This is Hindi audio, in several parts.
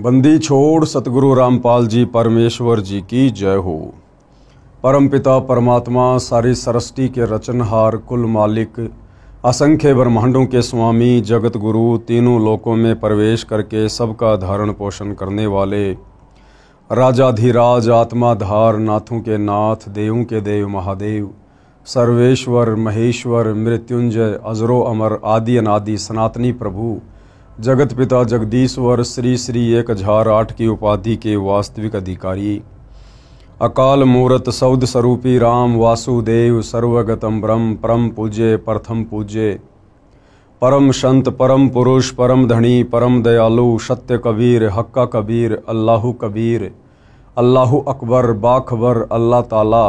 बंदी छोड़ सतगुरु रामपाल जी परमेश्वर जी की जय हो। परमपिता परमात्मा सारी सृष्टि के रचनहार कुल मालिक असंख्य ब्रह्मांडों के स्वामी जगत गुरु तीनों लोकों में प्रवेश करके सबका धारण पोषण करने वाले राजाधिराज आत्माधार नाथों के नाथ देवों के देव महादेव सर्वेश्वर महेश्वर मृत्युंजय अजरो अमर आदि अनादि सनातनी प्रभु जगत पिता जगदीश्वर श्री श्री 1008 की उपाधि के वास्तविक अधिकारी अकाल मूरत सौद स्वरूपी राम वासुदेव सर्वगतम ब्रह्म परम पूज्य प्रथम पूज्य परम संत परम पुरुष परम धनी परम दयालु सत्य कबीर हक्का कबीर अल्लाहु अकबर बाखबर अल्लाह ताला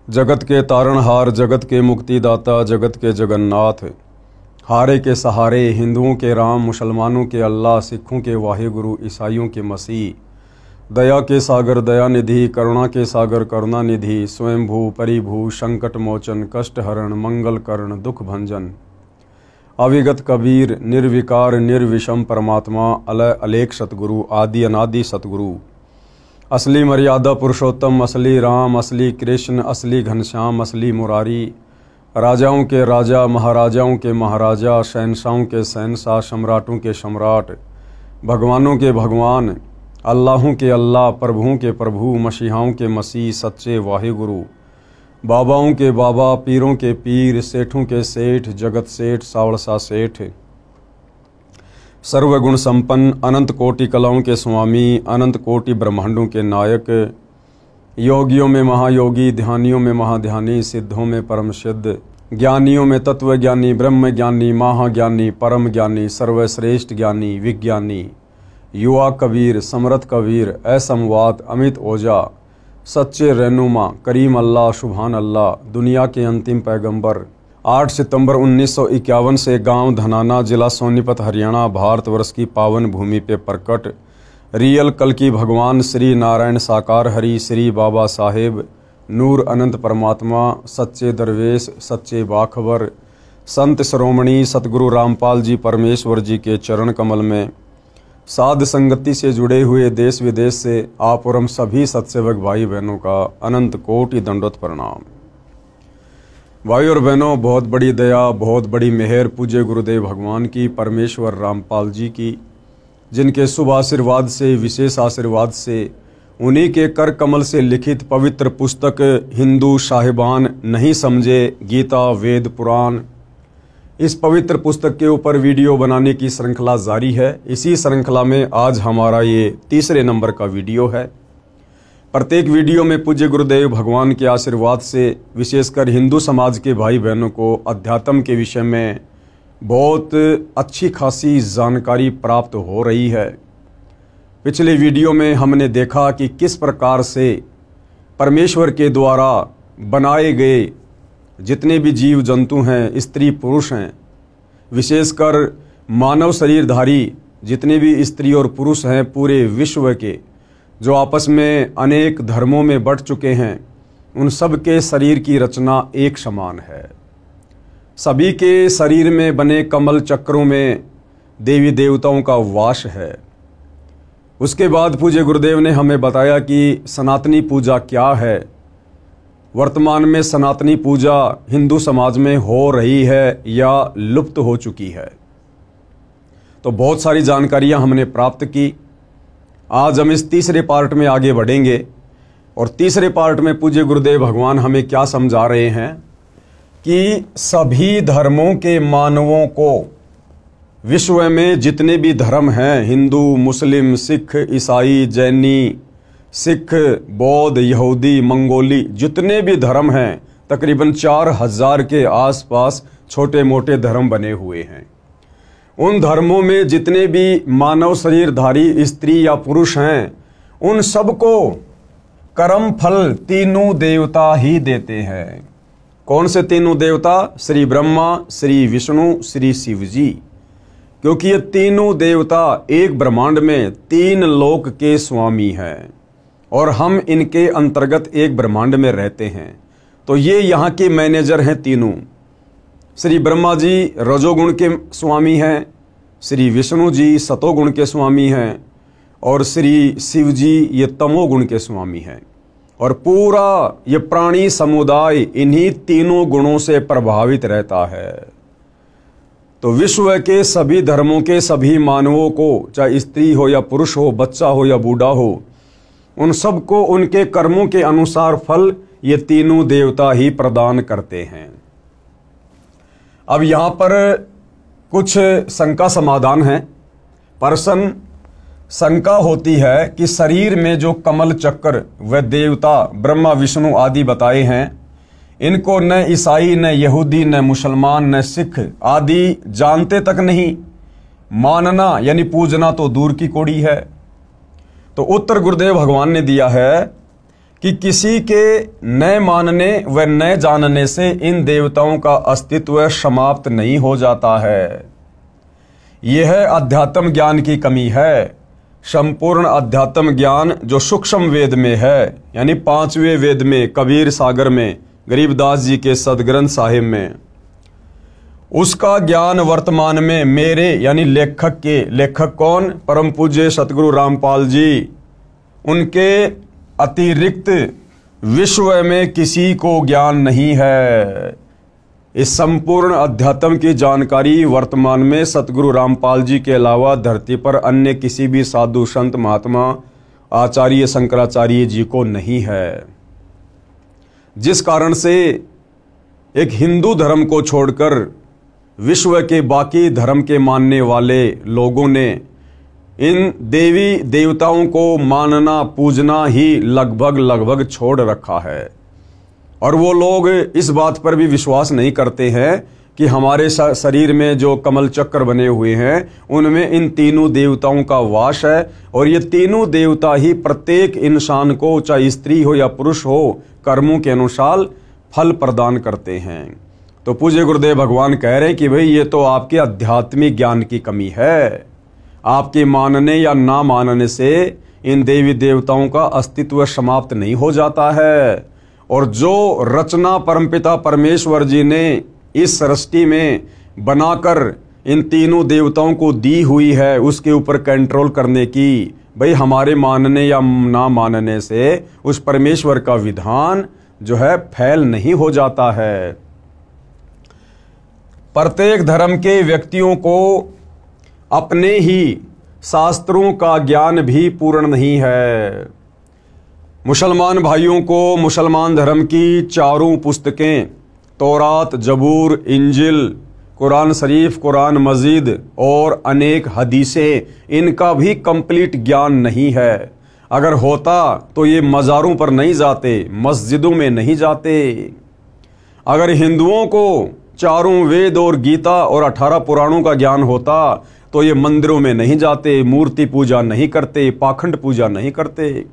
जगत के तारणहार जगत के मुक्तिदाता जगत के जगन्नाथ हारे के सहारे हिंदुओं के राम मुसलमानों के अल्लाह सिखों के वाहिगुरु ईसाइयों के मसीह दया के सागर दया निधि करुणा के सागर करुणा निधि स्वयंभू परिभू संकट मोचन कष्ट हरण मंगल करण दुख भंजन अविगत कबीर निर्विकार निर्विषम परमात्मा अलय अलेख सतगुरु आदि अनादि सतगुरु असली मर्यादा पुरुषोत्तम असली राम असली कृष्ण असली घनश्याम असली मुरारी राजाओं के राजा महाराजाओं के महाराजा शहनशाहों के शहनशाह सम्राटों के सम्राट भगवानों के भगवान अल्लाहों के अल्लाह प्रभुओं के प्रभु मसीहाओं के मसीह सच्चे वाहिगुरु बाबाओं के बाबा पीरों के पीर सेठों के सेठ जगत सेठ सावड़सा सेठ सर्वगुण संपन्न अनंत कोटि कलाओं के स्वामी अनंत कोटि ब्रह्मांडों के नायक योगियों में महायोगी ध्यानियों में महाध्यानी सिद्धों में परम सिद्ध ज्ञानियों में तत्व ज्ञानी ब्रह्म ज्ञानी महाज्ञानी परम ज्ञानी सर्वश्रेष्ठ ज्ञानी विज्ञानी युवा कबीर समर्थ कबीर असमवात अमित ओझा सच्चे रहनुमा करीम अल्लाह सुभान अल्लाह दुनिया के अंतिम पैगंबर 8 सितंबर 1951 से गांव धनाना जिला सोनीपत हरियाणा भारतवर्ष की पावन भूमि पे प्रकट रियल कल की भगवान श्री नारायण साकार हरि श्री बाबा साहेब नूर अनंत परमात्मा सच्चे दरवेश सच्चे बाखबर संत श्रोमणी सतगुरु रामपाल जी परमेश्वर जी के चरण कमल में साध संगति से जुड़े हुए देश विदेश से आप और हम सभी सत्सेवक भाई बहनों का अनंत कोटि दंडोत प्रणाम। भाई और बहनों, बहुत बड़ी दया बहुत बड़ी मेहर पूज्य गुरुदेव भगवान की परमेश्वर रामपाल जी की, जिनके शुभ आशीर्वाद से विशेष आशीर्वाद से उन्हीं के कर कमल से लिखित पवित्र पुस्तक हिंदू साहिबान नहीं समझे गीता वेद पुराण, इस पवित्र पुस्तक के ऊपर वीडियो बनाने की श्रृंखला जारी है। इसी श्रृंखला में आज हमारा ये तीसरे नंबर का वीडियो है। प्रत्येक वीडियो में पूज्य गुरुदेव भगवान के आशीर्वाद से विशेषकर हिंदू समाज के भाई बहनों को अध्यात्म के विषय में बहुत अच्छी खासी जानकारी प्राप्त हो रही है। पिछले वीडियो में हमने देखा कि किस प्रकार से परमेश्वर के द्वारा बनाए गए जितने भी जीव जंतु हैं स्त्री पुरुष हैं, विशेषकर मानव शरीरधारी जितने भी स्त्री और पुरुष हैं पूरे विश्व के, जो आपस में अनेक धर्मों में बंट चुके हैं, उन सब के शरीर की रचना एक समान है। सभी के शरीर में बने कमल चक्रों में देवी देवताओं का वास है। उसके बाद पूज्य गुरुदेव ने हमें बताया कि सनातनी पूजा क्या है। वर्तमान में सनातनी पूजा हिंदू समाज में हो रही है या लुप्त हो चुकी है। तो बहुत सारी जानकारियां हमने प्राप्त की। आज हम इस तीसरे पार्ट में आगे बढ़ेंगे और तीसरे पार्ट में पूज्य गुरुदेव भगवान हमें क्या समझा रहे हैं कि सभी धर्मों के मानवों को, विश्व में जितने भी धर्म हैं, हिंदू मुस्लिम सिख ईसाई जैनी सिख बौद्ध यहूदी मंगोली, जितने भी धर्म हैं तकरीबन 4000 के आसपास छोटे मोटे धर्म बने हुए हैं। उन धर्मों में जितने भी मानव शरीरधारी स्त्री या पुरुष हैं, उन सबको कर्म फल तीनों देवता ही देते हैं। कौन से तीनों देवता? श्री ब्रह्मा श्री विष्णु श्री शिव जी। क्योंकि ये तीनों देवता एक ब्रह्मांड में 3 लोक के स्वामी हैं और हम इनके अंतर्गत एक ब्रह्मांड में रहते हैं। तो ये यहाँ के मैनेजर हैं तीनों। श्री ब्रह्मा जी रजोगुण के स्वामी हैं, श्री विष्णु जी सतोगुण के स्वामी हैं और श्री शिव जी ये तमोगुण के स्वामी हैं। और पूरा ये प्राणी समुदाय इन्हीं तीनों गुणों से प्रभावित रहता है। तो विश्व के सभी धर्मों के सभी मानवों को, चाहे स्त्री हो या पुरुष हो, बच्चा हो या बूढ़ा हो, उन सबको उनके कर्मों के अनुसार फल ये तीनों देवता ही प्रदान करते हैं। अब यहाँ पर कुछ शंका समाधान है। प्रश्न शंका होती है कि शरीर में जो कमल चक्र व देवता ब्रह्मा विष्णु आदि बताए हैं, इनको न ईसाई न यहूदी न मुसलमान न सिख आदि जानते तक नहीं, मानना यानी पूजना तो दूर की कौड़ी है। तो उत्तर गुरुदेव भगवान ने दिया है कि किसी के न मानने व न जानने से इन देवताओं का अस्तित्व समाप्त नहीं हो जाता है। यह अध्यात्म ज्ञान की कमी है। संपूर्ण अध्यात्म ज्ञान जो सूक्ष्म वेद में है, यानी 5वें वेद में, कबीर सागर में, गरीबदास जी के सदग्रंथ साहिब में, उसका ज्ञान वर्तमान में मेरे यानी लेखक कौन? परम पूज्य सतगुरु रामपाल जी, उनके अतिरिक्त विश्व में किसी को ज्ञान नहीं है। इस संपूर्ण अध्यात्म की जानकारी वर्तमान में सतगुरु रामपाल जी के अलावा धरती पर अन्य किसी भी साधु संत महात्मा आचार्य शंकराचार्य जी को नहीं है। जिस कारण से एक हिंदू धर्म को छोड़कर विश्व के बाकी धर्म के मानने वाले लोगों ने इन देवी देवताओं को मानना पूजना ही लगभग छोड़ रखा है। और वो लोग इस बात पर भी विश्वास नहीं करते हैं कि हमारे शरीर में जो कमल चक्र बने हुए हैं उनमें इन तीनों देवताओं का वास है, और ये तीनों देवता ही प्रत्येक इंसान को, चाहे स्त्री हो या पुरुष हो, कर्मों के अनुसार फल प्रदान करते हैं। तो पूज्य गुरुदेव भगवान कह रहे हैं कि भाई ये तो आपके आध्यात्मिक ज्ञान की कमी है। आपके मानने या ना मानने से इन देवी देवताओं का अस्तित्व समाप्त नहीं हो जाता है। और जो रचना परमपिता परमेश्वर जी ने इस सृष्टि में बनाकर इन तीनों देवताओं को दी हुई है, उसके ऊपर कंट्रोल करने की, भाई हमारे मानने या ना मानने से उस परमेश्वर का विधान जो है फैल नहीं हो जाता है। प्रत्येक धर्म के व्यक्तियों को अपने ही शास्त्रों का ज्ञान भी पूर्ण नहीं है। मुसलमान भाइयों को मुसलमान धर्म की चारों पुस्तकें, तौरात, जबूर, इंजिल, कुरान शरीफ, कुरान मजीद और अनेक हदीसें, इनका भी कंप्लीट ज्ञान नहीं है। अगर होता तो ये मज़ारों पर नहीं जाते, मस्जिदों में नहीं जाते। अगर हिंदुओं को चारों वेद और गीता और 18 पुराणों का ज्ञान होता तो ये मंदिरों में नहीं जाते, मूर्ति पूजा नहीं करते, पाखंड पूजा नहीं करते।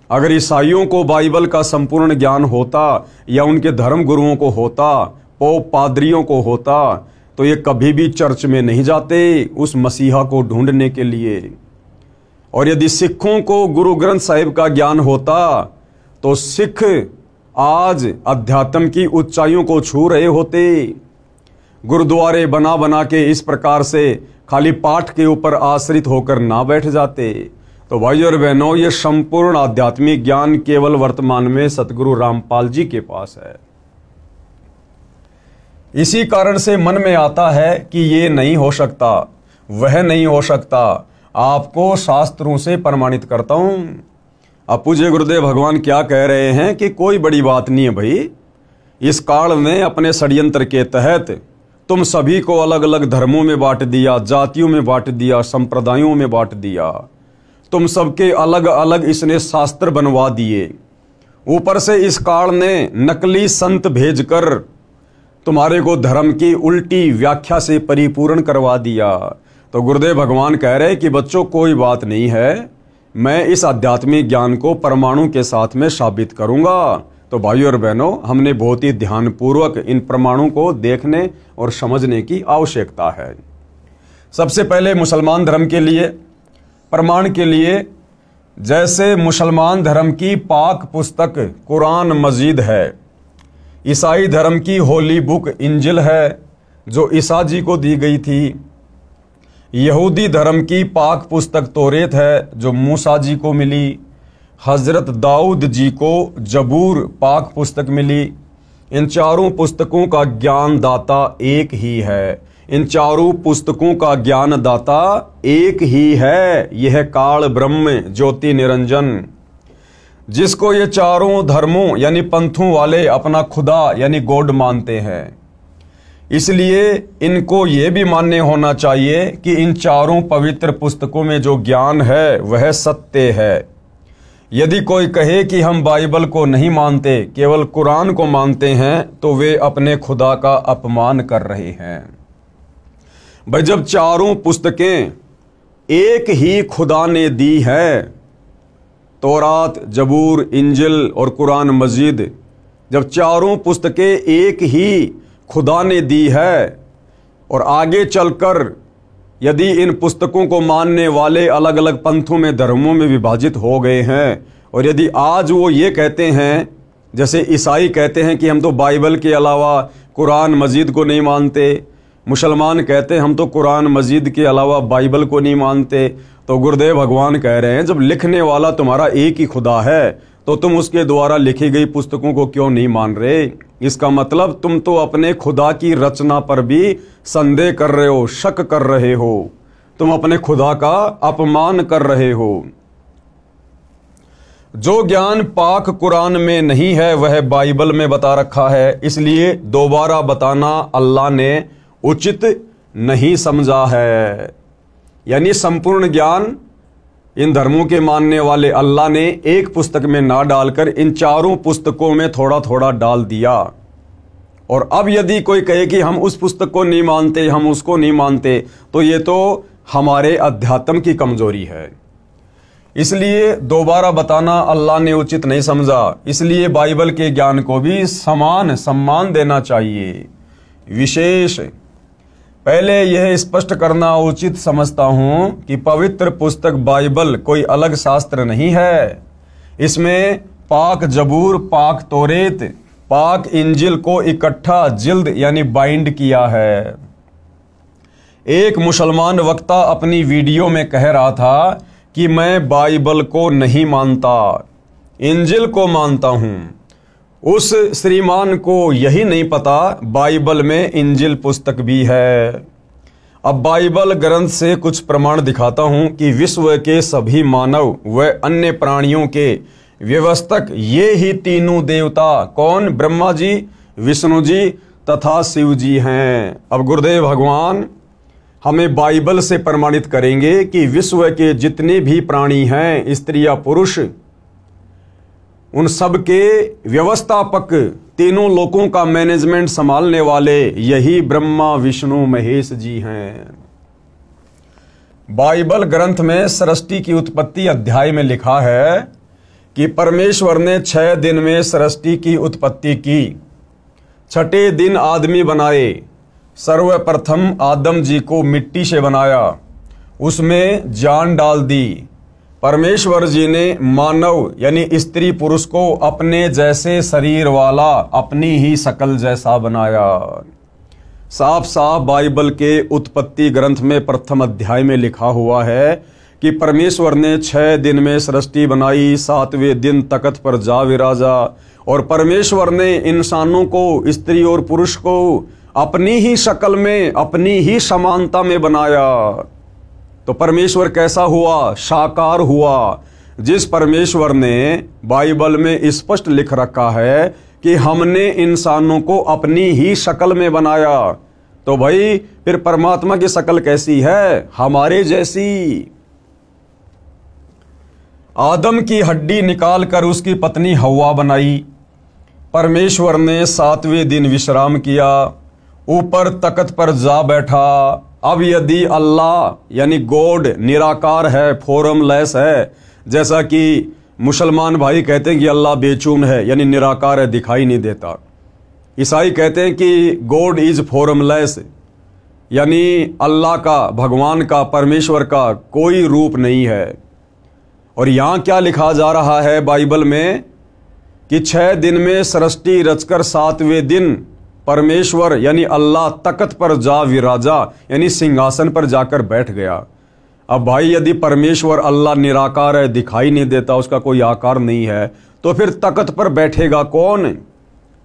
अगर ईसाइयों को बाइबल का संपूर्ण ज्ञान होता या उनके धर्म गुरुओं को होता, पोप पादरियों को होता, तो ये कभी भी चर्च में नहीं जाते उस मसीहा को ढूंढने के लिए। और यदि सिखों को गुरु ग्रंथ साहिब का ज्ञान होता तो सिख आज अध्यात्म की ऊंचाइयों को छू रहे होते। गुरुद्वारे बना बना के इस प्रकार से खाली पाठ के ऊपर आश्रित होकर ना बैठ जाते। तो भाई और बहनों, ये संपूर्ण आध्यात्मिक ज्ञान केवल वर्तमान में सतगुरु रामपाल जी के पास है। इसी कारण से मन में आता है कि ये नहीं हो सकता, वह नहीं हो सकता। आपको शास्त्रों से प्रमाणित करता हूं। अब पूज्य गुरुदेव भगवान क्या कह रहे हैं कि कोई बड़ी बात नहीं है भाई। इस काल ने अपने षड्यंत्र के तहत तुम सभी को अलग अलग धर्मों में बांट दिया, जातियों में बांट दिया, संप्रदायों में बांट दिया। तुम सबके अलग अलग इसने शास्त्र बनवा दिए। ऊपर से इस काल ने नकली संत भेजकर तुम्हारे को धर्म की उल्टी व्याख्या से परिपूर्ण करवा दिया। तो गुरुदेव भगवान कह रहे कि बच्चों कोई बात नहीं है, मैं इस आध्यात्मिक ज्ञान को परमाणु के साथ में साबित करूंगा। तो भाइयों और बहनों, हमने बहुत ही ध्यानपूर्वक इन प्रमाणों को देखने और समझने की आवश्यकता है। सबसे पहले मुसलमान धर्म के लिए प्रमाण के लिए, जैसे मुसलमान धर्म की पाक पुस्तक कुरान मजीद है, ईसाई धर्म की होली बुक इंजिल है जो ईसा जी को दी गई थी, यहूदी धर्म की पाक पुस्तक तौरेत है जो मूसा जी को मिली। हजरत दाऊद जी को जबूर पाक पुस्तक मिली। इन चारों पुस्तकों का ज्ञान दाता एक ही है। इन चारों पुस्तकों का ज्ञान दाता एक ही है। यह काल ब्रह्म ज्योति निरंजन, जिसको ये चारों धर्मों यानी पंथों वाले अपना खुदा यानी गॉड मानते हैं। इसलिए इनको ये भी मान्य होना चाहिए कि इन चारों पवित्र पुस्तकों में जो ज्ञान है वह सत्य है। यदि कोई कहे कि हम बाइबल को नहीं मानते, केवल कुरान को मानते हैं, तो वे अपने खुदा का अपमान कर रहे हैं। भाई, जब चारों पुस्तकें एक ही खुदा ने दी है, तौरात, जबूर, इंजिल और कुरान मजीद, जब चारों पुस्तकें एक ही खुदा ने दी है और आगे चलकर यदि इन पुस्तकों को मानने वाले अलग अलग पंथों में, धर्मों में विभाजित हो गए हैं, और यदि आज वो ये कहते हैं, जैसे ईसाई कहते हैं कि हम तो बाइबल के अलावा कुरान मजीद को नहीं मानते, मुसलमान कहते हैं हम तो कुरान मजीद के अलावा बाइबल को नहीं मानते, तो गुरुदेव भगवान कह रहे हैं जब लिखने वाला तुम्हारा एक ही खुदा है तो तुम उसके द्वारा लिखी गई पुस्तकों को क्यों नहीं मान रहे? इसका मतलब तुम तो अपने खुदा की रचना पर भी संदेह कर रहे हो, शक कर रहे हो, तुम अपने खुदा का अपमान कर रहे हो। जो ज्ञान पाक कुरान में नहीं है वह बाइबल में बता रखा है, इसलिए दोबारा बताना अल्लाह ने उचित नहीं समझा है। यानी संपूर्ण ज्ञान इन धर्मों के मानने वाले अल्लाह ने एक पुस्तक में ना डालकर इन चारों पुस्तकों में थोड़ा थोड़ा डाल दिया। और अब यदि कोई कहे कि हम उस पुस्तक को नहीं मानते, हम उसको नहीं मानते, तो ये तो हमारे अध्यात्म की कमजोरी है। इसलिए दोबारा बताना अल्लाह ने उचित नहीं समझा। इसलिए बाइबल के ज्ञान को भी समान सम्मान देना चाहिए। विशेष पहले यह स्पष्ट करना उचित समझता हूं कि पवित्र पुस्तक बाइबल कोई अलग शास्त्र नहीं है। इसमें पाक जबूर, पाक तौरेत, पाक इंजिल को इकट्ठा जिल्द यानी बाइंड किया है। एक मुसलमान वक्ता अपनी वीडियो में कह रहा था कि मैं बाइबल को नहीं मानता, इंजिल को मानता हूं। उस श्रीमान को यही नहीं पता बाइबल में इंजिल पुस्तक भी है। अब बाइबल ग्रंथ से कुछ प्रमाण दिखाता हूं कि विश्व के सभी मानव व अन्य प्राणियों के व्यवस्थक ये ही तीनों देवता कौन? ब्रह्मा जी, विष्णु जी तथा शिव जी हैं। अब गुरुदेव भगवान हमें बाइबल से प्रमाणित करेंगे कि विश्व के जितने भी प्राणी हैं, स्त्री या पुरुष, उन सब के व्यवस्थापक, तीनों लोकों का मैनेजमेंट संभालने वाले यही ब्रह्मा विष्णु महेश जी हैं। बाइबल ग्रंथ में सृष्टि की उत्पत्ति अध्याय में लिखा है कि परमेश्वर ने 6 दिन में सृष्टि की उत्पत्ति की, 6ठे दिन आदमी बनाए। सर्वप्रथम आदम जी को मिट्टी से बनाया, उसमें जान डाल दी। परमेश्वर जी ने मानव यानी स्त्री पुरुष को अपने जैसे शरीर वाला, अपनी ही शक्ल जैसा बनाया। साफ साफ बाइबल के उत्पत्ति ग्रंथ में प्रथम अध्याय में लिखा हुआ है कि परमेश्वर ने 6 दिन में सृष्टि बनाई, 7वें दिन तख्त पर जा विराजा। और परमेश्वर ने इंसानों को, स्त्री और पुरुष को अपनी ही शक्ल में, अपनी ही समानता में बनाया। तो परमेश्वर कैसा हुआ? साकार हुआ। जिस परमेश्वर ने बाइबल में स्पष्ट लिख रखा है कि हमने इंसानों को अपनी ही शक्ल में बनाया, तो भाई फिर परमात्मा की शक्ल कैसी है? हमारे जैसी। आदम की हड्डी निकालकर उसकी पत्नी हव्वा बनाई। परमेश्वर ने 7वें दिन विश्राम किया, ऊपर तख्त पर जा बैठा। अब यदि अल्लाह यानी गॉड निराकार है, फॉर्मलेस है, जैसा कि मुसलमान भाई कहते हैं कि अल्लाह बेचून है यानी निराकार है, दिखाई नहीं देता। ईसाई कहते हैं कि गॉड इज फॉर्मलेस यानी अल्लाह का, भगवान का, परमेश्वर का कोई रूप नहीं है। और यहाँ क्या लिखा जा रहा है बाइबल में कि 6 दिन में सृष्टि रचकर 7वें दिन परमेश्वर यानी अल्लाह तख्त पर जा विराजा, यानी सिंहासन पर जाकर बैठ गया। अब भाई यदि परमेश्वर अल्लाह निराकार है, दिखाई नहीं देता, उसका कोई आकार नहीं है, तो फिर तख्त पर बैठेगा कौन?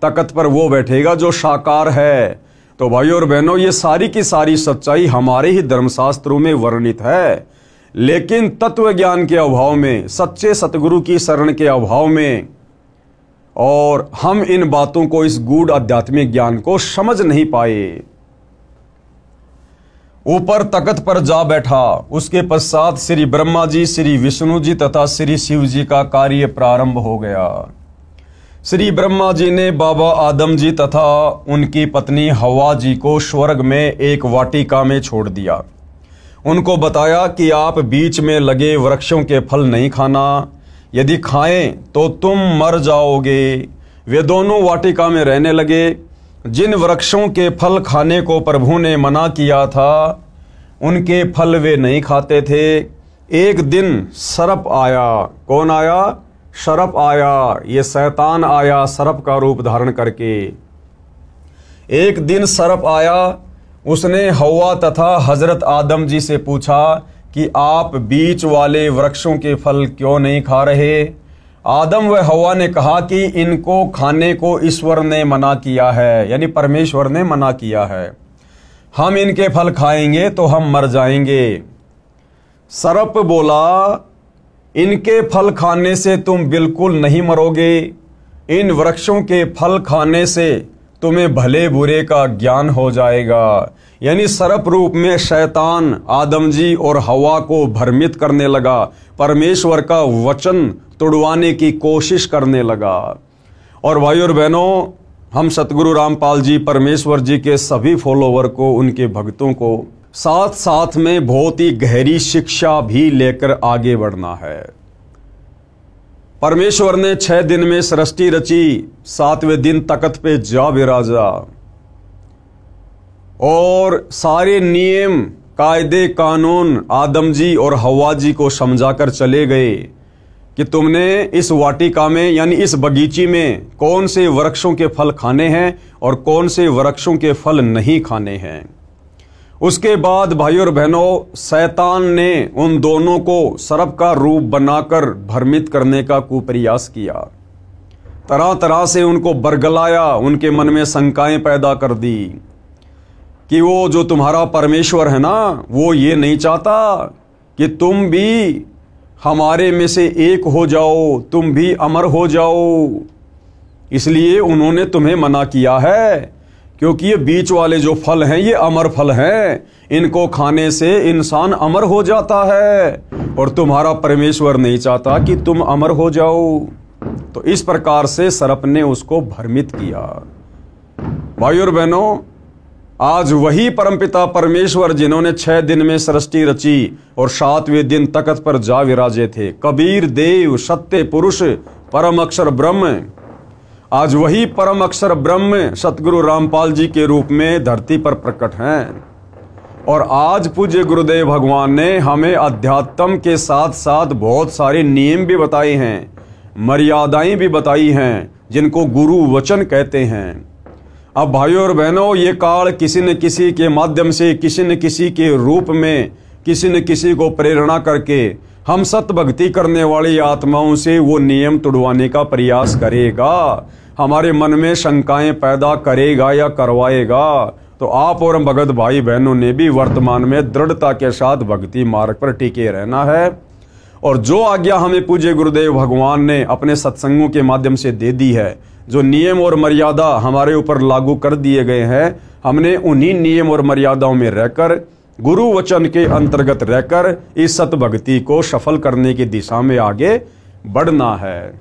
तख्त पर वो बैठेगा जो साकार है। तो भाइयों और बहनों, ये सारी की सारी सच्चाई हमारे ही धर्मशास्त्रों में वर्णित है, लेकिन तत्व ज्ञान के अभाव में, सच्चे सतगुरु की शरण के अभाव में, और हम इन बातों को, इस गूढ़ आध्यात्मिक ज्ञान को समझ नहीं पाए। ऊपर तख्त पर जा बैठा, उसके पश्चात श्री ब्रह्मा जी, श्री विष्णु जी तथा श्री शिव जी का कार्य प्रारंभ हो गया। श्री ब्रह्मा जी ने बाबा आदम जी तथा उनकी पत्नी हवा जी को स्वर्ग में एक वाटिका में छोड़ दिया। उनको बताया कि आप बीच में लगे वृक्षों के फल नहीं खाना, यदि खाएं तो तुम मर जाओगे। वे दोनों वाटिका में रहने लगे। जिन वृक्षों के फल खाने को प्रभु ने मना किया था, उनके फल वे नहीं खाते थे। एक दिन सर्प आया। कौन आया? सर्प आया। ये शैतान आया सर्प का रूप धारण करके। एक दिन सर्प आया, उसने हवा तथा हजरत आदम जी से पूछा कि आप बीच वाले वृक्षों के फल क्यों नहीं खा रहे? आदम व हवा ने कहा कि इनको खाने को ईश्वर ने मना किया है, यानी परमेश्वर ने मना किया है। हम इनके फल खाएंगे तो हम मर जाएंगे। सर्प बोला, इनके फल खाने से तुम बिल्कुल नहीं मरोगे। इन वृक्षों के फल खाने से तुम्हें भले बुरे का ज्ञान हो जाएगा। यानी सर्प रूप में शैतान आदम जी और हवा को भ्रमित करने लगा, परमेश्वर का वचन तुड़वाने की कोशिश करने लगा। और भाइयों और बहनों, हम सतगुरु रामपाल जी परमेश्वर जी के सभी फॉलोवर को, उनके भक्तों को साथ साथ में बहुत ही गहरी शिक्षा भी लेकर आगे बढ़ना है। परमेश्वर ने 6 दिन में सृष्टि रची, 7वें दिन तख्त पे जा विराजा और सारे नियम कायदे कानून आदम जी और हवा जी को समझाकर चले गए कि तुमने इस वाटिका में, यानी इस बगीचे में कौन से वृक्षों के फल खाने हैं और कौन से वृक्षों के फल नहीं खाने हैं। उसके बाद भाइयों और बहनों, शैतान ने उन दोनों को सर्प का रूप बनाकर भ्रमित करने का कुप्रयास किया। तरह तरह से उनको बरगलाया, उनके मन में शंकाएं पैदा कर दी कि वो जो तुम्हारा परमेश्वर है ना, वो ये नहीं चाहता कि तुम भी हमारे में से एक हो जाओ, तुम भी अमर हो जाओ। इसलिए उन्होंने तुम्हें मना किया है, क्योंकि ये बीच वाले जो फल हैं ये अमर फल हैं, इनको खाने से इंसान अमर हो जाता है, और तुम्हारा परमेश्वर नहीं चाहता कि तुम अमर हो जाओ। तो इस प्रकार से सर्प ने उसको भ्रमित किया। भाइयों और बहनों, आज वही परमपिता परमेश्वर जिन्होंने 6 दिन में सृष्टि रची और 7वें दिन तख्त पर जा विराजे थे, कबीर देव सत्य पुरुष परम अक्षर ब्रह्म, आज वही परम अक्षर ब्रह्म सतगुरु रामपाल जी के रूप में धरती पर प्रकट हैं। और आज पूज्य गुरुदेव भगवान ने हमें अध्यात्म के साथ साथ बहुत सारे नियम भी बताए हैं, मर्यादाएं भी बताई हैं, जिनको गुरु वचन कहते हैं। अब भाइयों और बहनों, ये काल किसी न किसी के माध्यम से, किसी न किसी के रूप में, किसी न किसी को प्रेरणा करके हम सत भक्ति करने वाली आत्माओं से वो नियम तुड़वाने का प्रयास करेगा, हमारे मन में शंकाएं पैदा करेगा या करवाएगा। तो आप और हम भगत भाई बहनों ने भी वर्तमान में दृढ़ता के साथ भक्ति मार्ग पर टिके रहना है। और जो आज्ञा हमें पूज्य गुरुदेव भगवान ने अपने सत्संगों के माध्यम से दे दी है, जो नियम और मर्यादा हमारे ऊपर लागू कर दिए गए हैं, हमने उन्हीं नियम और मर्यादाओं में रहकर, गुरु वचन के अंतर्गत रहकर इस सत भक्ति को सफल करने की दिशा में आगे बढ़ना है।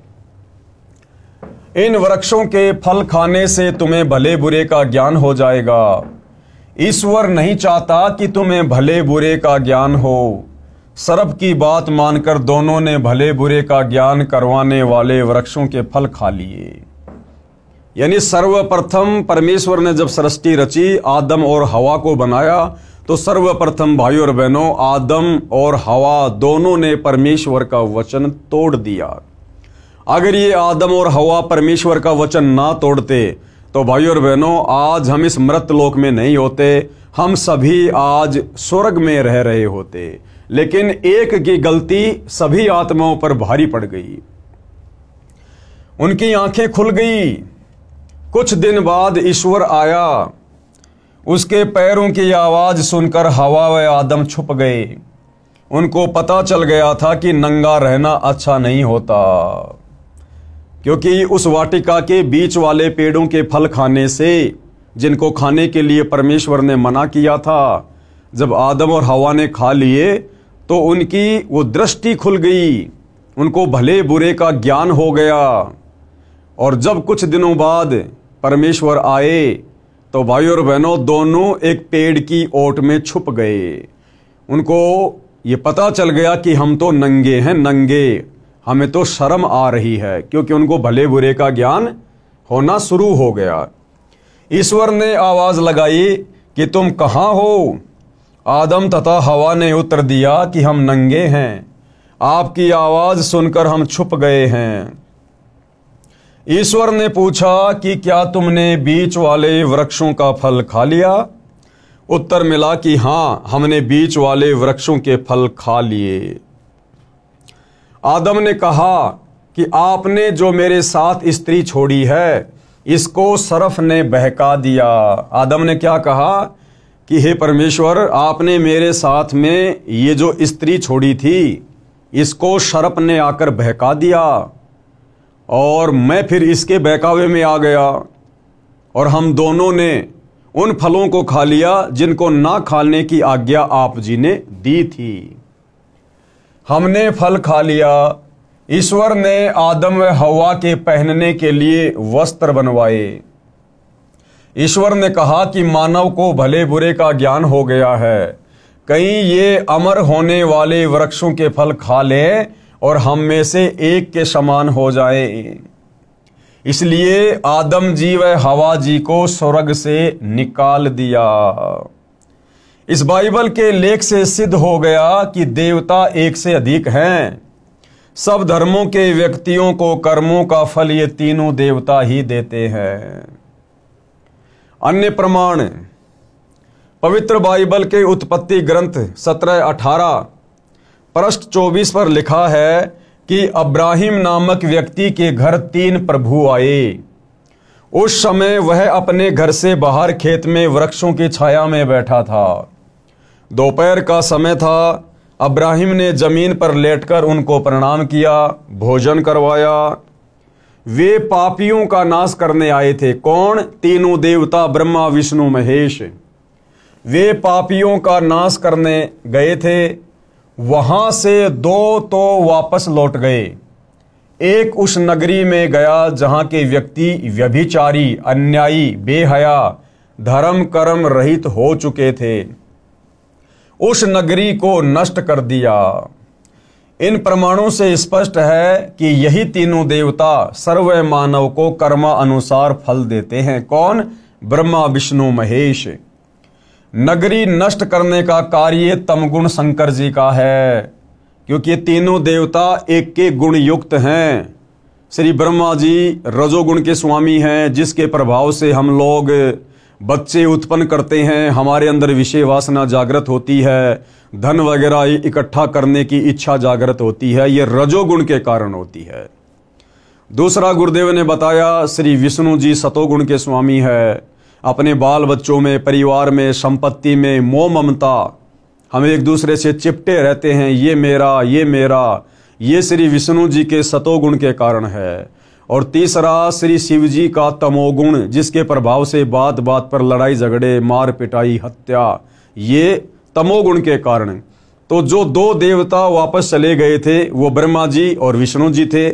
इन वृक्षों के फल खाने से तुम्हें भले बुरे का ज्ञान हो जाएगा। ईश्वर नहीं चाहता कि तुम्हें भले बुरे का ज्ञान हो। सर्प की बात मानकर दोनों ने भले बुरे का ज्ञान करवाने वाले वृक्षों के फल खा लिए। यानी सर्वप्रथम परमेश्वर ने जब सृष्टि रची, आदम और हवा को बनाया, तो सर्वप्रथम भाइयों और बहनों, आदम और हवा दोनों ने परमेश्वर का वचन तोड़ दिया। अगर ये आदम और हवा परमेश्वर का वचन ना तोड़ते तो भाइयों और बहनों, आज हम इस मृत लोक में नहीं होते, हम सभी आज स्वर्ग में रह रहे होते, लेकिन एक की गलती सभी आत्माओं पर भारी पड़ गई। उनकी आंखें खुल गई। कुछ दिन बाद ईश्वर आया। उसके पैरों की आवाज सुनकर हवा व आदम छुप गए। उनको पता चल गया था कि नंगा रहना अच्छा नहीं होता, क्योंकि उस वाटिका के बीच वाले पेड़ों के फल खाने से, जिनको खाने के लिए परमेश्वर ने मना किया था, जब आदम और हवा ने खा लिए तो उनकी वो दृष्टि खुल गई, उनको भले बुरे का ज्ञान हो गया। और जब कुछ दिनों बाद परमेश्वर आए तो भाइयों और बहनों, दोनों एक पेड़ की ओट में छुप गए। उनको ये पता चल गया कि हम तो नंगे हैं, नंगे, हमें तो शर्म आ रही है, क्योंकि उनको भले बुरे का ज्ञान होना शुरू हो गया। ईश्वर ने आवाज लगाई कि तुम कहाँ हो? आदम तथा हवा ने उत्तर दिया कि हम नंगे हैं, आपकी आवाज सुनकर हम छुप गए हैं। ईश्वर ने पूछा कि क्या तुमने बीच वाले वृक्षों का फल खा लिया? उत्तर मिला कि हाँ, हमने बीच वाले वृक्षों के फल खा लिए। आदम ने कहा कि आपने जो मेरे साथ स्त्री छोड़ी है, इसको सर्फ ने बहका दिया। आदम ने क्या कहा कि हे परमेश्वर, आपने मेरे साथ में ये जो स्त्री छोड़ी थी, इसको सर्प ने आकर बहका दिया और मैं फिर इसके बहकावे में आ गया, और हम दोनों ने उन फलों को खा लिया जिनको ना खाने की आज्ञा आप जी ने दी थी। हमने फल खा लिया। ईश्वर ने आदम व हवा के पहनने के लिए वस्त्र बनवाए। ईश्वर ने कहा कि मानव को भले बुरे का ज्ञान हो गया है, कहीं ये अमर होने वाले वृक्षों के फल खा ले और हम में से एक के समान हो जाए। इसलिए आदम जी व हवा जी को स्वर्ग से निकाल दिया। इस बाइबल के लेख से सिद्ध हो गया कि देवता एक से अधिक हैं। सब धर्मों के व्यक्तियों को कर्मों का फल ये तीनों देवता ही देते हैं। अन्य प्रमाण, पवित्र बाइबल के उत्पत्ति ग्रंथ 17:18 पृष्ठ 24 पर लिखा है कि अब्राहिम नामक व्यक्ति के घर 3 प्रभु आए। उस समय वह अपने घर से बाहर खेत में वृक्षों की छाया में बैठा था। दोपहर का समय था। अब्राहिम ने जमीन पर लेटकर उनको प्रणाम किया, भोजन करवाया। वे पापियों का नाश करने आए थे। कौन? तीनों देवता, ब्रह्मा विष्णु महेश। वे पापियों का नाश करने गए थे। वहां से 2 तो वापस लौट गए। एक उस नगरी में गया जहां के व्यक्ति व्यभिचारी, अन्यायी, बेहया, धर्म कर्म रहित हो चुके थे। उस नगरी को नष्ट कर दिया। इन प्रमाणों से स्पष्ट है कि यही तीनों देवता सर्व मानव को कर्मा अनुसार फल देते हैं। कौन? ब्रह्मा विष्णु महेश। नगरी नष्ट करने का कार्य तमगुण शंकर जी का है, क्योंकि ये तीनों देवता एक के गुण युक्त हैं। श्री ब्रह्मा जी रजोगुण के स्वामी हैं, जिसके प्रभाव से हम लोग बच्चे उत्पन्न करते हैं, हमारे अंदर विषय वासना जागृत होती है, धन वगैरह इकट्ठा करने की इच्छा जागृत होती है। ये रजोगुण के कारण होती है। दूसरा गुरुदेव ने बताया, श्री विष्णु जी सतोगुण के स्वामी है। अपने बाल बच्चों में, परिवार में, संपत्ति में मोह ममता, हम एक दूसरे से चिपटे रहते हैं, ये मेरा, ये मेरा, ये श्री विष्णु जी के सतोगुण के कारण है। और तीसरा श्री शिव जी का तमोगुण, जिसके प्रभाव से बात बात पर लड़ाई झगड़े, मार पिटाई, हत्या, ये तमोगुण के कारण। तो जो 2 देवता वापस चले गए थे वो ब्रह्मा जी और विष्णु जी थे,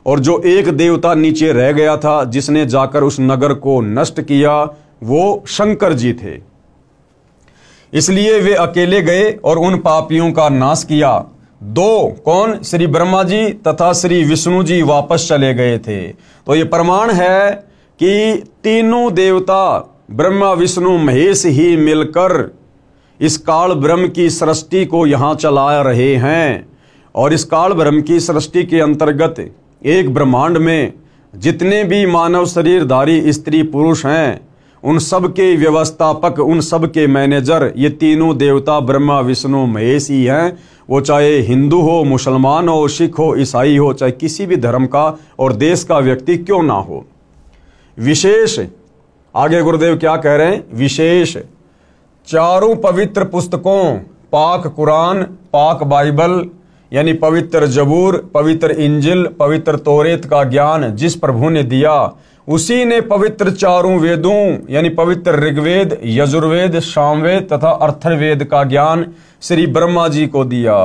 और जो एक देवता नीचे रह गया था जिसने जाकर उस नगर को नष्ट किया, वो शंकर जी थे। इसलिए वे अकेले गए और उन पापियों का नाश किया। 2 कौन? श्री ब्रह्मा जी तथा श्री विष्णु जी वापस चले गए थे। तो ये प्रमाण है कि तीनों देवता ब्रह्मा विष्णु महेश ही मिलकर इस काल ब्रह्म की सृष्टि को यहाँ चला रहे हैं। और इस काल ब्रह्म की सृष्टि के अंतर्गत एक ब्रह्मांड में जितने भी मानव शरीरधारी स्त्री पुरुष हैं, उन सब के व्यवस्थापक, उन सब के मैनेजर ये तीनों देवता ब्रह्मा विष्णु महेश ही हैं। वो चाहे हिंदू हो, मुसलमान हो, सिख हो, ईसाई हो, चाहे किसी भी धर्म का और देश का व्यक्ति क्यों ना हो। विशेष आगे गुरुदेव क्या कह रहे हैं, विशेष चारों पवित्र पुस्तकों, पाक कुरान, पाक बाइबल यानी पवित्र जबूर, पवित्र इंजिल, पवित्र तौरेत का ज्ञान जिस प्रभु ने दिया, उसी ने पवित्र चारों वेदों यानी पवित्र ऋग्वेद, यजुर्वेद, सामवेद तथा अथर्ववेद का ज्ञान श्री ब्रह्मा जी को दिया।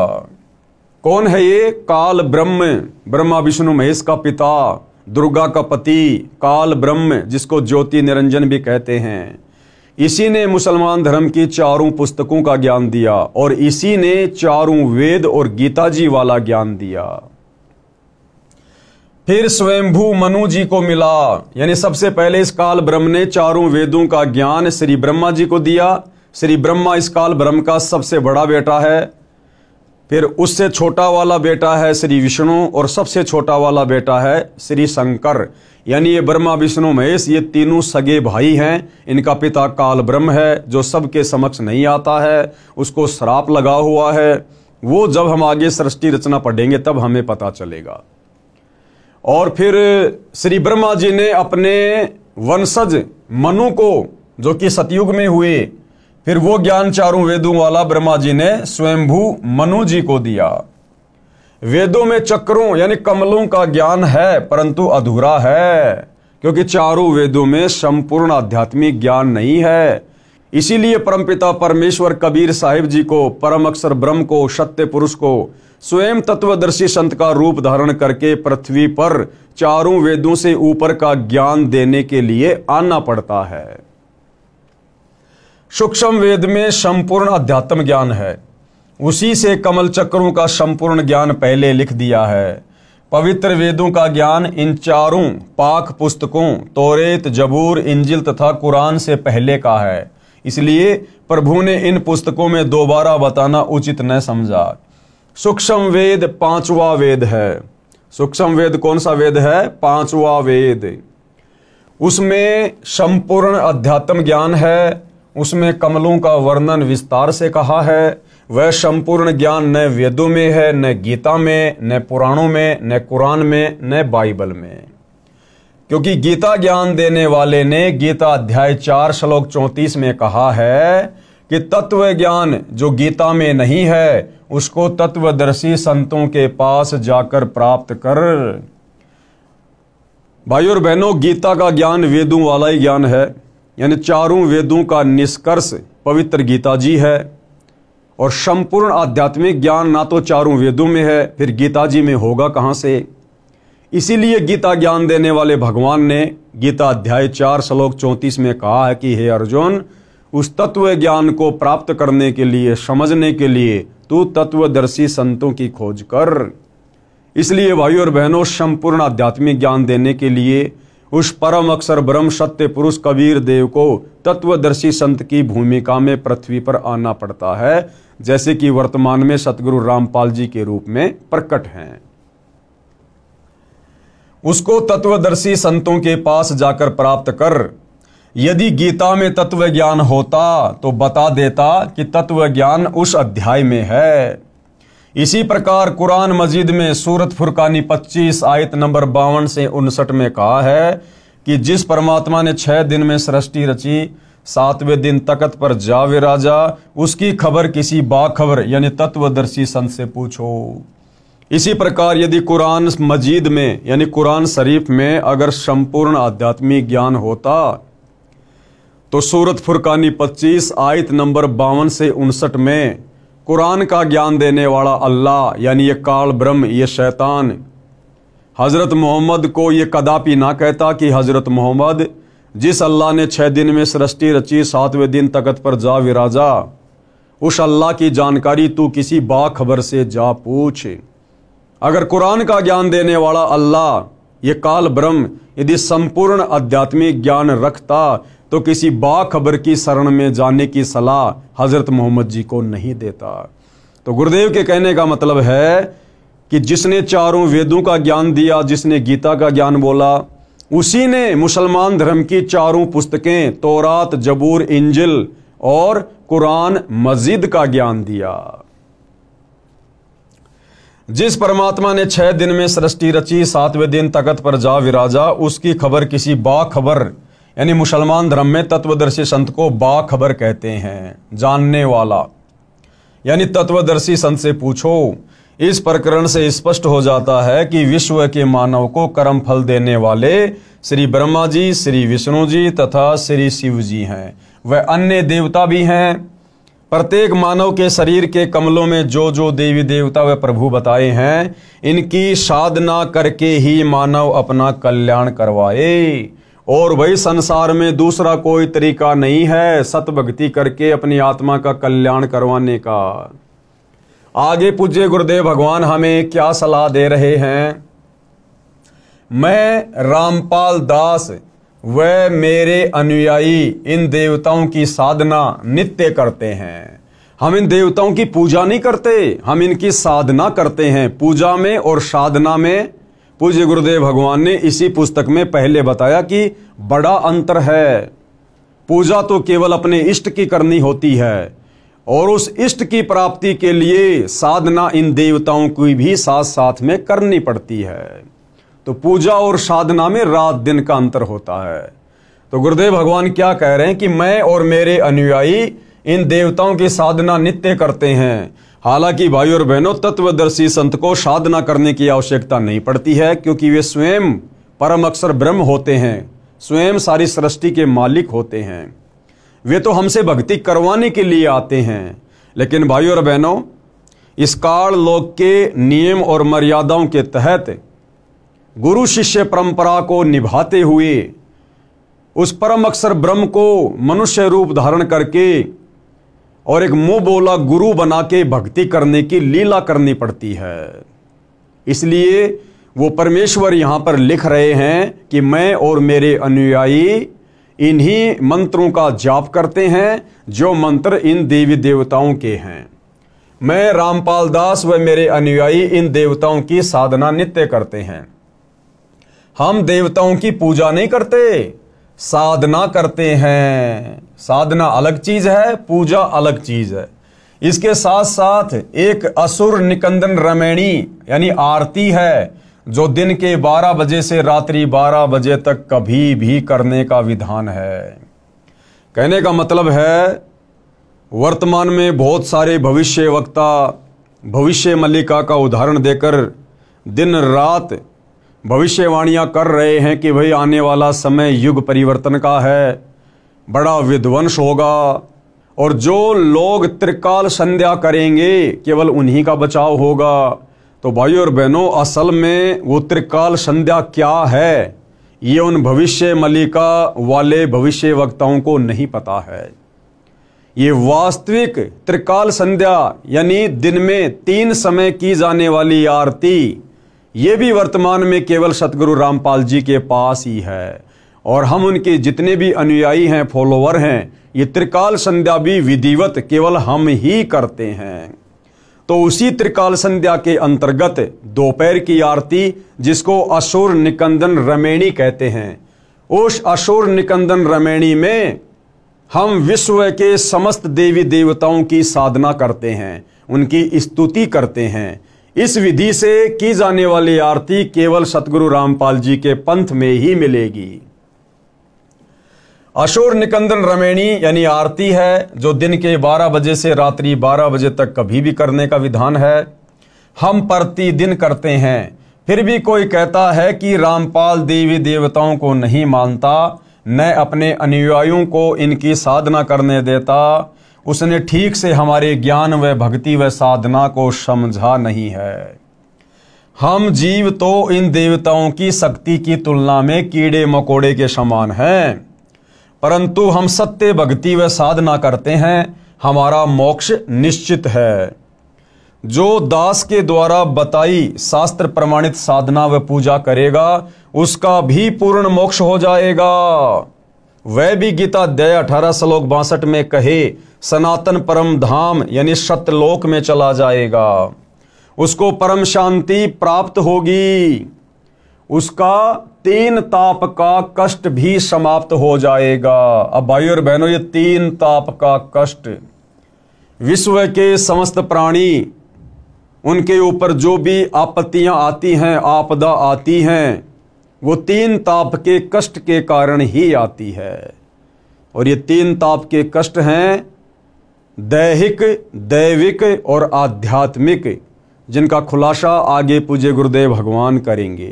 कौन है ये? काल ब्रह्म, ब्रह्मा विष्णु महेश का पिता, दुर्गा का पति, काल ब्रह्म जिसको ज्योति निरंजन भी कहते हैं। इसी ने मुसलमान धर्म की चारों पुस्तकों का ज्ञान दिया और इसी ने चारों वेद और गीता जी वाला ज्ञान दिया। फिर स्वयंभू मनु जी को मिला, यानी सबसे पहले इस काल ब्रह्म ने चारों वेदों का ज्ञान श्री ब्रह्मा जी को दिया। श्री ब्रह्मा इस काल ब्रह्म का सबसे बड़ा बेटा है। फिर उससे छोटा वाला बेटा है श्री विष्णु और सबसे छोटा वाला बेटा है श्री शंकर। यानी ये ब्रह्मा विष्णु महेश ये तीनों सगे भाई हैं। इनका पिता काल ब्रह्म है जो सबके समक्ष नहीं आता है, उसको श्राप लगा हुआ है। वो जब हम आगे सृष्टि रचना पढ़ेंगे तब हमें पता चलेगा। और फिर श्री ब्रह्मा जी ने अपने वंशज मनु को, जो कि सतयुग में हुए, फिर वो ज्ञान चारों वेदों वाला ब्रह्मा जी ने स्वयंभू मनु जी को दिया। वेदों में चक्रों यानी कमलों का ज्ञान है परंतु अधूरा है, क्योंकि चारों वेदों में संपूर्ण आध्यात्मिक ज्ञान नहीं है। इसीलिए परमपिता परमेश्वर कबीर साहिब जी को, परम अक्षर ब्रह्म को, सत्य पुरुष को स्वयं तत्वदर्शी संत का रूप धारण करके पृथ्वी पर चारों वेदों से ऊपर का ज्ञान देने के लिए आना पड़ता है। सूक्ष्म वेद में संपूर्ण अध्यात्म ज्ञान है, उसी से कमल चक्रों का संपूर्ण ज्ञान पहले लिख दिया है। पवित्र वेदों का ज्ञान इन चारों पाक पुस्तकों तौरेत, जबूर, इंजिल तथा कुरान से पहले का है। इसलिए प्रभु ने इन पुस्तकों में दोबारा बताना उचित न समझा। सूक्ष्म वेद पांचवा वेद है। सूक्ष्म वेद कौन सा वेद है? पांचवा वेद। उसमें संपूर्ण अध्यात्म ज्ञान है, उसमें कमलों का वर्णन विस्तार से कहा है। वह संपूर्ण ज्ञान न वेदों में है, न गीता में, न पुराणों में, न कुरान में, न बाइबल में। क्योंकि गीता ज्ञान देने वाले ने गीता अध्याय 4 श्लोक 34 में कहा है कि तत्व ज्ञान जो गीता में नहीं है उसको तत्वदर्शी संतों के पास जाकर प्राप्त कर। भाइयों और बहनों, गीता का ज्ञान वेदों वाला ही ज्ञान है, यानी चारों वेदों का निष्कर्ष पवित्र गीता जी है। और संपूर्ण आध्यात्मिक ज्ञान ना तो चारों वेदों में है, फिर गीता जी में होगा कहां से? इसीलिए गीता ज्ञान देने वाले भगवान ने गीता अध्याय 4 श्लोक 34 में कहा है कि हे अर्जुन, उस तत्व ज्ञान को प्राप्त करने के लिए, समझने के लिए तू तत्वदर्शी संतों की खोज कर। इसलिए भाइयों और बहनों, संपूर्ण आध्यात्मिक ज्ञान देने के लिए उस परम अक्षर ब्रह्म सत्य पुरुष कबीर देव को तत्वदर्शी संत की भूमिका में पृथ्वी पर आना पड़ता है, जैसे कि वर्तमान में सतगुरु रामपाल जी के रूप में प्रकट हैं। उसको तत्वदर्शी संतों के पास जाकर प्राप्त कर। यदि गीता में तत्व ज्ञान होता तो बता देता कि तत्व ज्ञान उस अध्याय में है। इसी प्रकार कुरान मजीद में सूरत फुरकानी 25 आयत नंबर 52 से 59 में कहा है कि जिस परमात्मा ने 6 दिन में सृष्टि रची, 7वें दिन तख्त पर जा विराजा, उसकी खबर किसी बाखबर यानी तत्वदर्शी संत से पूछो। इसी प्रकार यदि कुरान मजीद में यानी कुरान शरीफ में अगर संपूर्ण आध्यात्मिक ज्ञान होता तो सूरत फुरकानी 25 आयत नंबर 52 से 59 में कुरान का ज्ञान देने वाला अल्लाह यानी ये काल ब्रह्म, ये शैतान हजरत मोहम्मद को ये कदापि ना कहता कि हजरत मोहम्मद, जिस अल्लाह ने 6 दिन में सृष्टि रची, 7वें दिन तख्त पर जा विराजा, उस अल्लाह की जानकारी तू किसी बाखबर से जा पूछ। अगर कुरान का ज्ञान देने वाला अल्लाह ये काल ब्रह्म यदि संपूर्ण आध्यात्मिक ज्ञान रखता तो किसी बाखबर की शरण में जाने की सलाह हजरत मोहम्मद जी को नहीं देता। तो गुरुदेव के कहने का मतलब है कि जिसने चारों वेदों का ज्ञान दिया, जिसने गीता का ज्ञान बोला, उसी ने मुसलमान धर्म की चारों पुस्तकें तौरात, जबूर, इंजिल और कुरान मजीद का ज्ञान दिया। जिस परमात्मा ने 6 दिन में सृष्टि रची, 7वें दिन तख्त पर जा विराजा, उसकी खबर किसी बाखबर यानी मुसलमान धर्म में तत्वदर्शी संत को बाखबर कहते हैं, जानने वाला। यानी तत्वदर्शी संत से पूछो। इस प्रकरण से स्पष्ट हो जाता है कि विश्व के मानव को कर्म फल देने वाले श्री ब्रह्मा जी, श्री विष्णु जी तथा श्री शिव जी हैं। वह अन्य देवता भी हैं। प्रत्येक मानव के शरीर के कमलों में जो जो देवी देवता व प्रभु बताए हैं, इनकी साधना करके ही मानव अपना कल्याण करवाए। और वही संसार में दूसरा कोई तरीका नहीं है सत भक्ति करके अपनी आत्मा का कल्याण करवाने का। आगे पूज्य गुरुदेव भगवान हमें क्या सलाह दे रहे हैं। मैं रामपाल दास व मेरे अनुयायी इन देवताओं की साधना नित्य करते हैं। हम इन देवताओं की पूजा नहीं करते, हम इनकी साधना करते हैं। पूजा में और साधना में पूज्य गुरुदेव भगवान ने इसी पुस्तक में पहले बताया कि बड़ा अंतर है। पूजा तो केवल अपने इष्ट की करनी होती है और उस इष्ट की प्राप्ति के लिए साधना इन देवताओं की भी साथ साथ में करनी पड़ती है। तो पूजा और साधना में रात दिन का अंतर होता है। तो गुरुदेव भगवान क्या कह रहे हैं कि मैं और मेरे अनुयायी इन देवताओं की साधना नित्य करते हैं। हालांकि भाई और बहनों, तत्वदर्शी संत को साधना करने की आवश्यकता नहीं पड़ती है, क्योंकि वे स्वयं परम अक्षर ब्रह्म होते हैं, स्वयं सारी सृष्टि के मालिक होते हैं। वे तो हमसे भक्ति करवाने के लिए आते हैं। लेकिन भाई और बहनों, इस काल लोक के नियम और मर्यादाओं के तहत गुरु शिष्य परंपरा को निभाते हुए उस परम अक्षर ब्रह्म को मनुष्य रूप धारण करके और एक मुंह बोला गुरु बना के भक्ति करने की लीला करनी पड़ती है। इसलिए वो परमेश्वर यहां पर लिख रहे हैं कि मैं और मेरे अनुयायी इन्हीं मंत्रों का जाप करते हैं जो मंत्र इन देवी देवताओं के हैं। मैं रामपाल दास व मेरे अनुयायी इन देवताओं की साधना नित्य करते हैं। हम देवताओं की पूजा नहीं करते, साधना करते हैं। साधना अलग चीज है, पूजा अलग चीज है। इसके साथ साथ एक असुर निकंदन रमैणी यानी आरती है, जो दिन के 12 बजे से रात्रि 12 बजे तक कभी भी करने का विधान है। कहने का मतलब है, वर्तमान में बहुत सारे भविष्य वक्ता भविष्य मल्लिका का उदाहरण देकर दिन रात भविष्यवाणियां कर रहे हैं कि भाई आने वाला समय युग परिवर्तन का है, बड़ा विध्वंस होगा और जो लोग त्रिकाल संध्या करेंगे केवल उन्हीं का बचाव होगा। तो भाइयों और बहनों, असल में वो त्रिकाल संध्या क्या है ये उन भविष्य मल्लिका वाले भविष्य वक्ताओं को नहीं पता है। ये वास्तविक त्रिकाल संध्या यानी दिन में 3 समय की जाने वाली आरती, ये भी वर्तमान में केवल सतगुरु रामपाल जी के पास ही है। और हम उनके जितने भी अनुयायी हैं, फॉलोवर हैं, ये त्रिकाल संध्या भी विधिवत केवल हम ही करते हैं। तो उसी त्रिकाल संध्या के अंतर्गत दोपहर की आरती, जिसको असुर निकंदन रमैणी कहते हैं, उस असुर निकंदन रमैणी में हम विश्व के समस्त देवी देवताओं की साधना करते हैं, उनकी स्तुति करते हैं। इस विधि से की जाने वाली आरती केवल सतगुरु रामपाल जी के पंथ में ही मिलेगी। असुर निकंदन रमैणी यानी आरती है, जो दिन के 12 बजे से रात्रि 12 बजे तक कभी भी करने का विधान है। हम प्रतिदिन करते हैं। फिर भी कोई कहता है कि रामपाल देवी देवताओं को नहीं मानता, न अपने अनुयायियों को इनकी साधना करने देता, उसने ठीक से हमारे ज्ञान व भक्ति व साधना को समझा नहीं है। हम जीव तो इन देवताओं की शक्ति की तुलना में कीड़े मकोड़े के समान हैं, परंतु हम सत्य भक्ति व साधना करते हैं, हमारा मोक्ष निश्चित है। जो दास के द्वारा बताई शास्त्र प्रमाणित साधना व पूजा करेगा, उसका भी पूर्ण मोक्ष हो जाएगा। वह भी गीता अध्याय 18 श्लोक 62 में कहे सनातन परम धाम यानी सत्यलोक में चला जाएगा। उसको परम शांति प्राप्त होगी, उसका तीन ताप का कष्ट भी समाप्त हो जाएगा। अब भाइयों और बहनों, ये तीन ताप का कष्ट, विश्व के समस्त प्राणी, उनके ऊपर जो भी आपत्तियां आती हैं, आपदा आती हैं, वो तीन ताप के कष्ट के कारण ही आती है। और ये तीन ताप के कष्ट हैं दैहिक, दैविक और आध्यात्मिक, जिनका खुलासा आगे पूज्य गुरुदेव भगवान करेंगे।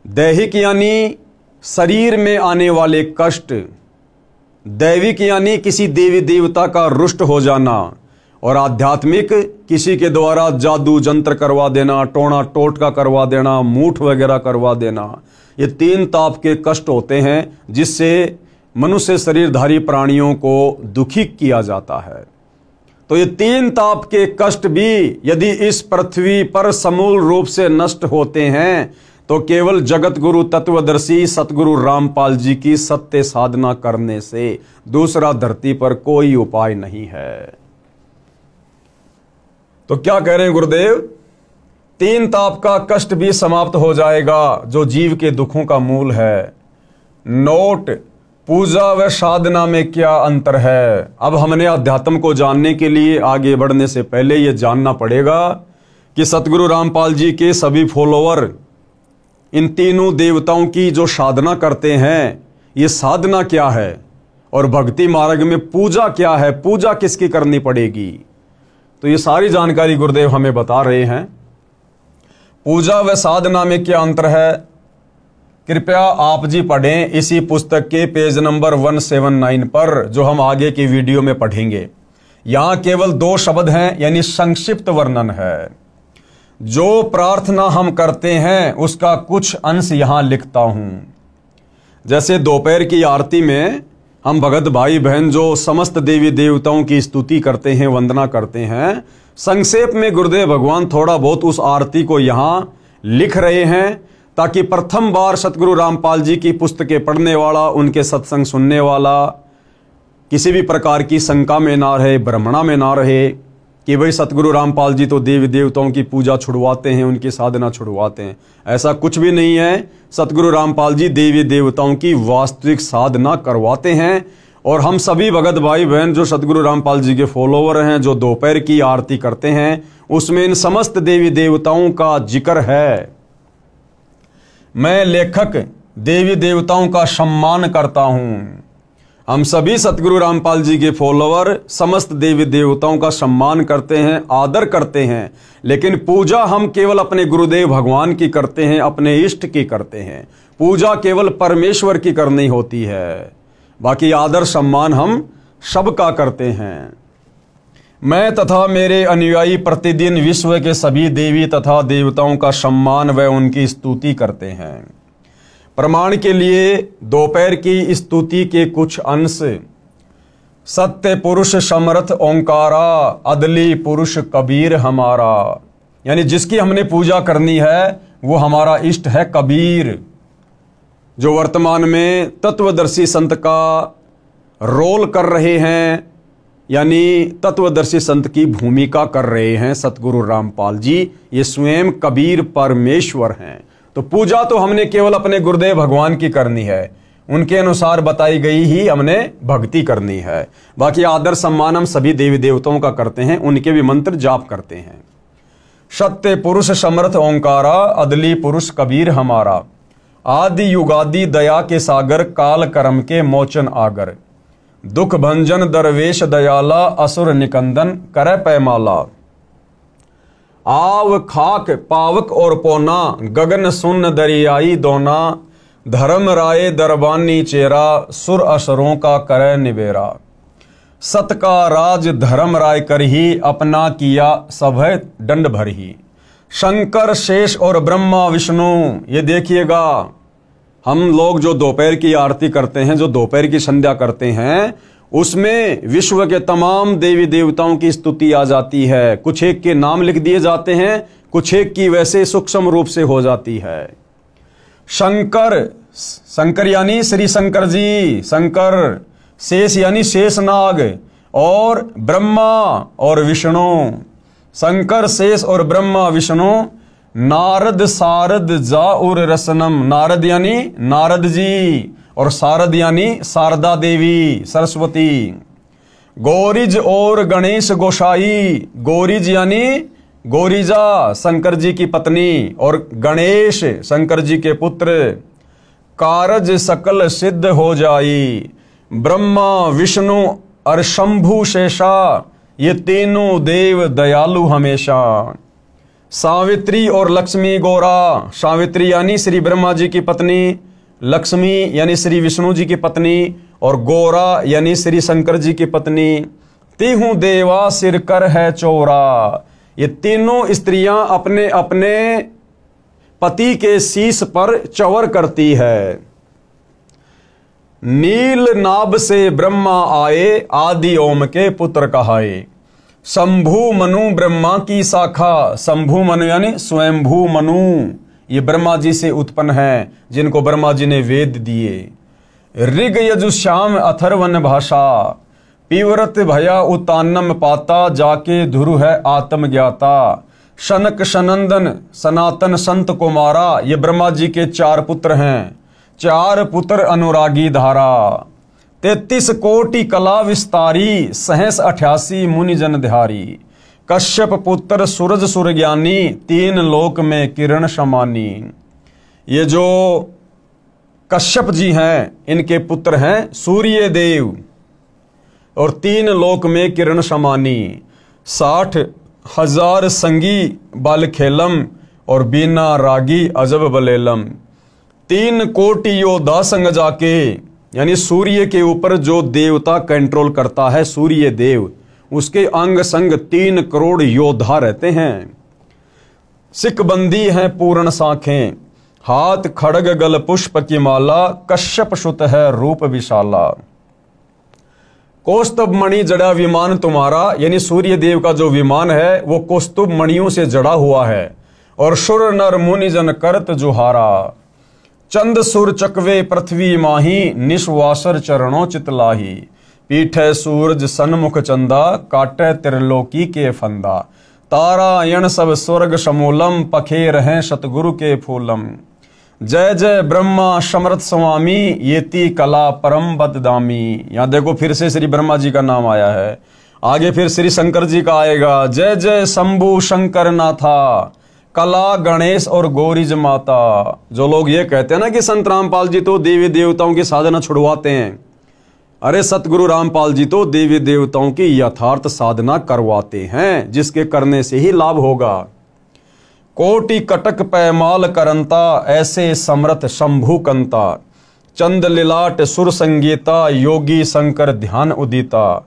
दैहिक यानी शरीर में आने वाले कष्ट, दैविक यानी किसी देवी देवता का रुष्ट हो जाना, और आध्यात्मिक किसी के द्वारा जादू जंत्र करवा देना, टोना टोटका करवा देना, मूठ वगैरह करवा देना। ये तीन ताप के कष्ट होते हैं जिससे मनुष्य शरीरधारी प्राणियों को दुखी किया जाता है। तो ये तीन ताप के कष्ट भी यदि इस पृथ्वी पर समूल रूप से नष्ट होते हैं तो केवल जगत गुरु तत्वदर्शी सतगुरु रामपाल जी की सत्य साधना करने से दूसरा धरती पर कोई उपाय नहीं है। तो क्या कह रहे हैं गुरुदेव? तीन ताप का कष्ट भी समाप्त हो जाएगा जो जीव के दुखों का मूल है। नोट, पूजा व साधना में क्या अंतर है? अब हमने अध्यात्म को जानने के लिए आगे बढ़ने से पहले यह जानना पड़ेगा कि सतगुरु रामपाल जी के सभी फॉलोअर इन तीनों देवताओं की जो साधना करते हैं, ये साधना क्या है और भक्ति मार्ग में पूजा क्या है, पूजा किसकी करनी पड़ेगी। तो ये सारी जानकारी गुरुदेव हमें बता रहे हैं। पूजा व साधना में क्या अंतर है, कृपया आप जी पढ़ें इसी पुस्तक के पेज नंबर 179 पर, जो हम आगे की वीडियो में पढ़ेंगे। यहां केवल 2 शब्द हैं, यानी संक्षिप्त वर्णन है। जो प्रार्थना हम करते हैं उसका कुछ अंश यहां लिखता हूं। जैसे दोपहर की आरती में हम भगत भाई बहन जो समस्त देवी देवताओं की स्तुति करते हैं, वंदना करते हैं, संक्षेप में गुरुदेव भगवान थोड़ा बहुत उस आरती को यहां लिख रहे हैं, ताकि प्रथम बार सतगुरु रामपाल जी की पुस्तकें पढ़ने वाला, उनके सत्संग सुनने वाला किसी भी प्रकार की शंका में ना रहे, भ्रमणा में ना रहे कि भाई सतगुरु रामपाल जी तो देवी देवताओं की पूजा छुड़वाते हैं, उनकी साधना छुड़वाते हैं। ऐसा कुछ भी नहीं है। सतगुरु रामपाल जी देवी देवताओं की वास्तविक साधना करवाते हैं। और हम सभी भगत भाई बहन जो सतगुरु रामपाल जी के फॉलोवर हैं, जो दोपहर की आरती करते हैं, उसमें इन समस्त देवी देवताओं का जिक्र है। मैं लेखक देवी देवताओं का सम्मान करता हूं। हम सभी सतगुरु रामपाल जी के फॉलोवर समस्त देवी देवताओं का सम्मान करते हैं, आदर करते हैं, लेकिन पूजा हम केवल अपने गुरुदेव भगवान की करते हैं, अपने इष्ट की करते हैं। पूजा केवल परमेश्वर की करनी होती है, बाकी आदर सम्मान हम सबका करते हैं। मैं तथा मेरे अनुयायी प्रतिदिन विश्व के सभी देवी तथा देवताओं का सम्मान व उनकी स्तुति करते हैं। प्रमाण के लिए दोपहर की स्तुति के कुछ अंश। सत्य पुरुष समर्थ ओंकारा, अदली पुरुष कबीर हमारा, यानी जिसकी हमने पूजा करनी है वो हमारा इष्ट है कबीर, जो वर्तमान में तत्वदर्शी संत का रोल कर रहे हैं, यानी तत्वदर्शी संत की भूमिका कर रहे हैं सतगुरु रामपाल जी। ये स्वयं कबीर परमेश्वर हैं। तो पूजा तो हमने केवल अपने गुरुदेव भगवान की करनी है, उनके अनुसार बताई गई ही हमने भक्ति करनी है। बाकी आदर सम्मान हम सभी देवी देवताओं का करते हैं, उनके भी मंत्र जाप करते हैं। सत्य पुरुष समर्थ ओंकारा, अदली पुरुष कबीर हमारा, आदि युगादि दया के सागर, काल कर्म के मोचन आगर, दुख भंजन दरवेश दयाला, असुर निकंदन करे पैमाला, आव खाक पावक और पोना, गगन सुन्न दरियाई दोना, धर्म राय दरबानी चेरा, सुर असुरों का करे निबेरा, सत का राज धर्म राय कर ही, अपना किया सभय दंड भर ही, शंकर शेष और ब्रह्मा विष्णु। ये देखिएगा, हम लोग जो दोपहर की आरती करते हैं, जो दोपहर की संध्या करते हैं, उसमें विश्व के तमाम देवी देवताओं की स्तुति आ जाती है। कुछ एक के नाम लिख दिए जाते हैं, कुछ एक की वैसे सूक्ष्म रूप से हो जाती है। शंकर, शंकर यानी श्री शंकर जी, शंकर, शेष यानी शेषनाग, और ब्रह्मा और विष्णु। शंकर, शेष और ब्रह्मा विष्णु नारद सारद जाउर रसनम, नारद यानी नारद जी और शारद यानी शारदा देवी सरस्वती। गौरीज और गणेश गोसाई, गौरीज यानी गौरीजा शंकर जी की पत्नी और गणेश शंकर जी के पुत्र। कारज सकल सिद्ध हो जाई, ब्रह्मा विष्णु और शंभु शेषा, ये तीनों देव दयालु हमेशा। सावित्री और लक्ष्मी गौरा, सावित्री यानी श्री ब्रह्मा जी की पत्नी, लक्ष्मी यानी श्री विष्णु जी की पत्नी और गौरा यानी श्री शंकर जी की पत्नी। तीहूं देवा सिर कर है चौरा, ये तीनों स्त्रियां अपने अपने पति के शीश पर चवर करती है। नील नाभ से ब्रह्मा आए, आदि ओम के पुत्र कहाए। शंभु मनु ब्रह्मा की शाखा, शंभु मनु यानी स्वयंभू मनु, ये ब्रह्मा जी से उत्पन्न है जिनको ब्रह्मा जी ने वेद दिए। ऋग यजुश्याम अथर्वन भाषा, पीव्रत भया उतानम पाता, जाके धुरु है आत्म ज्ञाता। शनक सनंदन सनातन संत कुमारा, ये ब्रह्मा जी के 4 पुत्र हैं, 4 पुत्र अनुरागी धारा। 33 कोटि कला विस्तारी, सहस 88 मुनि जन ध्यारी। कश्यप पुत्र सूरज सुर ज्ञानी, 3 लोक में किरण समानी। ये जो कश्यप जी हैं इनके पुत्र हैं सूर्य देव और 3 लोक में किरण समानी। 60,000 संगी बल खेलम और बीना रागी अजब बलेलम। 3 कोटि योद्धा संग जाके, यानी सूर्य के ऊपर जो देवता कंट्रोल करता है सूर्य देव, उसके अंग संग 3 करोड़ योद्धा रहते हैं। सिकबंदी है पूर्ण साखें, हाथ खड़ग गल पुष्प की माला। कश्यप सुत है रूप विशाला। कौस्तुभ मणि जड़ा विमान तुम्हारा, यानी सूर्य देव का जो विमान है वो कौस्तुभ मणियों से जड़ा हुआ है। और सुर नर मुनि जन करत जुहारा। चंद सुर चकवे पृथ्वी माही, निश्वासर चरणों चितलाही। पीठे सूरज सन्मुख चंदा, काटे त्रिलोकी के फंदा। तारायण सब स्वर्ग समूलम, पखे रहें सतगुरु के फूलम। जय जय ब्रह्मा समर्थ स्वामी, येती कला परम बददामी। यहाँ देखो फिर से श्री ब्रह्मा जी का नाम आया है, आगे फिर श्री शंकर जी का आएगा। जय जय शंभु शंकर नाथा, कला गणेश और गौरीज माता। जो लोग ये कहते हैं ना कि संत रामपाल जी तो देवी देवताओं की साधना छुड़वाते हैं, अरे सतगुरु रामपाल जी तो देवी देवताओं की यथार्थ साधना करवाते हैं, जिसके करने से ही लाभ होगा। कोटि कटक पैमाल करंता, ऐसे समर्थ शंभु कंता। चंद लिलाट सुर संगीता, योगी शंकर ध्यान उदिता।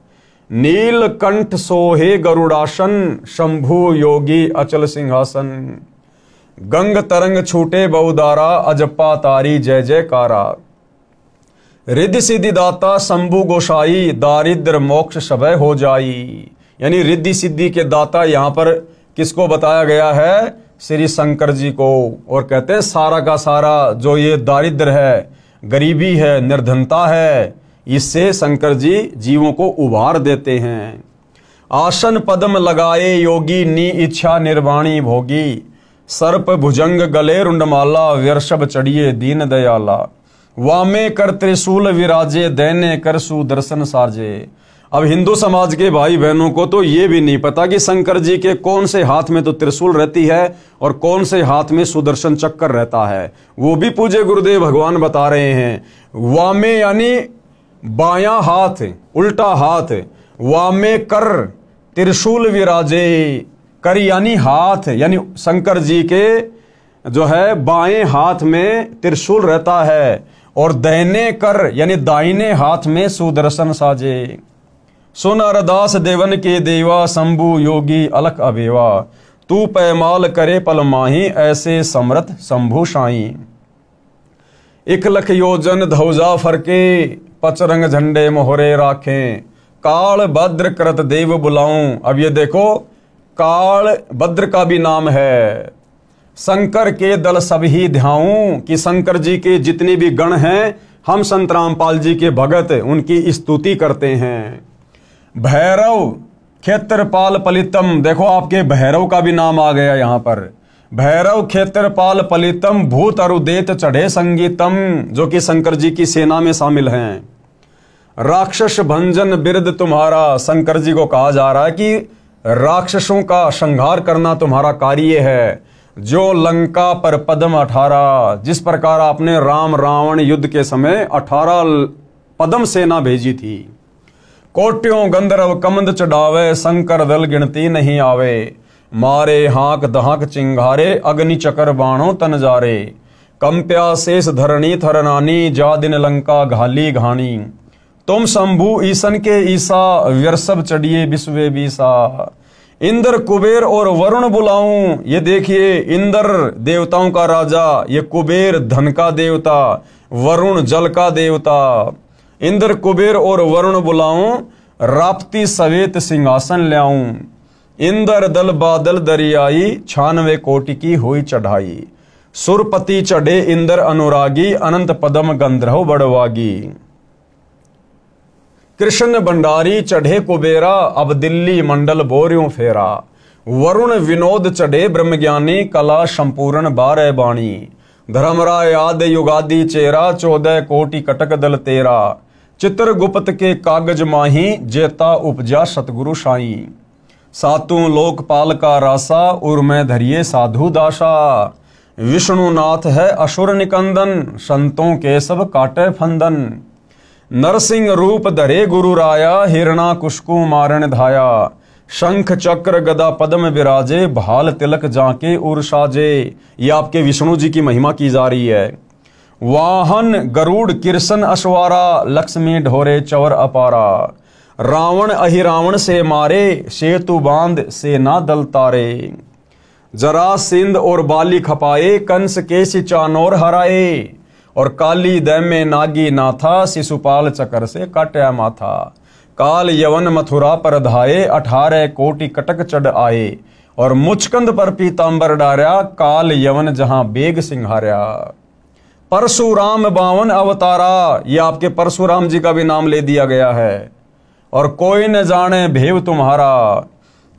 नील कंठ सोहे गरुड़ासन, शंभु योगी अचल सिंहासन। गंग तरंग छूटे बहुदारा, अजपा तारी जय जयकारा। रिद्धि सिद्धि दाता शंभु गोसाई, दारिद्र मोक्ष सबय हो जाई। यानी रिद्धि सिद्धि के दाता यहाँ पर किसको बताया गया है? श्री शंकर जी को। और कहते हैं सारा का सारा जो ये दारिद्र है, गरीबी है, निर्धनता है, इससे शंकर जी जीवों को उबार देते हैं। आसन पद्म लगाए योगी, नी इच्छा निर्वाणी भोगी। सर्प भुजंग गले रुंडमाला, व्यर्षभ चढ़िए दीन दयाला। वामे कर त्रिशूल विराजे, दैने कर सुदर्शन साजे। अब हिंदू समाज के भाई बहनों को तो ये भी नहीं पता कि शंकर जी के कौन से हाथ में तो त्रिशूल रहती है और कौन से हाथ में सुदर्शन चक्कर रहता है। वो भी पूज्य गुरुदेव भगवान बता रहे हैं। वामे यानी बायां हाथ, उल्टा हाथ। वामे कर त्रिशूल विराजे, कर यानी हाथ, यानी शंकर जी के जो है बाएं हाथ में त्रिशूल रहता है। और दाहिने कर यानी दाहिने हाथ में सुदर्शन साजे। सुन अरदास देवन के देवा, शंभु योगी अलख अबेवा। तू पैमाल करे पल माही, ऐसे समर्थ शंभु साई। 1 लख योजन धौजा फरके, पचरंग झंडे मोहरे राखें। काल भद्र करत देव बुलाऊं। अब ये देखो काल भद्र का भी नाम है। शंकर के दल सभी ध्याऊं, कि शंकर जी के जितने भी गण हैं हम संत रामपाल जी के भगत उनकी स्तुति करते हैं। भैरव क्षेत्रपाल पलितम, देखो आपके भैरव का भी नाम आ गया यहाँ पर। भैरव क्षेत्रपाल पलितम भूत अरुदेत चढ़े संगीतम, जो कि शंकर जी की सेना में शामिल हैं। राक्षस भंजन बिरद तुम्हारा, शंकर जी को कहा जा रहा है कि राक्षसों का संहार करना तुम्हारा कार्य है। जो लंका पर पद्म 18, जिस प्रकार आपने राम रावण युद्ध के समय 18 पद्म सेना भेजी थी। कोट्यों गंधर्व कमंद चढ़ावे, शंकर दल गिनती नहीं आवे। मारे हाक दहाक चिंगारे, अग्नि चकर बाणों तन जारे। कंप्या शेष धरणी थरनानी, जा दिन लंका घाली घानी। तुम शंभु ईसन के ईसा, व्यर्सभ चढ़िए विश्वे बीसा। इंद्र कुबेर और वरुण बुलाऊं, ये देखिए इंद्र देवताओं का राजा, ये कुबेर धन का देवता, वरुण जल का देवता। इंद्र कुबेर और वरुण बुलाऊं, राप्ती सवेत सिंहासन ल्याऊं। इंद्र दल बादल दरियाई, 96 कोटि की हुई चढ़ाई। सुरपति चढ़े इंद्र अनुरागी, अनंत पदम गंधर्व बड़वागी। कृष्ण भंडारी चढ़े कुबेरा, अब दिल्ली मंडल बोर्यों फेरा। वरुण विनोद चढ़े ब्रह्मज्ञानी, कला संपूर्ण 12 बाणी। धर्मराय आदि युगादि चेरा, 14 कोटि कटक दल तेरा। चित्रगुप्त के कागज माही, जेता उपजा सतगुरु साई। सातों लोकपाल का रासा, उर्मे धरिये साधु दासा। विष्णुनाथ है असुर निकंदन, संतों के सब काटे फंदन। नरसिंह रूप धरे गुरु राया, हिरणा कुशकु मारण धाया। शंख चक्र गदा पद्म विराजे, भाल तिलक जाके उर साजे। ये आपके विष्णु जी की महिमा की जा रही है। वाहन गरुड़ किरसन अश्वारा, लक्ष्मी ढोरे चवर अपारा। रावण अहिरावण से मारे, सेतु बांध सेना दल तारे। जरासिंध और बाली खपाए, कंस के चानोर हराए। और काली दैमे नागी नाथा, शिशुपाल चकर से काट्या माथा। काल यवन मथुरा पर धाये, 18 कोटि कटक चढ़ आए। और मुचकंद पर पीतांबर डार्या, काल यवन जहां बेग सिंहार्या। परशुराम 52 अवतारा, ये आपके परशुराम जी का भी नाम ले दिया गया है। और कोई न जाने भेव तुम्हारा,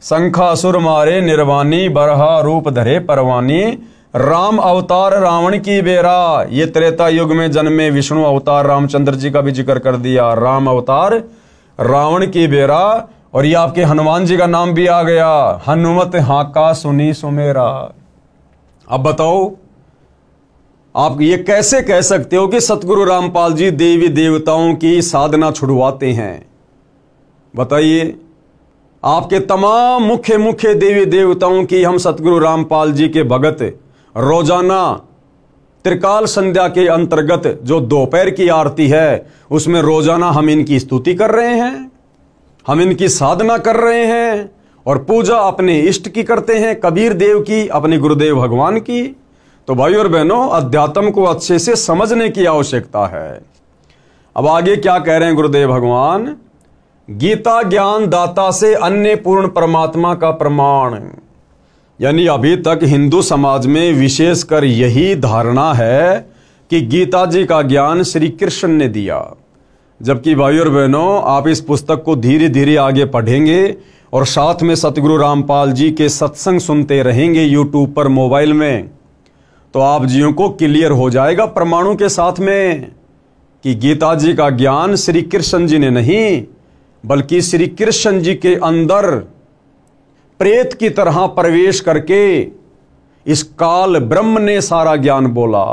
शंखासुर मारे निर्वाणी, बरहा रूप धरे परवानी। राम अवतार रावण की बेरा, ये त्रेता युग में जन्मे विष्णु अवतार रामचंद्र जी का भी जिक्र कर दिया। राम अवतार रावण की बेरा। और ये आपके हनुमान जी का नाम भी आ गया, हनुमत हाका सुनी सुमेरा। अब बताओ आप ये कैसे कह सकते हो कि सतगुरु रामपाल जी देवी देवताओं की साधना छुड़वाते हैं? बताइए, आपके तमाम मुख्य देवी देवताओं की हम सतगुरु रामपाल जी के भगत रोजाना त्रिकाल संध्या के अंतर्गत जो दोपहर की आरती है, उसमें रोजाना हम इनकी स्तुति कर रहे हैं, हम इनकी साधना कर रहे हैं। और पूजा अपने इष्ट की करते हैं, कबीर देव की, अपने गुरुदेव भगवान की। तो भाई और बहनों, अध्यात्म को अच्छे से समझने की आवश्यकता है। अब आगे क्या कह रहे हैं गुरुदेव भगवान? गीता ज्ञान दाता से अन्य पूर्ण परमात्मा का प्रमाण। यानी अभी तक हिंदू समाज में विशेषकर यही धारणा है कि गीता जी का ज्ञान श्री कृष्ण ने दिया। जबकि भाई और बहनों, आप इस पुस्तक को धीरे धीरे आगे पढ़ेंगे और साथ में सतगुरु रामपाल जी के सत्संग सुनते रहेंगे यूट्यूब पर, मोबाइल में, तो आप जियों को क्लियर हो जाएगा प्रमाणों के साथ में कि गीता जी का ज्ञान श्री कृष्ण जी ने नहीं, बल्कि श्री कृष्ण जी के अंदर प्रेत की तरह प्रवेश करके इस काल ब्रह्म ने सारा ज्ञान बोला।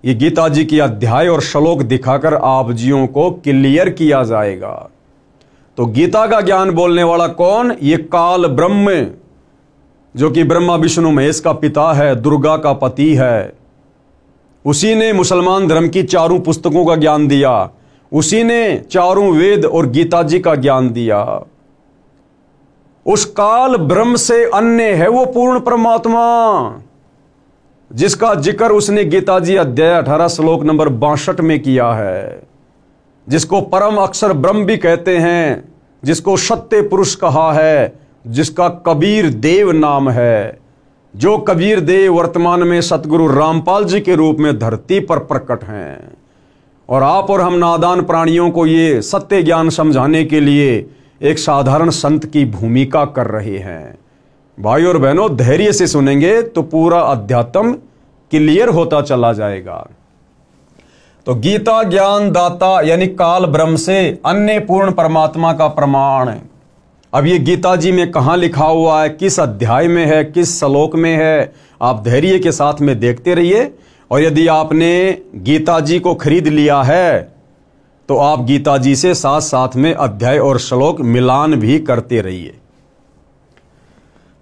ये गीता जी की अध्याय और श्लोक दिखाकर आप जियों को क्लियर किया जाएगा। तो गीता का ज्ञान बोलने वाला कौन? ये काल ब्रह्म, जो कि ब्रह्मा विष्णु महेश का पिता है, दुर्गा का पति है। उसी ने मुसलमान धर्म की 4 पुस्तकों का ज्ञान दिया, उसी ने 4 वेद और गीता जी का ज्ञान दिया। उस काल ब्रह्म से अन्य है वो पूर्ण परमात्मा, जिसका जिक्र उसने गीता जी अध्याय 18 श्लोक नंबर 62 में किया है, जिसको परम अक्षर ब्रह्म भी कहते हैं, जिसको सत्य पुरुष कहा है, जिसका कबीर देव नाम है। जो कबीर देव वर्तमान में सतगुरु रामपाल जी के रूप में धरती पर प्रकट हैं। और आप और हम नादान प्राणियों को ये सत्य ज्ञान समझाने के लिए एक साधारण संत की भूमिका कर रहे हैं। भाई और बहनों, धैर्य से सुनेंगे तो पूरा अध्यात्म क्लियर होता चला जाएगा। तो गीता ज्ञान दाता यानी काल ब्रह्म से अन्य पूर्ण परमात्मा का प्रमाण। अब ये गीता जी में कहाँ लिखा हुआ है, किस अध्याय में है, किस श्लोक में है, आप धैर्य के साथ में देखते रहिए। और यदि आपने गीता जी को खरीद लिया है तो आप गीता जी से साथ साथ में अध्याय और श्लोक मिलान भी करते रहिए।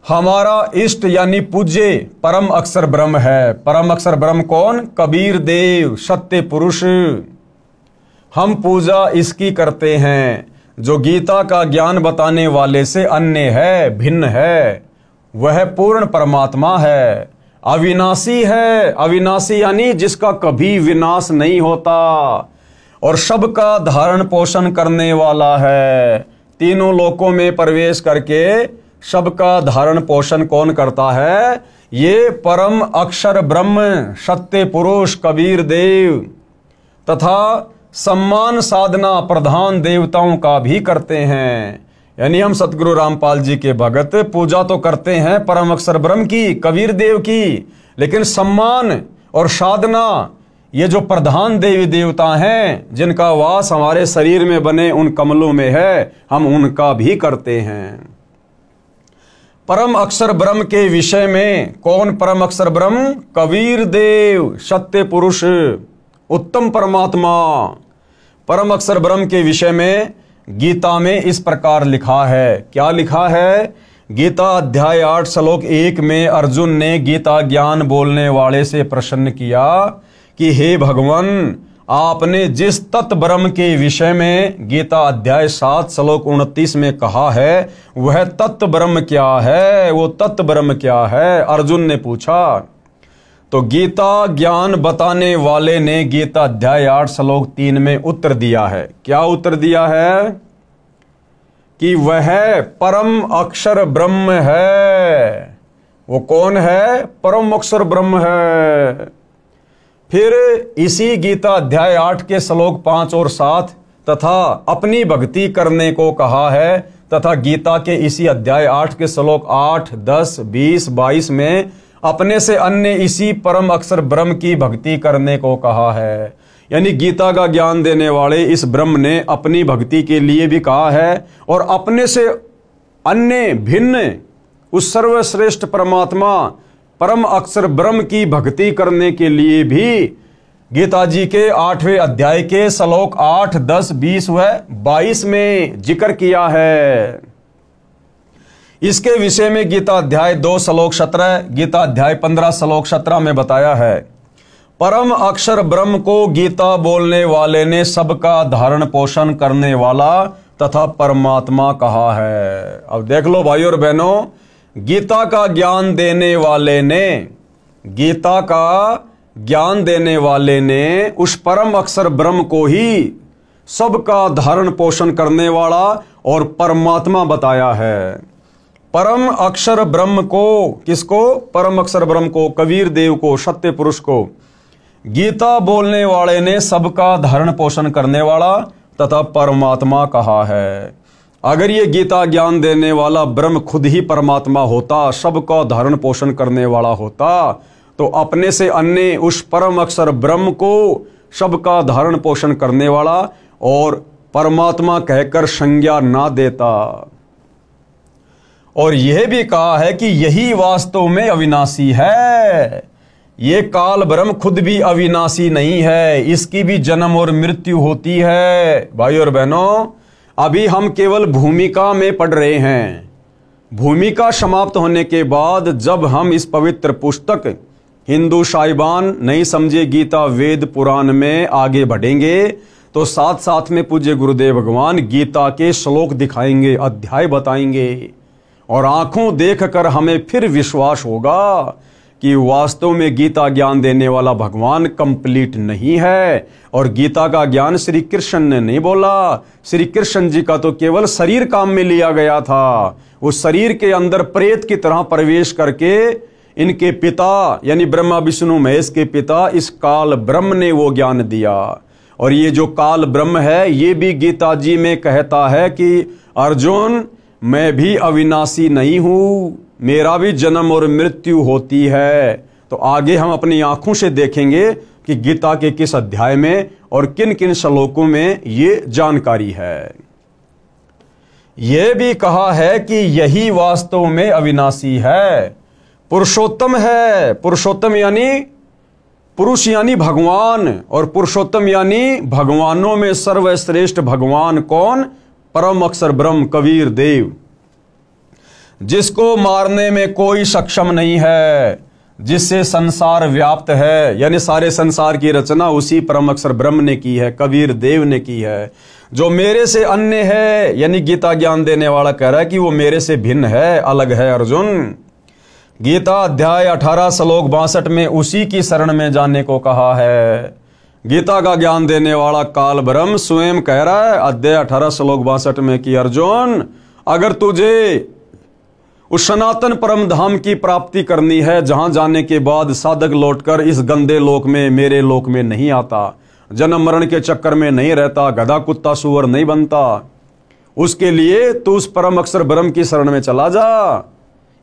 हमारा इष्ट यानी पूज्य परम अक्षर ब्रह्म है। परम अक्षर ब्रह्म कौन? कबीर देव, सत्य पुरुष। हम पूजा इसकी करते हैं जो गीता का ज्ञान बताने वाले से अन्य है, भिन्न है। वह पूर्ण परमात्मा है, अविनाशी है। अविनाशी यानी जिसका कभी विनाश नहीं होता, और सबका धारण पोषण करने वाला है। तीनों लोकों में प्रवेश करके सबका धारण पोषण कौन करता है? ये परम अक्षर ब्रह्म, सत्य पुरुष कबीर देव। तथा सम्मान साधना प्रधान देवताओं का भी करते हैं। यानी हम सतगुरु रामपाल जी के भगत पूजा तो करते हैं परम अक्षर ब्रह्म की, कबीर देव की, लेकिन सम्मान और साधना ये जो प्रधान देवी देवता हैं जिनका वास हमारे शरीर में बने उन कमलों में है, हम उनका भी करते हैं। परम अक्षर ब्रह्म के विषय में कौन परम अक्षर ब्रह्म? कबीर देव, सत्य पुरुष, उत्तम परमात्मा। परम अक्षर ब्रह्म के विषय में गीता में इस प्रकार लिखा है। क्या लिखा है? गीता अध्याय 8 श्लोक 1 में अर्जुन ने गीता ज्ञान बोलने वाले से प्रश्न किया कि हे भगवान, आपने जिस तत्व ब्रह्म के विषय में गीता अध्याय 7 श्लोक 29 में कहा है, वह तत्व ब्रह्म क्या है? वो तत्व ब्रह्म क्या है? अर्जुन ने पूछा। तो गीता ज्ञान बताने वाले ने गीता अध्याय 8 श्लोक 3 में उत्तर दिया है। क्या उत्तर दिया है? कि वह परम अक्षर ब्रह्म है। वो कौन है? परम अक्षर ब्रह्म है। फिर इसी गीता अध्याय 8 के श्लोक 5 और 7 तथा अपनी भक्ति करने को कहा है, तथा गीता के इसी अध्याय 8 के श्लोक 8, 10, 20, 22 में अपने से अन्य इसी परम अक्षर ब्रह्म की भक्ति करने को कहा है। यानी गीता का ज्ञान देने वाले इस ब्रह्म ने अपनी भक्ति के लिए भी कहा है, और अपने से अन्य भिन्न उस सर्वश्रेष्ठ परमात्मा परम अक्षर ब्रह्म की भक्ति करने के लिए भी गीता जी के 8वें अध्याय के श्लोक 8, 10, 20 व 22 में जिक्र किया है। इसके विषय में गीता अध्याय 2 श्लोक 17, गीता अध्याय 15 श्लोक 17 में बताया है। परम अक्षर ब्रह्म को गीता बोलने वाले ने सबका धारण पोषण करने वाला तथा परमात्मा कहा है। अब देख लो भाई और बहनों, गीता का ज्ञान देने वाले ने, गीता का ज्ञान देने वाले ने उस परम अक्षर ब्रह्म को ही सबका धारण पोषण करने वाला और परमात्मा बताया है। परम अक्षर ब्रह्म को, किसको? परम अक्षर ब्रह्म को, कबीर देव को, सत्य पुरुष को गीता बोलने वाले ने सबका धारण पोषण करने वाला तथा परमात्मा कहा है। अगर ये गीता ज्ञान देने वाला ब्रह्म खुद ही परमात्मा होता, सबका धारण पोषण करने वाला होता, तो अपने से अन्य उस परम अक्षर ब्रह्म को सबका धारण पोषण करने वाला और परमात्मा कहकर संज्ञा ना देता। और यह भी कहा है कि यही वास्तव में अविनाशी है। ये काल ब्रह्म खुद भी अविनाशी नहीं है, इसकी भी जन्म और मृत्यु होती है। भाई और बहनों, अभी हम केवल भूमिका में पढ़ रहे हैं। भूमिका समाप्त होने के बाद जब हम इस पवित्र पुस्तक हिंदू साहिबान नहीं समझे गीता वेद पुराण में आगे बढ़ेंगे, तो साथ साथ में पूज्य गुरुदेव भगवान गीता के श्लोक दिखाएंगे, अध्याय बताएंगे, और आंखों देखकर हमें फिर विश्वास होगा कि वास्तव में गीता ज्ञान देने वाला भगवान कंप्लीट नहीं है। और गीता का ज्ञान श्री कृष्ण ने नहीं बोला। श्री कृष्ण जी का तो केवल शरीर काम में लिया गया था। उस शरीर के अंदर प्रेत की तरह प्रवेश करके इनके पिता यानी ब्रह्मा विष्णु महेश के पिता इस काल ब्रह्म ने वो ज्ञान दिया। और ये जो काल ब्रह्म है, ये भी गीता जी में कहता है कि अर्जुन, मैं भी अविनाशी नहीं हूं, मेरा भी जन्म और मृत्यु होती है। तो आगे हम अपनी आंखों से देखेंगे कि गीता के किस अध्याय में और किन किन श्लोकों में ये जानकारी है। यह भी कहा है कि यही वास्तव में अविनाशी है, पुरुषोत्तम है। पुरुषोत्तम यानी पुरुष यानी भगवान, और पुरुषोत्तम यानी भगवानों में सर्वश्रेष्ठ भगवान कौन? परम अक्षर ब्रह्म कबीर देव, जिसको मारने में कोई सक्षम नहीं है, जिससे संसार व्याप्त है। यानी सारे संसार की रचना उसी परम अक्षर ब्रह्म ने की है, कबीर देव ने की है। जो मेरे से अन्य है, यानी गीता ज्ञान देने वाला कह रहा है कि वो मेरे से भिन्न है, अलग है अर्जुन। गीता अध्याय 18 श्लोक 62 में उसी की शरण में जाने को कहा है। गीता का ज्ञान देने वाला काल ब्रह्म स्वयं कह रहा है अध्याय 18 श्लोक 62 में कि अर्जुन, अगर तुझे उस सनातन परम धाम की प्राप्ति करनी है, जहां जाने के बाद साधक लौटकर इस गंदे लोक में, मेरे लोक में नहीं आता, जन्म मरण के चक्कर में नहीं रहता, गधा कुत्ता सुअर नहीं बनता, उसके लिए तू उस परम अक्षर ब्रह्म की शरण में चला जा।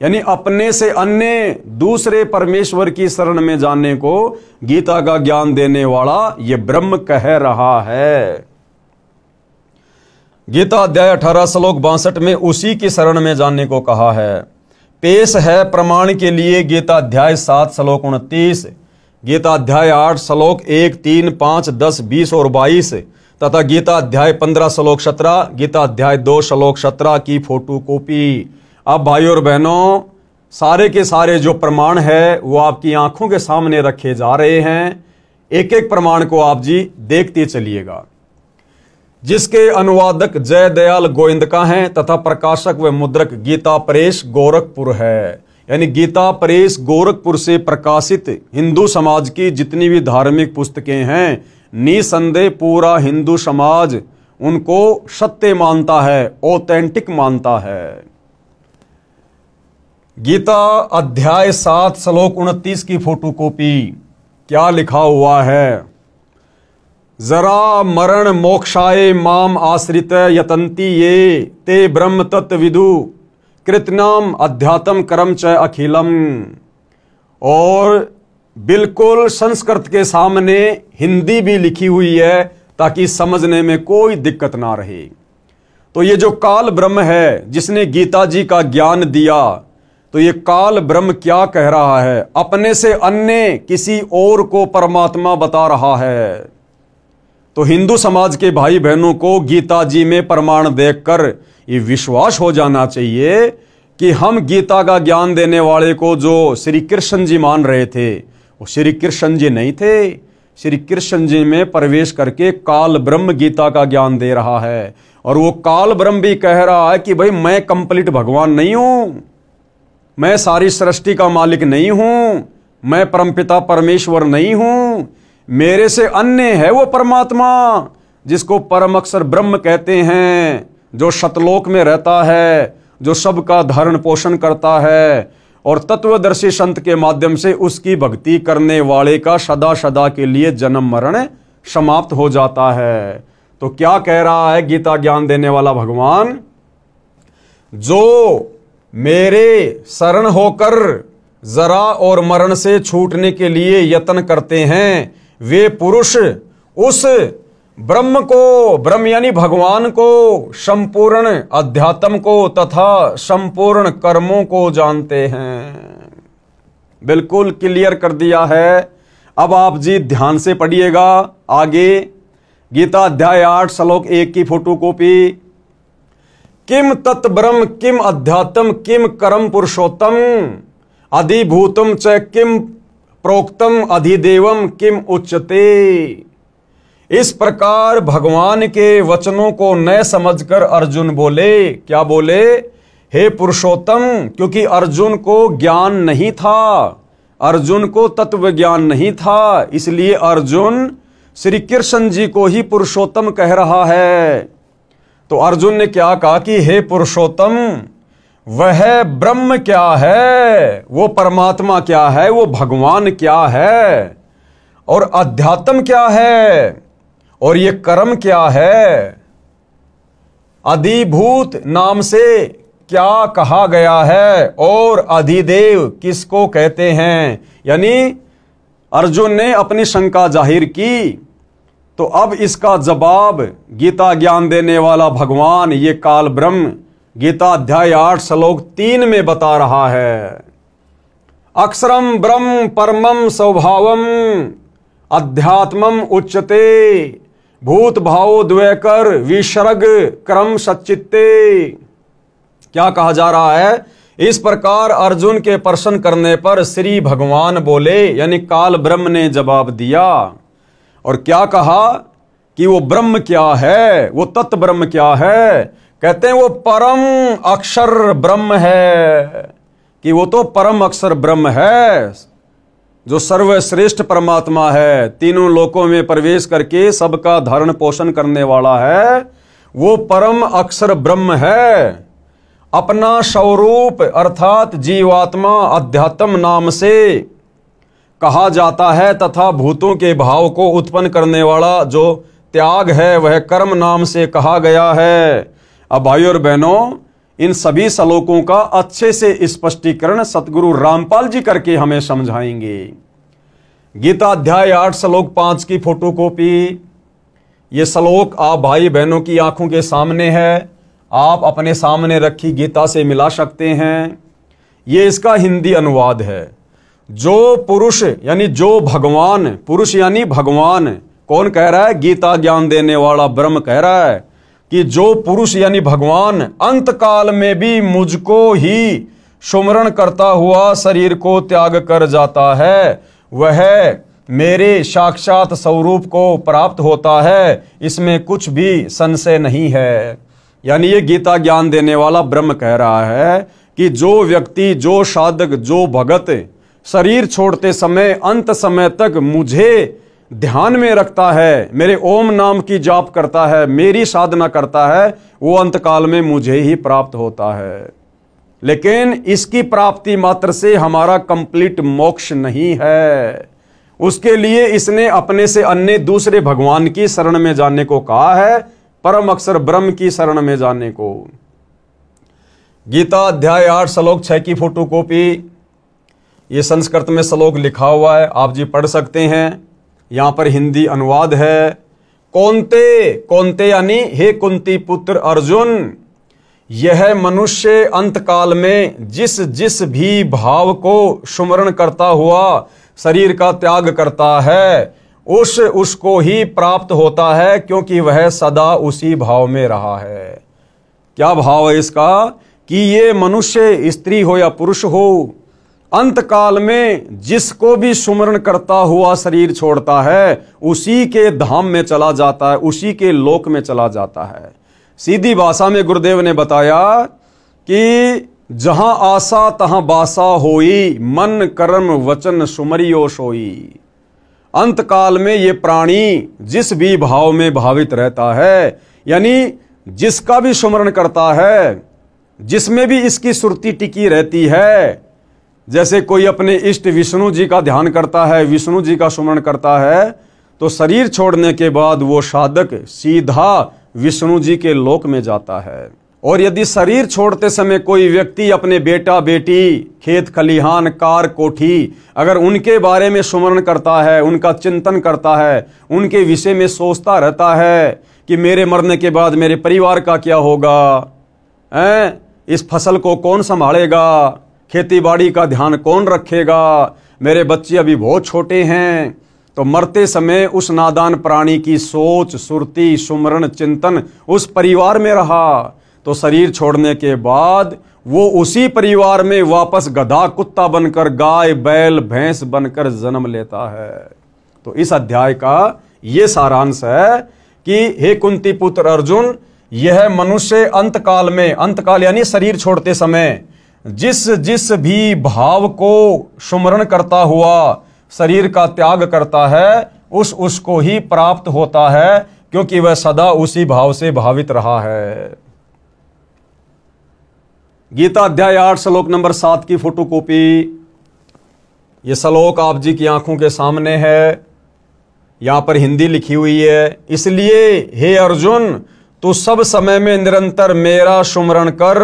यानी अपने से अन्य दूसरे परमेश्वर की शरण में जाने को गीता का ज्ञान देने वाला ये ब्रह्म कह रहा है। गीता अध्याय 18 श्लोक 62 में उसी की शरण में जाने को कहा है। पेश है प्रमाण के लिए गीता अध्याय 7 श्लोक 29, गीता अध्याय 8 श्लोक 1, 3, 5, 10, 20 और 22 तथा गीता अध्याय 15 श्लोक 17, गीता अध्याय 2 श्लोक 17 की फोटो कॉपी। अब भाई और बहनों, सारे के सारे जो प्रमाण है वो आपकी आंखों के सामने रखे जा रहे हैं। एक एक प्रमाण को आप जी देखते चलिएगा, जिसके अनुवादक जय दयाल गोविंदका हैं तथा प्रकाशक व मुद्रक गीता प्रेस गोरखपुर है। यानी गीता प्रेस गोरखपुर से प्रकाशित हिंदू समाज की जितनी भी धार्मिक पुस्तकें हैं, निसंदेह पूरा हिंदू समाज उनको सत्य मानता है, ऑथेंटिक मानता है। गीता अध्याय 7 श्लोक 29 की फोटोकॉपी। क्या लिखा हुआ है? जरा मरण मोक्षाय माम आश्रित यतंती ये ते ब्रह्म तत्व विदु कृतनाम अध्यात्म कर्म च अखिलम। और बिल्कुल संस्कृत के सामने हिंदी भी लिखी हुई है ताकि समझने में कोई दिक्कत ना रहे। तो ये जो काल ब्रह्म है जिसने गीता जी का ज्ञान दिया, तो ये काल ब्रह्म क्या कह रहा है? अपने से अन्य किसी और को परमात्मा बता रहा है। तो हिंदू समाज के भाई बहनों को गीता जी में प्रमाण देखकर ये विश्वास हो जाना चाहिए कि हम गीता का ज्ञान देने वाले को जो श्री कृष्ण जी मान रहे थे, वो श्री कृष्ण जी नहीं थे। श्री कृष्ण जी में प्रवेश करके काल ब्रह्म गीता का ज्ञान दे रहा है। और वो काल ब्रह्म भी कह रहा है कि भाई मैं कंप्लीट भगवान नहीं हूं, मैं सारी सृष्टि का मालिक नहीं हूं, मैं परमपिता परमेश्वर नहीं हूं, मेरे से अन्य है वो परमात्मा जिसको परम अक्षर ब्रह्म कहते हैं, जो शतलोक में रहता है, जो सबका धारण पोषण करता है और तत्वदर्शी संत के माध्यम से उसकी भक्ति करने वाले का सदा सदा के लिए जन्म मरण समाप्त हो जाता है। तो क्या कह रहा है गीता ज्ञान देने वाला भगवान? जो मेरे शरण होकर जरा और मरण से छूटने के लिए यत्न करते हैं, वे पुरुष उस ब्रह्म को, ब्रह्म यानी भगवान को, संपूर्ण अध्यात्म को तथा संपूर्ण कर्मों को जानते हैं। बिल्कुल क्लियर कर दिया है। अब आप जी ध्यान से पढ़िएगा आगे। गीता अध्याय 8 श्लोक 1 की फोटोकॉपी। किम तत् ब्रह्म किम अध्यात्म किम कर्म पुरुषोत्तम अधिभूतम च किम प्रोक्तम अधिदेवम किम उच्चते। इस प्रकार भगवान के वचनों को न समझकर अर्जुन बोले। क्या बोले? हे पुरुषोत्तम। क्योंकि अर्जुन को ज्ञान नहीं था, अर्जुन को तत्व ज्ञान नहीं था, इसलिए अर्जुन श्री कृष्ण जी को ही पुरुषोत्तम कह रहा है। तो अर्जुन ने क्या कहा कि हे पुरुषोत्तम, वह ब्रह्म क्या है, वो परमात्मा क्या है, वो भगवान क्या है, और अध्यात्म क्या है, और ये कर्म क्या है। अधिभूत नाम से क्या कहा गया है और अधिदेव किसको कहते हैं। यानी अर्जुन ने अपनी शंका जाहिर की, तो अब इसका जवाब गीता ज्ञान देने वाला भगवान ये काल ब्रह्म गीता अध्याय 8 श्लोक 3 में बता रहा है। अक्षरम ब्रह्म परमम स्वभावम अध्यात्मम उच्यते भूत भावो द्वैकर विसर्ग क्रम सच्चित्ते। क्या कहा जा रहा है? इस प्रकार अर्जुन के प्रश्न करने पर श्री भगवान बोले, यानी काल ब्रह्म ने जवाब दिया। और क्या कहा कि वो ब्रह्म क्या है, वो तत्व ब्रह्म क्या है? कहते हैं वो परम अक्षर ब्रह्म है, कि वो तो परम अक्षर ब्रह्म है, जो सर्वश्रेष्ठ परमात्मा है, तीनों लोकों में प्रवेश करके सबका धारण पोषण करने वाला है, वो परम अक्षर ब्रह्म है। अपना स्वरूप अर्थात जीवात्मा अध्यात्म नाम से कहा जाता है, तथा भूतों के भाव को उत्पन्न करने वाला जो त्याग है वह कर्म नाम से कहा गया है। अब भाइयों और बहनों, इन सभी श्लोकों का अच्छे से स्पष्टीकरण सतगुरु रामपाल जी करके हमें समझाएंगे। गीता अध्याय 8 श्लोक 5 की फोटोकॉपी, ये श्लोक आप भाई बहनों की आंखों के सामने है, आप अपने सामने रखी गीता से मिला सकते हैं। ये इसका हिंदी अनुवाद है। जो पुरुष यानी जो भगवान, पुरुष यानी भगवान, कौन कह रहा है? गीता ज्ञान देने वाला ब्रह्म कह रहा है कि जो पुरुष यानी भगवान अंत काल में भी मुझको ही सुमरण करता हुआ शरीर को त्याग कर जाता है, वह मेरे साक्षात स्वरूप को प्राप्त होता है, इसमें कुछ भी संशय नहीं है। यानी ये गीता ज्ञान देने वाला ब्रह्म कह रहा है कि जो व्यक्ति, जो साधक, जो भगत शरीर छोड़ते समय अंत समय तक मुझे ध्यान में रखता है, मेरे ओम नाम की जाप करता है, मेरी साधना करता है, वो अंत काल में मुझे ही प्राप्त होता है। लेकिन इसकी प्राप्ति मात्र से हमारा कंप्लीट मोक्ष नहीं है। उसके लिए इसने अपने से अन्य दूसरे भगवान की शरण में जाने को कहा है, परम अक्षर ब्रह्म की शरण में जाने को। गीता अध्याय 8 श्लोक 6 की फोटोकॉपी, ये संस्कृत में श्लोक लिखा हुआ है, आप जी पढ़ सकते हैं। यहां पर हिंदी अनुवाद है। कौन्ते, कौन्ते यानी हे कुंती पुत्र अर्जुन, यह मनुष्य अंतकाल में जिस जिस भी भाव को सुमरण करता हुआ शरीर का त्याग करता है, उसको ही प्राप्त होता है, क्योंकि वह सदा उसी भाव में रहा है। क्या भाव है इसका? कि ये मनुष्य स्त्री हो या पुरुष हो, अंतकाल में जिसको भी सुमरण करता हुआ शरीर छोड़ता है, उसी के धाम में चला जाता है, उसी के लोक में चला जाता है। सीधी भाषा में गुरुदेव ने बताया कि जहां आशा तहां बासा होई, मन कर्म वचन सुमरियो सोई। अंतकाल में ये प्राणी जिस भी भाव में भावित रहता है, यानी जिसका भी सुमरण करता है, जिसमें भी इसकी सुरती टिकी रहती है, जैसे कोई अपने इष्ट विष्णु जी का ध्यान करता है, विष्णु जी का सुमरण करता है, तो शरीर छोड़ने के बाद वो साधक सीधा विष्णु जी के लोक में जाता है। और यदि शरीर छोड़ते समय कोई व्यक्ति अपने बेटा बेटी, खेत खलिहान, कार कोठी, अगर उनके बारे में सुमरण करता है, उनका चिंतन करता है, उनके विषय में सोचता रहता है कि मेरे मरने के बाद मेरे परिवार का क्या होगा, इस फसल को कौन संभालेगा, खेती बाड़ी का ध्यान कौन रखेगा, मेरे बच्चे अभी बहुत छोटे हैं, तो मरते समय उस नादान प्राणी की सोच, सुरती, सुमरण, चिंतन उस परिवार में रहा, तो शरीर छोड़ने के बाद वो उसी परिवार में वापस गधा कुत्ता बनकर, गाय बैल भैंस बनकर जन्म लेता है। तो इस अध्याय का ये सारांश है कि हे कुंती पुत्र अर्जुन, यह मनुष्य अंतकाल में, अंतकाल यानी शरीर छोड़ते समय जिस जिस भी भाव को सुमरण करता हुआ शरीर का त्याग करता है, उसको ही प्राप्त होता है, क्योंकि वह सदा उसी भाव से भावित रहा है। गीता अध्याय 8 श्लोक नंबर 7 की फोटोकॉपी, यह श्लोक आप जी की आंखों के सामने है, यहां पर हिंदी लिखी हुई है। इसलिए हे अर्जुन, तू सब समय में निरंतर मेरा सुमरण कर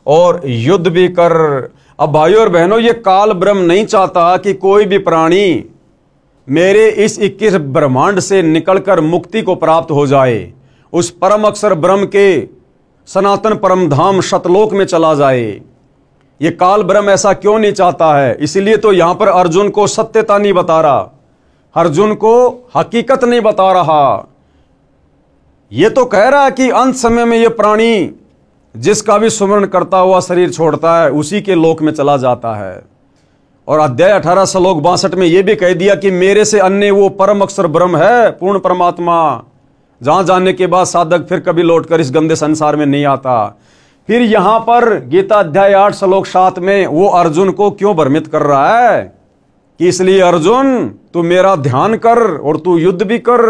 और युद्ध भी कर। अब भाइयों और बहनों, ये काल ब्रह्म नहीं चाहता कि कोई भी प्राणी मेरे इस 21 ब्रह्मांड से निकलकर मुक्ति को प्राप्त हो जाए, उस परम अक्षर ब्रह्म के सनातन परम धाम सतलोक में चला जाए। ये काल ब्रह्म ऐसा क्यों नहीं चाहता है? इसलिए तो यहां पर अर्जुन को सत्यता नहीं बता रहा, अर्जुन को हकीकत नहीं बता रहा। ये तो कह रहा है कि अंत समय में ये प्राणी जिसका भी सुमरण करता हुआ शरीर छोड़ता है उसी के लोक में चला जाता है। और अध्याय 18 श्लोक 62 में यह भी कह दिया कि मेरे से अन्य वो परम अक्षर ब्रह्म है, पूर्ण परमात्मा, जहां जाने के बाद साधक फिर कभी लौटकर इस गंदे संसार में नहीं आता। फिर यहां पर गीता अध्याय 8 श्लोक 7 में वो अर्जुन को क्यों भ्रमित कर रहा है कि इसलिए अर्जुन तू मेरा ध्यान कर और तू युद्ध भी कर,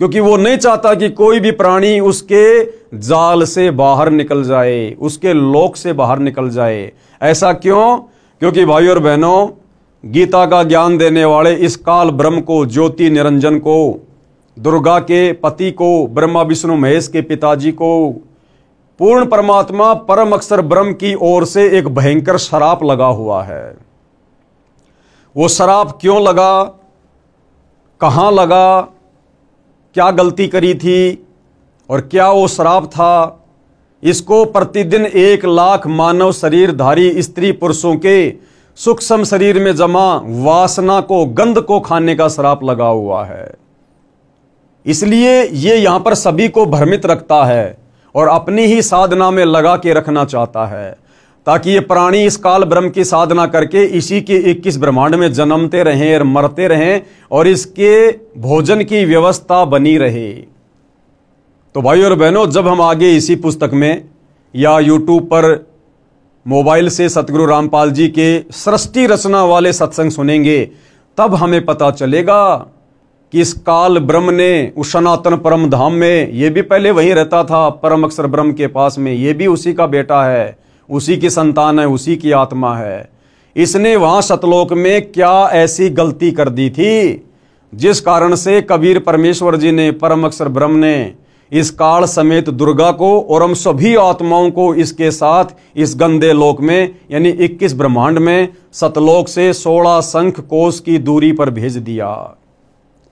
क्योंकि वो नहीं चाहता कि कोई भी प्राणी उसके जाल से बाहर निकल जाए, उसके लोक से बाहर निकल जाए। ऐसा क्यों? क्योंकि भाइयों और बहनों, गीता का ज्ञान देने वाले इस काल ब्रह्म को, ज्योति निरंजन को, दुर्गा के पति को, ब्रह्मा विष्णु महेश के पिताजी को, पूर्ण परमात्मा परम अक्षर ब्रह्म की ओर से एक भयंकर श्राप लगा हुआ है। वो श्राप क्यों लगा, कहां लगा, क्या गलती करी थी और क्या वो श्राप था, इसको प्रतिदिन 1 लाख मानव शरीरधारी स्त्री पुरुषों के सूक्ष्म शरीर में जमा वासना को, गंध को खाने का श्राप लगा हुआ है। इसलिए ये यहां पर सभी को भ्रमित रखता है और अपनी ही साधना में लगा के रखना चाहता है, ताकि ये प्राणी इस काल ब्रह्म की साधना करके इसी के 21 ब्रह्मांड में जन्मते रहें और मरते रहें और इसके भोजन की व्यवस्था बनी रहे। तो भाइयों और बहनों, जब हम आगे इसी पुस्तक में या यूट्यूब पर मोबाइल से सतगुरु रामपाल जी के सृष्टि रचना वाले सत्संग सुनेंगे, तब हमें पता चलेगा कि इस काल ब्रह्म ने उस सनातन परम धाम में, ये भी पहले वहीं रहता था परम अक्षर ब्रह्म के पास में, ये भी उसी का बेटा है, उसी की संतान है, उसी की आत्मा है। इसने वहां सतलोक में क्या ऐसी गलती कर दी थी जिस कारण से कबीर परमेश्वर जी ने, परम अक्षर ब्रह्म ने इस काल समेत दुर्गा को और हम सभी आत्माओं को इसके साथ इस गंदे लोक में यानी 21 ब्रह्मांड में सतलोक से 16 शंख कोस की दूरी पर भेज दिया।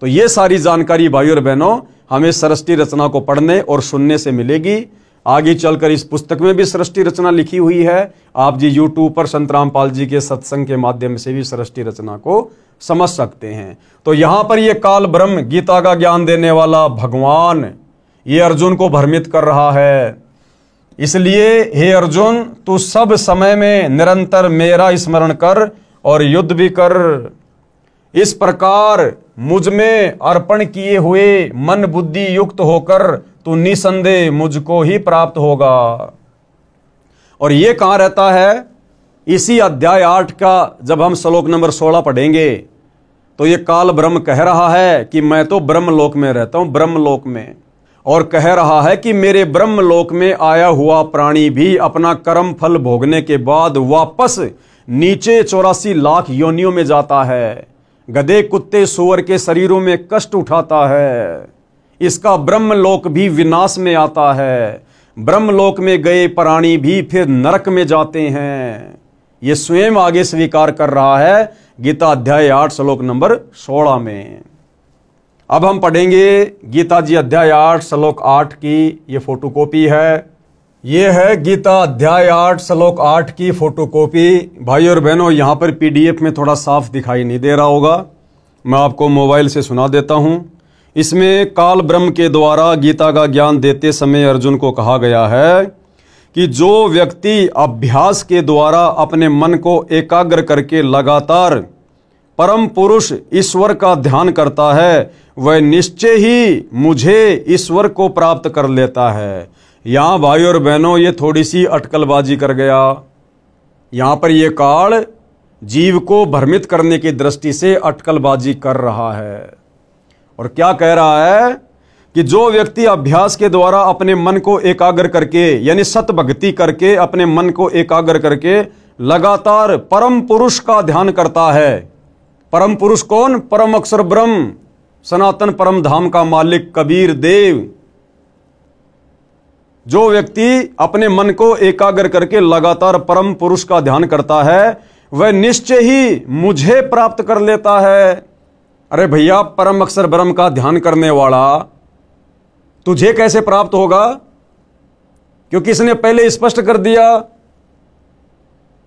तो ये सारी जानकारी भाइयों और बहनों हमें सृष्टि रचना को पढ़ने और सुनने से मिलेगी। आगे चलकर इस पुस्तक में भी सृष्टि रचना लिखी हुई है। आप जी यूट्यूब पर संत रामपाल जी के सत्संग के माध्यम से भी सृष्टि रचना को समझ सकते हैं। तो यहां पर यह काल ब्रह्म, गीता का ज्ञान देने वाला भगवान, ये अर्जुन को भ्रमित कर रहा है। इसलिए हे अर्जुन, तू सब समय में निरंतर मेरा स्मरण कर और युद्ध भी कर। इस प्रकार मुझ में अर्पण किए हुए मन बुद्धि युक्त होकर तू निसंदेह मुझको ही प्राप्त होगा। और ये कहां रहता है? इसी अध्याय 8 का जब हम श्लोक नंबर 16 पढ़ेंगे तो ये काल ब्रह्म कह रहा है कि मैं तो ब्रह्मलोक में रहता हूं, ब्रह्मलोक में, और कह रहा है कि मेरे ब्रह्मलोक में आया हुआ प्राणी भी अपना कर्म फल भोगने के बाद वापस नीचे 84 लाख योनियों में जाता है, गधे कुत्ते सूअर के शरीरों में कष्ट उठाता है। इसका ब्रह्मलोक भी विनाश में आता है। ब्रह्मलोक में गए प्राणी भी फिर नरक में जाते हैं। ये स्वयं आगे स्वीकार कर रहा है गीता अध्याय 8 श्लोक नंबर 16 में। अब हम पढ़ेंगे गीता जी अध्याय 8 श्लोक 8 की ये फोटोकॉपी है। ये है गीता अध्याय 8 श्लोक 8 की फोटोकॉपी। भाई और बहनों, यहां पर पीडीएफ में थोड़ा साफ दिखाई नहीं दे रहा होगा, मैं आपको मोबाइल से सुना देता हूं। इसमें काल ब्रह्म के द्वारा गीता का ज्ञान देते समय अर्जुन को कहा गया है कि जो व्यक्ति अभ्यास के द्वारा अपने मन को एकाग्र करके लगातार परम पुरुष ईश्वर का ध्यान करता है, वह निश्चय ही मुझे ईश्वर को प्राप्त कर लेता है। यहां भाई और बहनों ये थोड़ी सी अटकलबाजी कर गया। यहां पर यह काल जीव को भ्रमित करने की दृष्टि से अटकलबाजी कर रहा है और क्या कह रहा है कि जो व्यक्ति अभ्यास के द्वारा अपने मन को एकाग्र करके यानी सत भक्ति करके अपने मन को एकाग्र करके लगातार परम पुरुष का ध्यान करता है। परम पुरुष कौन? परम अक्षर ब्रह्म, सनातन परम धाम का मालिक कबीर देव। जो व्यक्ति अपने मन को एकाग्र करके लगातार परम पुरुष का ध्यान करता है वह निश्चय ही मुझे प्राप्त कर लेता है। अरे भैया, परम अक्षर ब्रह्म का ध्यान करने वाला तुझे कैसे प्राप्त होगा? क्योंकि इसने पहले स्पष्ट कर दिया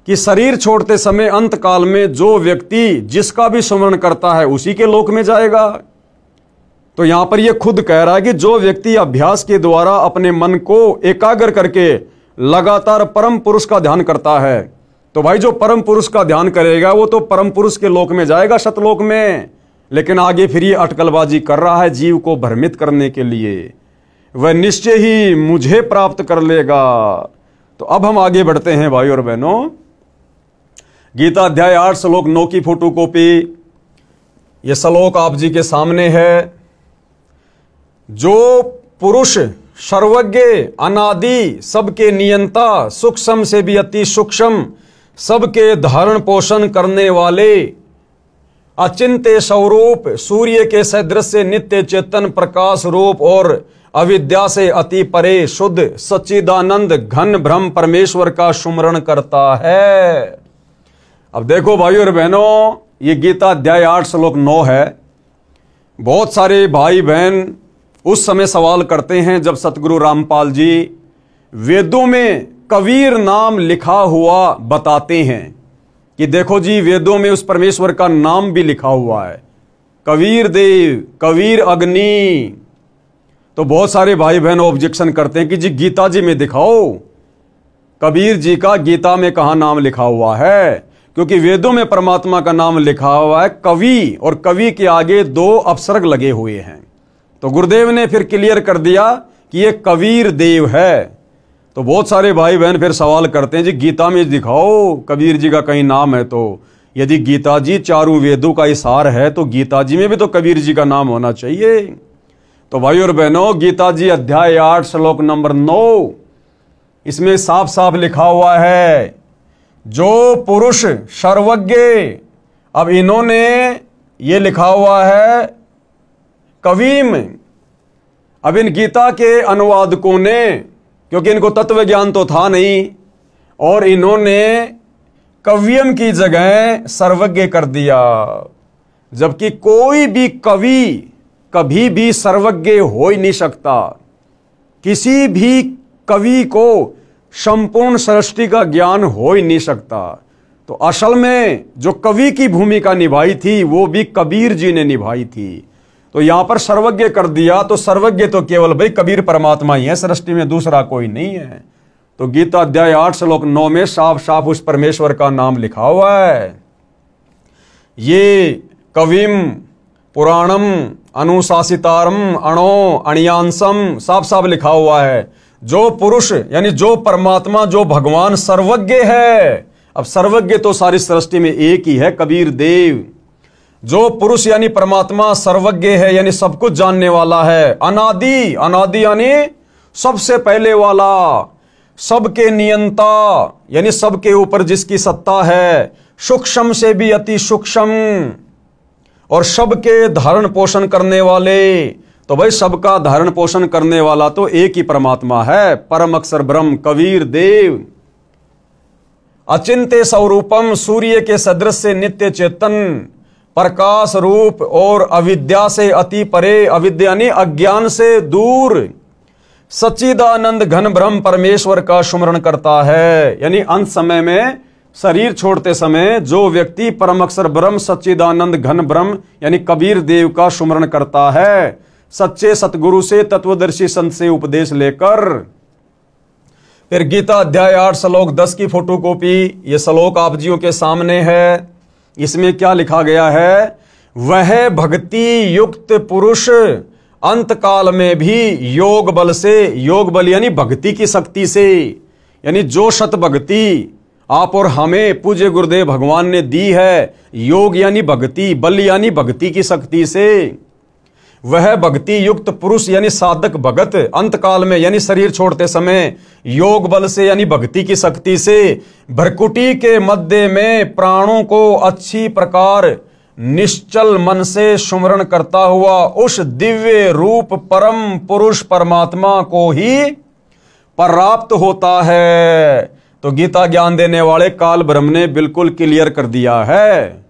कि शरीर छोड़ते समय अंत काल में जो व्यक्ति जिसका भी स्मरण करता है उसी के लोक में जाएगा। तो यहां पर यह खुद कह रहा है कि जो व्यक्ति अभ्यास के द्वारा अपने मन को एकाग्र करके लगातार परम पुरुष का ध्यान करता है, तो भाई जो परम पुरुष का ध्यान करेगा वो तो परम पुरुष के लोक में जाएगा, सतलोक में। लेकिन आगे फिर ये अटकलबाजी कर रहा है जीव को भ्रमित करने के लिए, वह निश्चय ही मुझे प्राप्त कर लेगा। तो अब हम आगे बढ़ते हैं भाई और बहनों। गीता अध्याय 8 श्लोक 9 की फोटोकॉपी यह श्लोक आप जी के सामने है। जो पुरुष सर्वज्ञ अनादि सबके नियंता सूक्ष्म से भी अति सूक्ष्म सबके धारण पोषण करने वाले अचिंत्य स्वरूप सूर्य के सदृश नित्य चेतन प्रकाश रूप और अविद्या से अति परे शुद्ध सच्चिदानंद घन ब्रह्म परमेश्वर का सुमरण करता है। अब देखो भाई और बहनों, ये गीता अध्याय 8 श्लोक 9 है। बहुत सारे भाई बहन उस समय सवाल करते हैं जब सतगुरु रामपाल जी वेदों में कबीर नाम लिखा हुआ बताते हैं कि देखो जी वेदों में उस परमेश्वर का नाम भी लिखा हुआ है, कबीर देव, कबीर अग्नि। तो बहुत सारे भाई बहन ऑब्जेक्शन करते हैं कि जी गीता जी में दिखाओ कबीर जी का गीता में कहां नाम लिखा हुआ है, क्योंकि वेदों में परमात्मा का नाम लिखा हुआ है कवि, और कवि के आगे 2 अपसर्ग लगे हुए हैं। तो गुरुदेव ने फिर क्लियर कर दिया कि ये कबीर देव है। तो बहुत सारे भाई बहन फिर सवाल करते हैं जी गीता में दिखाओ कबीर जी का कहीं नाम है। तो यदि गीता जी चारों वेदों का सार है तो गीता जी में भी तो कबीर जी का नाम होना चाहिए। तो भाई और बहनों, गीता जी अध्याय 8 श्लोक नंबर 9 इसमें साफ साफ लिखा हुआ है जो पुरुष सर्वज्ञ। अब इन्होंने ये लिखा हुआ है कवीम। अब इन गीता के अनुवादकों ने, क्योंकि इनको तत्व ज्ञान तो था नहीं, और इन्होंने कवियम की जगह सर्वज्ञ कर दिया, जबकि कोई भी कवि कभी भी सर्वज्ञ हो ही नहीं सकता। किसी भी कवि को संपूर्ण सृष्टि का ज्ञान हो ही नहीं सकता। तो असल में जो कवि की भूमिका निभाई थी वो भी कबीर जी ने निभाई थी। तो यहां पर सर्वज्ञ कर दिया, तो सर्वज्ञ तो केवल भाई कबीर परमात्मा ही है, सृष्टि में दूसरा कोई नहीं है। तो गीता अध्याय 8 श्लोक 9 में साफ साफ उस परमेश्वर का नाम लिखा हुआ है। ये कविम पुराणम अनुशासितारम अणो अणियांसम साफ साफ लिखा हुआ है। जो पुरुष यानी जो परमात्मा, जो भगवान सर्वज्ञ है। अब सर्वज्ञ तो सारी सृष्टि में एक ही है, कबीर देव। जो पुरुष यानी परमात्मा सर्वज्ञ है, यानी सब कुछ जानने वाला है। अनादि, अनादि यानी सबसे पहले वाला, सबके नियंता यानी सबके ऊपर जिसकी सत्ता है, सूक्ष्म से भी अति सूक्ष्म, और सबके धारण पोषण करने वाले। तो भाई सबका धारण पोषण करने वाला तो एक ही परमात्मा है, परम अक्षर ब्रह्म कबीर देव। अचिंत्य स्वरूपम सूर्य के सदृश से नित्य चेतन प्रकाश रूप और अविद्या से अति परे, अविद्या यानी अज्ञान से दूर, सच्चिदानंद घन ब्रह्म परमेश्वर का सुमरण करता है। यानी अंत समय में शरीर छोड़ते समय जो व्यक्ति परम अक्षर ब्रह्म सच्चिदानंद घन ब्रह्म यानी कबीर देव का सुमरण करता है, सच्चे सतगुरु से तत्वदर्शी संत से उपदेश लेकर। फिर गीता अध्याय 8 श्लोक 10 की फोटोकॉपी ये श्लोक आप जियों के सामने है। इसमें क्या लिखा गया है? वह भक्ति युक्त पुरुष अंत काल में भी योग बल से, योग बल यानी भक्ति की शक्ति से, यानी जो सत भक्ति आप और हमें पूज्य गुरुदेव भगवान ने दी है, योग यानी भक्ति, बल यानी भक्ति की शक्ति से, वह भक्ति युक्त पुरुष यानी साधक भगत अंत काल में यानी शरीर छोड़ते समय योग बल से यानी भक्ति की शक्ति से भ्रकुटी के मध्य में प्राणों को अच्छी प्रकार निश्चल मन से सुमरण करता हुआ उस दिव्य रूप परम पुरुष परमात्मा को ही प्राप्त होता है। तो गीता ज्ञान देने वाले काल ब्रह्म ने बिल्कुल क्लियर कर दिया है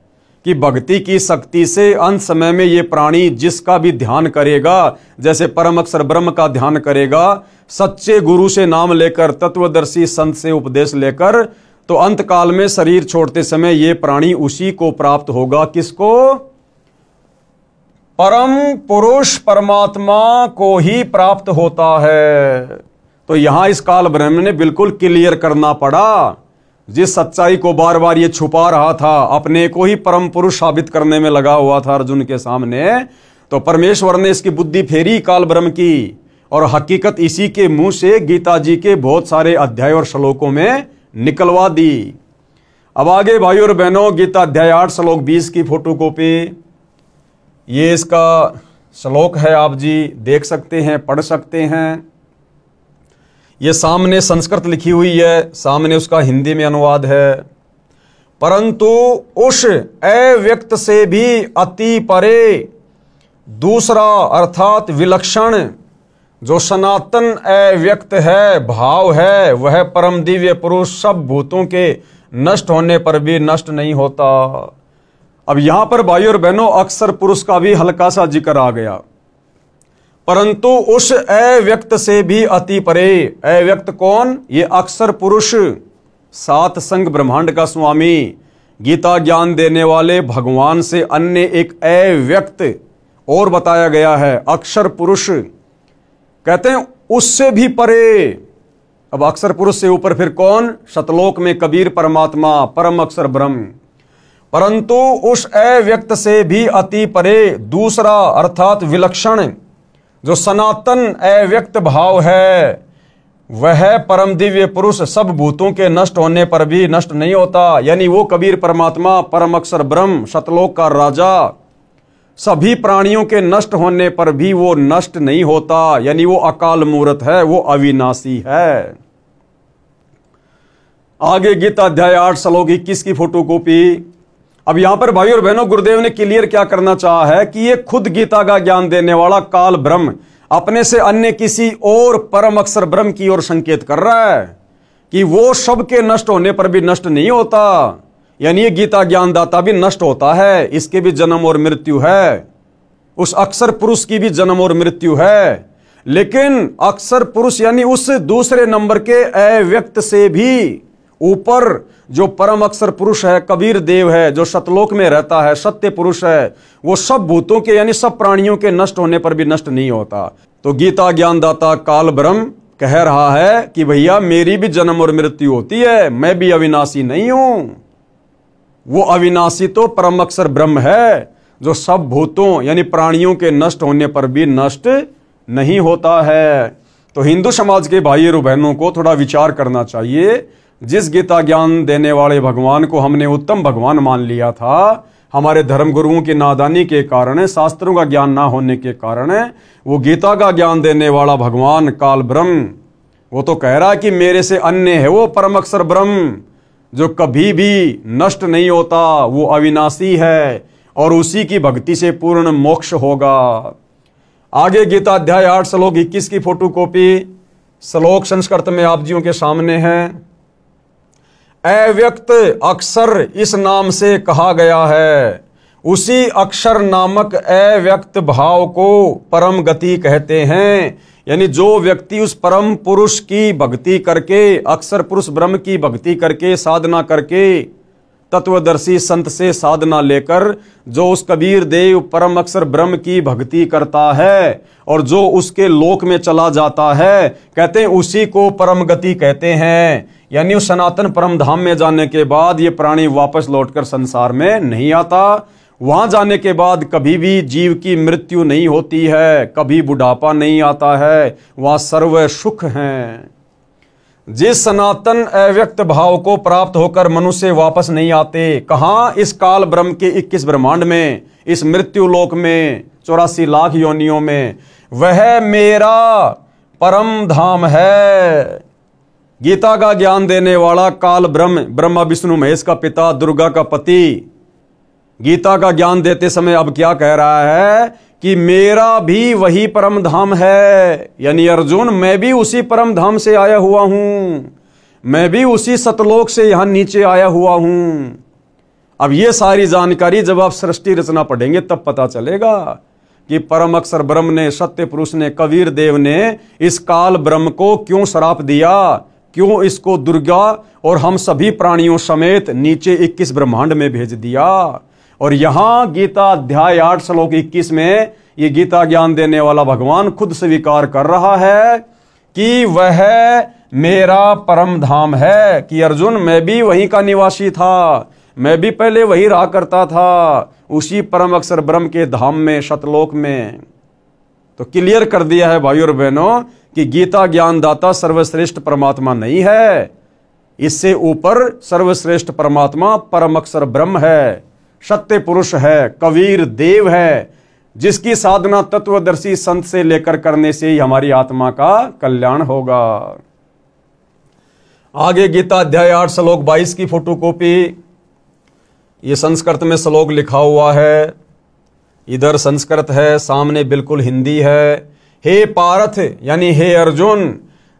कि भक्ति की शक्ति से अंत समय में ये प्राणी जिसका भी ध्यान करेगा, जैसे परम अक्षर ब्रह्म का ध्यान करेगा, सच्चे गुरु से नाम लेकर, तत्वदर्शी संत से उपदेश लेकर, तो अंत काल में शरीर छोड़ते समय ये प्राणी उसी को प्राप्त होगा। किसको? परम पुरुष परमात्मा को ही प्राप्त होता है। तो यहां इस काल ब्रह्म ने बिल्कुल क्लियर करना पड़ा। जिस सच्चाई को बार बार ये छुपा रहा था, अपने को ही परम पुरुष साबित करने में लगा हुआ था अर्जुन के सामने, तो परमेश्वर ने इसकी बुद्धि फेरी काल ब्रह्म की, और हकीकत इसी के मुंह से गीता जी के बहुत सारे अध्याय और श्लोकों में निकलवा दी। अब आगे भाइयों और बहनों, गीता अध्याय 8 श्लोक 20 की फोटोकॉपी, ये इसका श्लोक है, आप जी देख सकते हैं, पढ़ सकते हैं। ये सामने संस्कृत लिखी हुई है, सामने उसका हिंदी में अनुवाद है। परंतु उस अव्यक्त से भी अति परे दूसरा अर्थात विलक्षण जो सनातन अव्यक्त है, भाव है, वह परम दिव्य पुरुष सब भूतों के नष्ट होने पर भी नष्ट नहीं होता। अब यहां पर भाइयों और बहनों अक्षर पुरुष का भी हल्का सा जिक्र आ गया। परंतु उस अव्यक्त से भी अति परे, अव्यक्त कौन? ये अक्षर पुरुष, सात संग ब्रह्मांड का स्वामी, गीता ज्ञान देने वाले भगवान से अन्य एक अव्यक्त और बताया गया है, अक्षर पुरुष। कहते हैं उससे भी परे। अब अक्षर पुरुष से ऊपर फिर कौन? सतलोक में कबीर परमात्मा, परम अक्षर ब्रह्म। परंतु उस अव्यक्त से भी अति परे दूसरा अर्थात विलक्षण जो सनातन अव्यक्त भाव है, वह परम दिव्य पुरुष सब भूतों के नष्ट होने पर भी नष्ट नहीं होता। यानी वो कबीर परमात्मा, परम अक्षर ब्रह्म, सतलोक का राजा, सभी प्राणियों के नष्ट होने पर भी वो नष्ट नहीं होता। यानी वो अकाल मूर्त है, वो अविनाशी है। आगे गीता अध्याय 8 श्लोक 21 की फोटोकॉपी। अब यहां पर भाई और बहनों गुरुदेव ने क्लियर क्या करना चाहा है कि ये खुद गीता का ज्ञान देने वाला काल ब्रह्म अपने से अन्य किसी और परम अक्षर ब्रह्म की ओर संकेत कर रहा है कि वो सबके नष्ट होने पर भी नष्ट नहीं होता। यानी ये गीता ज्ञानदाता भी नष्ट होता है, इसके भी जन्म और मृत्यु है, उस अक्षर पुरुष की भी जन्म और मृत्यु है। लेकिन अक्षर पुरुष यानी उस दूसरे नंबर के अव्यक्त से भी ऊपर जो परम अक्षर पुरुष है, कबीर देव है, जो सतलोक में रहता है, सत्य पुरुष है, वो सब भूतों के यानी सब प्राणियों के नष्ट होने पर भी नष्ट नहीं होता। तो गीता ज्ञानदाता काल ब्रह्म कह रहा है कि भैया मेरी भी जन्म और मृत्यु होती है, मैं भी अविनाशी नहीं हूं। वो अविनाशी तो परम अक्षर ब्रह्म है जो सब भूतों यानी प्राणियों के नष्ट होने पर भी नष्ट नहीं होता है। तो हिंदू समाज के भाई और बहनों को थोड़ा विचार करना चाहिए। जिस गीता ज्ञान देने वाले भगवान को हमने उत्तम भगवान मान लिया था, हमारे धर्म गुरुओं की नादानी के कारण, शास्त्रों का ज्ञान ना होने के कारण, वो गीता का ज्ञान देने वाला भगवान काल ब्रह्म वो तो कह रहा है कि मेरे से अन्य है वो परम अक्षर ब्रह्म जो कभी भी नष्ट नहीं होता, वो अविनाशी है और उसी की भक्ति से पूर्ण मोक्ष होगा। आगे गीता अध्याय 8 श्लोक 21 की फोटोकॉपी, श्लोक संस्कृत में आप जियों के सामने है। अव्यक्त अक्षर इस नाम से कहा गया है, उसी अक्षर नामक अव्यक्त भाव को परम गति कहते हैं। यानी जो व्यक्ति उस परम पुरुष की भक्ति करके, अक्षर पुरुष ब्रह्म की भक्ति करके, साधना करके, तत्वदर्शी संत से साधना लेकर जो उस कबीर देव परम अक्षर ब्रह्म की भक्ति करता है और जो उसके लोक में चला जाता है, कहते हैं उसी को परम गति कहते हैं। यानी उस सनातन परम धाम में जाने के बाद ये प्राणी वापस लौटकर संसार में नहीं आता। वहां जाने के बाद कभी भी जीव की मृत्यु नहीं होती है, कभी बुढ़ापा नहीं आता है, वहां सर्व सुख हैं। जिस सनातन अव्यक्त भाव को प्राप्त होकर मनुष्य वापस नहीं आते, कहां? इस काल ब्रह्म के 21 ब्रह्मांड में, इस मृत्यु लोक में, 84 लाख योनियों में, वह मेरा परम धाम है। गीता का ज्ञान देने वाला काल ब्रह्म, ब्रह्मा विष्णु महेश का पिता, दुर्गा का पति, गीता का ज्ञान देते समय अब क्या कह रहा है कि मेरा भी वही परम धाम है, यानी अर्जुन मैं भी उसी परम धाम से आया हुआ हूं, मैं भी उसी सतलोक से यहां नीचे आया हुआ हूं। अब ये सारी जानकारी जब आप सृष्टि रचना पढ़ेंगे तब पता चलेगा कि परम अक्षर ब्रह्म ने, सत्य पुरुष ने, कबीर देव ने इस काल ब्रह्म को क्यों श्राप दिया, क्यों इसको दुर्गा और हम सभी प्राणियों समेत नीचे 21 ब्रह्मांड में भेज दिया। और यहां गीता अध्याय 8 श्लोक 21 में ये गीता ज्ञान देने वाला भगवान खुद स्वीकार कर रहा है कि वह मेरा परम धाम है, कि अर्जुन मैं भी वहीं का निवासी था, मैं भी पहले वही रहा करता था, उसी परम अक्षर ब्रह्म के धाम में, सतलोक में। तो क्लियर कर दिया है भाइयों और बहनों कि गीता ज्ञानदाता सर्वश्रेष्ठ परमात्मा नहीं है, इससे ऊपर सर्वश्रेष्ठ परमात्मा परम अक्षर ब्रह्म है, सत्य पुरुष है, कबीर देव है, जिसकी साधना तत्वदर्शी संत से लेकर करने से ही हमारी आत्मा का कल्याण होगा। आगे गीता अध्याय 8 श्लोक 22 की फोटोकॉपी, ये संस्कृत में श्लोक लिखा हुआ है, इधर संस्कृत है, सामने बिल्कुल हिंदी है। हे पार्थ यानी हे अर्जुन,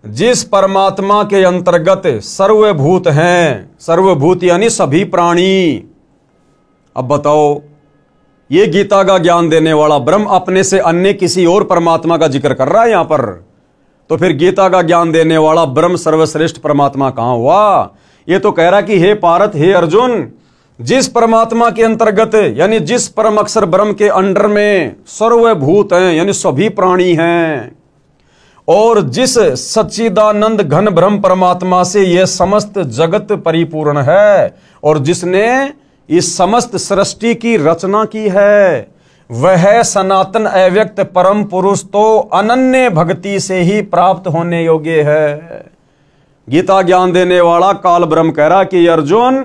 जिस परमात्मा के अंतर्गत सर्वभूत हैं, सर्वभूत यानी सभी प्राणी। अब बताओ, ये गीता का ज्ञान देने वाला ब्रह्म अपने से अन्य किसी और परमात्मा का जिक्र कर रहा है यहां पर, तो फिर गीता का ज्ञान देने वाला ब्रह्म सर्वश्रेष्ठ परमात्मा कहां हुआ? ये तो कह रहा कि हे पार्थ, हे अर्जुन, जिस परमात्मा के अंतर्गत यानी जिस परम अक्षर ब्रह्म के अंडर में सर्वभूत हैं यानी सभी प्राणी हैं, और जिस सच्चिदानंद घन ब्रह्म परमात्मा से यह समस्त जगत परिपूर्ण है, और जिसने इस समस्त सृष्टि की रचना की है, वह सनातन अव्यक्त परम पुरुष तो अनन्य भक्ति से ही प्राप्त होने योग्य है। गीता ज्ञान देने वाला काल ब्रह्म कह रहा कि अर्जुन,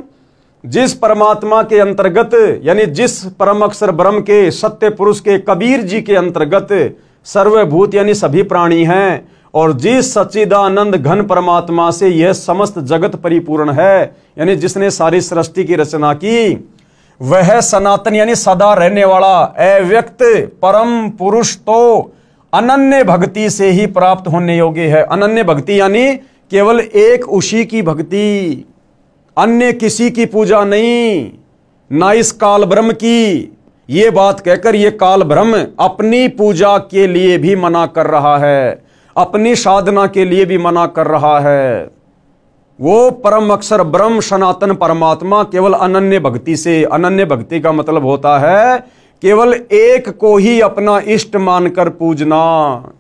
जिस परमात्मा के अंतर्गत यानी जिस परम अक्षर ब्रह्म के, सत्य पुरुष के, कबीर जी के अंतर्गत सर्वभूत यानी सभी प्राणी हैं, और जिस सच्चिदानंद घन परमात्मा से यह समस्त जगत परिपूर्ण है, यानी जिसने सारी सृष्टि की रचना की, वह सनातन यानी सदा रहने वाला अव्यक्त परम पुरुष तो अनन्य भक्ति से ही प्राप्त होने योग्य है। अनन्य भक्ति यानी केवल एक उसी की भक्ति, अन्य किसी की पूजा नहीं, ना इस काल ब्रह्म की। ये बात कहकर ये काल ब्रह्म अपनी पूजा के लिए भी मना कर रहा है, अपनी साधना के लिए भी मना कर रहा है। वो परम अक्षर ब्रह्म सनातन परमात्मा केवल अनन्य भक्ति से, अनन्य भक्ति का मतलब होता है केवल एक को ही अपना इष्ट मानकर पूजना।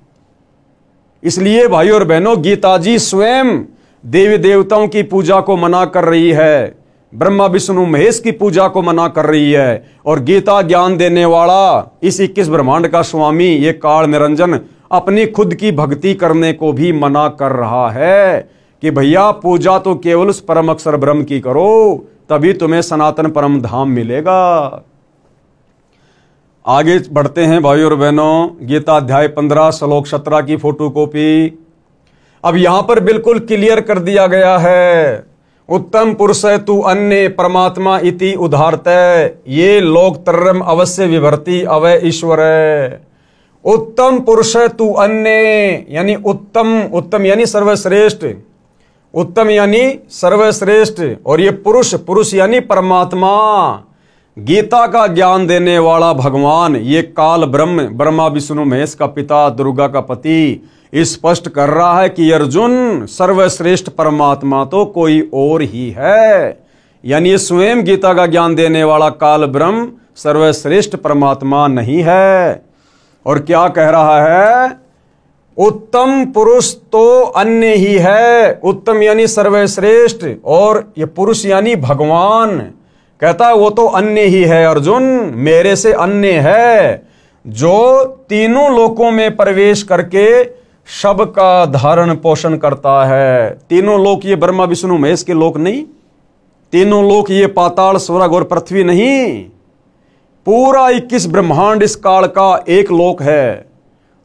इसलिए भाइयों और बहनों, गीता जी स्वयं देवी देवताओं की पूजा को मना कर रही है, ब्रह्मा विष्णु महेश की पूजा को मना कर रही है, और गीता ज्ञान देने वाला इस 21 ब्रह्मांड का स्वामी ये काल निरंजन अपनी खुद की भक्ति करने को भी मना कर रहा है कि भैया पूजा तो केवल उस परम अक्षर ब्रह्म की करो, तभी तुम्हें सनातन परम धाम मिलेगा। आगे बढ़ते हैं भाइयों और बहनों, गीता अध्याय 15 श्लोक 17 की फोटोकॉपी। अब यहां पर बिल्कुल क्लियर कर दिया गया है, उत्तम पुरुष तु अन्य परमात्मा इति उदाहरते, ये लोकत्रयम अवश्य विभर्ति अवय ईश्वर। उत्तम पुरुष तु अन्य यानी उत्तम, उत्तम यानी सर्वश्रेष्ठ, उत्तम यानी सर्वश्रेष्ठ, और ये पुरुष, पुरुष यानी परमात्मा, गीता का ज्ञान देने वाला भगवान, ये काल ब्रह्म, ब्रह्मा विष्णु महेश का पिता, दुर्गा का पति, स्पष्ट कर रहा है कि अर्जुन, सर्वश्रेष्ठ परमात्मा तो कोई और ही है, यानी स्वयं गीता का ज्ञान देने वाला काल ब्रह्म सर्वश्रेष्ठ परमात्मा नहीं है। और क्या कह रहा है? उत्तम पुरुष तो अन्य ही है, उत्तम यानी सर्वश्रेष्ठ, और ये पुरुष यानी भगवान, कहता है वो तो अन्य ही है अर्जुन, मेरे से अन्य है, जो तीनों लोकों में प्रवेश करके सबका धारण पोषण करता है। तीनों लोक ये ब्रह्मा विष्णु महेश के लोक नहीं, तीनों लोक ये पाताल स्वर्ग और पृथ्वी नहीं, पूरा 21 ब्रह्मांड इस काल का एक लोक है।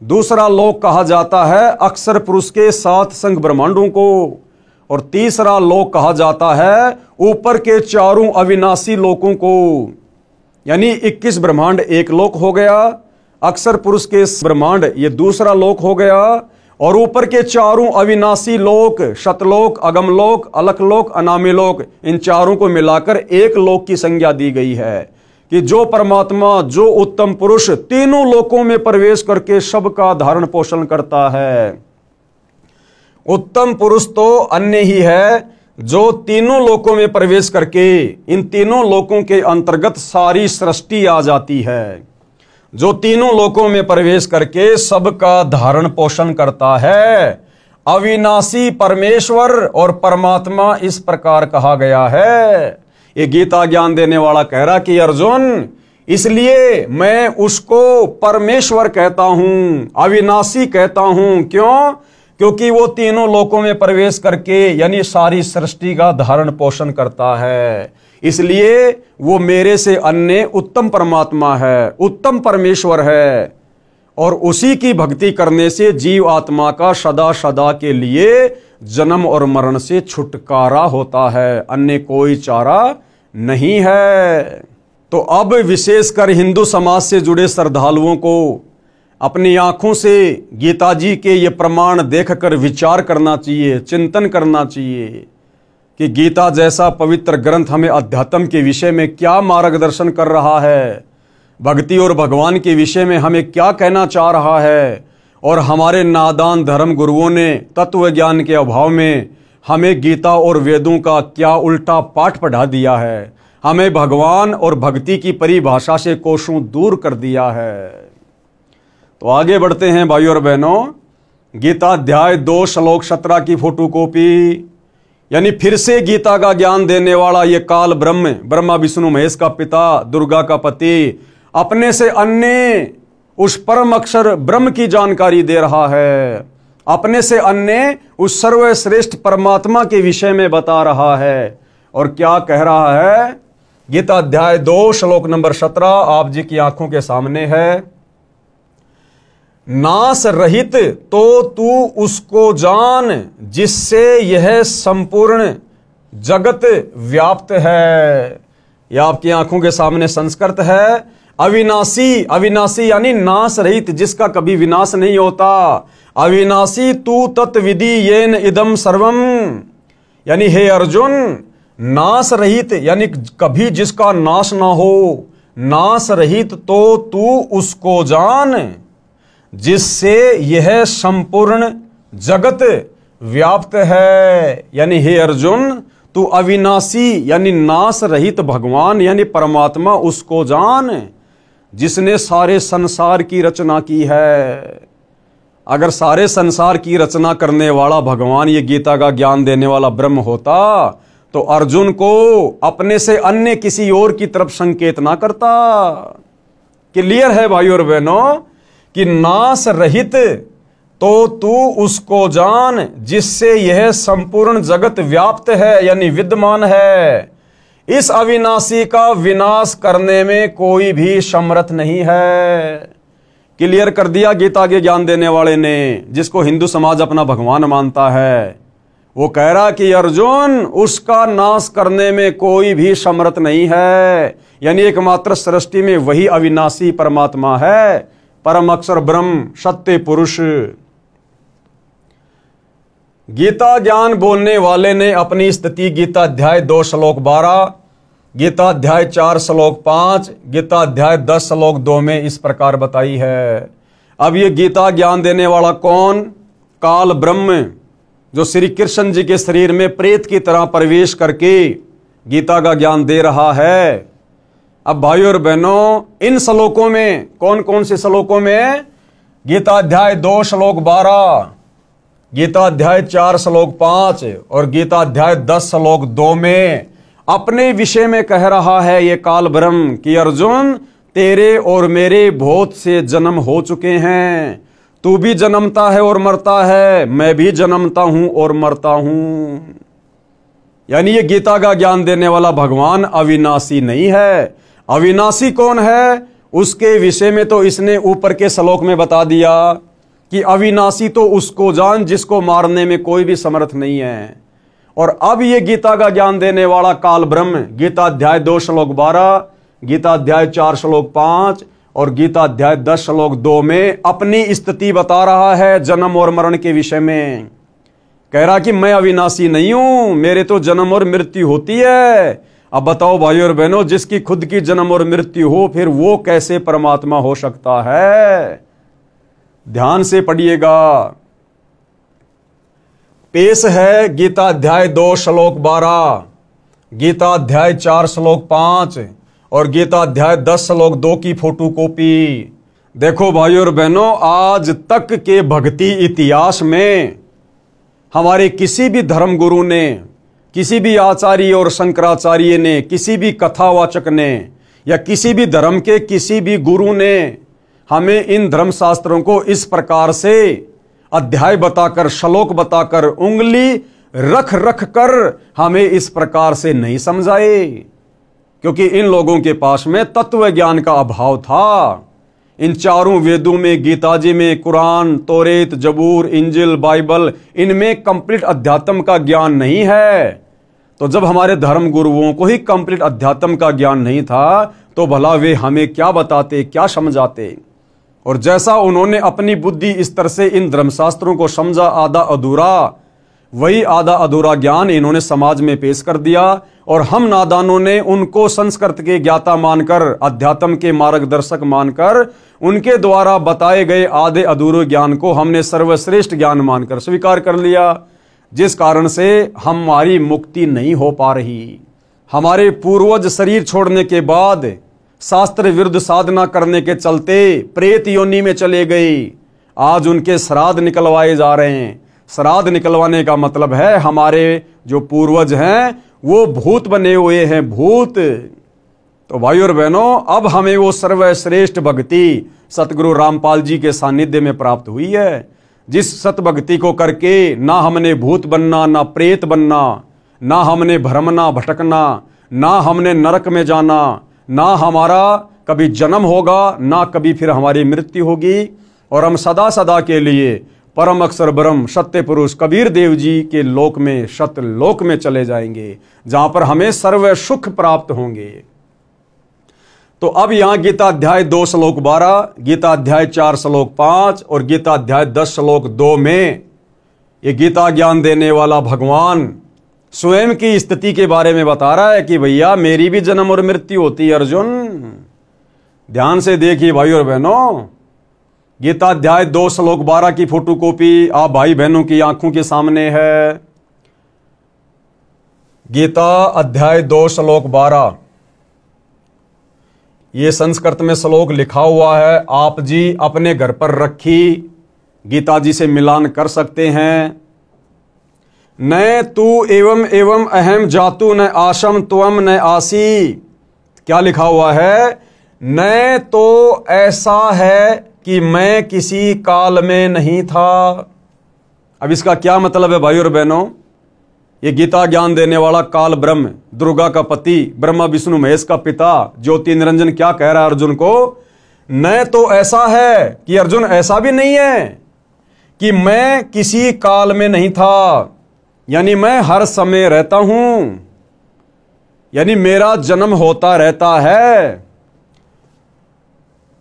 दूसरा लोक कहा जाता है अक्षर पुरुष के 7 संग ब्रह्मांडों को, और तीसरा लोक कहा जाता है ऊपर के 4 अविनाशी लोकों को। यानी 21 ब्रह्मांड एक लोक हो गया, अक्षर पुरुष के ब्रह्मांड ये दूसरा लोक हो गया, और ऊपर के चारों अविनाशी लोक, शतलोक, अगमलोक, अलकलोक, अनामी लोक, इन चारों को मिलाकर एक लोक की संज्ञा दी गई है कि जो परमात्मा, जो उत्तम पुरुष तीनों लोकों में प्रवेश करके सबका धारण पोषण करता है। उत्तम पुरुष तो अन्य ही है जो तीनों लोकों में प्रवेश करके इन तीनों लोकों के अंतर्गत सारी सृष्टि आ जाती है, जो तीनों लोकों में प्रवेश करके सबका धारण पोषण करता है। अविनाशी परमेश्वर और परमात्मा इस प्रकार कहा गया है। ये गीता ज्ञान देने वाला कह रहा कि अर्जुन, इसलिए मैं उसको परमेश्वर कहता हूं, अविनाशी कहता हूं। क्यों? क्योंकि वो तीनों लोकों में प्रवेश करके यानी सारी सृष्टि का धारण पोषण करता है, इसलिए वो मेरे से अन्य उत्तम परमात्मा है, उत्तम परमेश्वर है। और उसी की भक्ति करने से जीव आत्मा का सदा सदा के लिए जन्म और मरण से छुटकारा होता है, अन्य कोई चारा नहीं है। तो अब विशेषकर हिंदू समाज से जुड़े श्रद्धालुओं को अपनी आंखों से गीता जी के ये प्रमाण देखकर विचार करना चाहिए, चिंतन करना चाहिए कि गीता जैसा पवित्र ग्रंथ हमें अध्यात्म के विषय में क्या मार्गदर्शन कर रहा है, भक्ति और भगवान के विषय में हमें क्या कहना चाह रहा है। और हमारे नादान धर्म गुरुओं ने तत्व ज्ञान के अभाव में हमें गीता और वेदों का क्या उल्टा पाठ पढ़ा दिया है, हमें भगवान और भक्ति की परिभाषा से कोसों दूर कर दिया है। तो आगे बढ़ते हैं भाइयों और बहनों। गीता अध्याय 2 श्लोक 17 की फोटोकॉपी, यानी फिर से गीता का ज्ञान देने वाला ये काल ब्रह्म, ब्रह्मा विष्णु महेश का पिता, दुर्गा का पति, अपने से अन्य उस परम अक्षर ब्रह्म की जानकारी दे रहा है, अपने से अन्य उस सर्वश्रेष्ठ परमात्मा के विषय में बता रहा है। और क्या कह रहा है? गीता अध्याय 2 श्लोक नंबर 17 आप जी की आंखों के सामने है। नाश रहित तो तू उसको जान जिससे यह संपूर्ण जगत व्याप्त है। यह आपकी आंखों के सामने संस्कृत है। अविनाशी, अविनाशी यानी नाश रहित, जिसका कभी विनाश नहीं होता। अविनाशी तू तत्विधि येन इदम सर्वम, यानी हे अर्जुन, नाश रहित यानी कभी जिसका नाश ना हो, नाश रहित तो तू उसको जान जिससे यह संपूर्ण जगत व्याप्त है। यानी हे अर्जुन, तू अविनाशी यानी नाश रहित भगवान यानी परमात्मा उसको जान जिसने सारे संसार की रचना की है। अगर सारे संसार की रचना करने वाला भगवान ये गीता का ज्ञान देने वाला ब्रह्म होता तो अर्जुन को अपने से अन्य किसी और की तरफ संकेत ना करता। क्लियर है भाइयों और बहनों कि नाश रहित तो तू उसको जान जिससे यह संपूर्ण जगत व्याप्त है यानी विद्यमान है। इस अविनाशी का विनाश करने में कोई भी समर्थ नहीं है। क्लियर कर दिया गीता के ज्ञान देने वाले ने, जिसको हिंदू समाज अपना भगवान मानता है। वो कह रहा कि अर्जुन, उसका नाश करने में कोई भी समर्थ नहीं है। यानी एकमात्र सृष्टि में वही अविनाशी परमात्मा है, परम अक्षर ब्रह्म, सत्य पुरुष। गीता ज्ञान बोलने वाले ने अपनी स्थिति गीता अध्याय 2 श्लोक 12, गीता अध्याय 4 श्लोक 5, गीता अध्याय 10 श्लोक 2 में इस प्रकार बताई है। अब ये गीता ज्ञान देने वाला कौन? काल ब्रह्म, जो श्री कृष्ण जी के शरीर में प्रेत की तरह प्रवेश करके गीता का ज्ञान दे रहा है। अब भाइयों और बहनों, इन श्लोकों में कौन कौन से श्लोकों में? गीता अध्याय 2 श्लोक 12, गीता अध्याय 4 श्लोक 5 और गीता अध्याय 10 श्लोक 2 में अपने विषय में कह रहा है ये काल ब्रह्म कि अर्जुन, तेरे और मेरे बहुत से जन्म हो चुके हैं। तू भी जन्मता है और मरता है, मैं भी जन्मता हूं और मरता हूं। यानी ये गीता का ज्ञान देने वाला भगवान अविनाशी नहीं है। अविनाशी कौन है? उसके विषय में तो इसने ऊपर के श्लोक में बता दिया कि अविनाशी तो उसको जान जिसको मारने में कोई भी समर्थ नहीं है। और अब ये गीता का ज्ञान देने वाला काल ब्रह्म गीता अध्याय 2 श्लोक 12, गीता अध्याय 4 श्लोक 5 और गीता अध्याय 10 श्लोक 2 में अपनी स्थिति बता रहा है जन्म और मरण के विषय में। कह रहा कि मैं अविनाशी नहीं हूं, मेरे तो जन्म और मृत्यु होती है। अब बताओ भाई और बहनों, जिसकी खुद की जन्म और मृत्यु हो, फिर वो कैसे परमात्मा हो सकता है? ध्यान से पढ़िएगा। पेश है गीता अध्याय 2 श्लोक 12, गीता अध्याय 4 श्लोक 5 और गीता अध्याय 10 श्लोक 2 की फोटोकॉपी। देखो भाई और बहनों, आज तक के भक्ति इतिहास में हमारे किसी भी धर्म गुरु ने, किसी भी आचार्य और शंकराचार्य ने, किसी भी कथावाचक ने या किसी भी धर्म के किसी भी गुरु ने हमें इन धर्म शास्त्रों को इस प्रकार से अध्याय बताकर, श्लोक बताकर, उंगली रख रख कर हमें इस प्रकार से नहीं समझाए, क्योंकि इन लोगों के पास में तत्व ज्ञान का अभाव था। इन चारों वेदों में, गीता जी में, कुरान, तौरेत, जबूर, इंजिल, बाइबल, इनमें कंप्लीट अध्यात्म का ज्ञान नहीं है। तो जब हमारे धर्म गुरुओं को ही कंप्लीट अध्यात्म का ज्ञान नहीं था, तो भला वे हमें क्या बताते, क्या समझाते? और जैसा उन्होंने अपनी बुद्धि स्तर से इन धर्मशास्त्रों को समझा आधा अधूरा, वही आधा अधूरा ज्ञान इन्होंने समाज में पेश कर दिया। और हम नादानों ने उनको संस्कृत के ज्ञाता मानकर, अध्यात्म के मार्गदर्शक मानकर, उनके द्वारा बताए गए आधे अधूरे ज्ञान को हमने सर्वश्रेष्ठ ज्ञान मानकर स्वीकार कर लिया, जिस कारण से हमारी मुक्ति नहीं हो पा रही। हमारे पूर्वज शरीर छोड़ने के बाद शास्त्र विरुद्ध साधना करने के चलते प्रेत योनि में चले गए। आज उनके श्राद्ध निकलवाए जा रहे हैं। श्राद्ध निकलवाने का मतलब है हमारे जो पूर्वज हैं वो भूत बने हुए हैं, भूत। तो भाई और बहनों, अब हमें वो सर्वश्रेष्ठ भक्ति सतगुरु रामपाल जी के सानिध्य में प्राप्त हुई है, जिस सत भक्ति को करके ना हमने भूत बनना, ना प्रेत बनना, ना हमने भ्रमना भटकना, ना हमने नरक में जाना, ना हमारा कभी जन्म होगा, ना कभी फिर हमारी मृत्यु होगी। और हम सदा सदा के लिए परम अक्षर ब्रह्म सत्य पुरुष कबीर देव जी के लोक में, सत्य लोक में चले जाएंगे, जहां पर हमें सर्व सुख प्राप्त होंगे। तो अब यहां गीता अध्याय 2 श्लोक 12, गीता अध्याय 4 श्लोक 5 और गीता अध्याय 10 श्लोक 2 में ये गीता ज्ञान देने वाला भगवान स्वयं की स्थिति के बारे में बता रहा है कि भैया मेरी भी जन्म और मृत्यु होती है अर्जुन। ध्यान से देखिए भाई और बहनों, गीता अध्याय 2 श्लोक 12 की फोटोकॉपी आप भाई बहनों की आंखों के सामने है। गीता अध्याय 2 श्लोक 12, ये संस्कृत में श्लोक लिखा हुआ है, आप जी अपने घर पर रखी गीता जी से मिलान कर सकते हैं। न तू एवं एवं अहम जातु न आशम त्वम न आसी। क्या लिखा हुआ है? न तो ऐसा है कि मैं किसी काल में नहीं था। अब इसका क्या मतलब है भाई और बहनों? ये गीता ज्ञान देने वाला काल ब्रह्म, दुर्गा का पति, ब्रह्मा विष्णु महेश का पिता, ज्योति निरंजन क्या कह रहा है अर्जुन को? न तो ऐसा है कि अर्जुन ऐसा भी नहीं है कि मैं किसी काल में नहीं था, यानी मैं हर समय रहता हूं, यानी मेरा जन्म होता रहता है।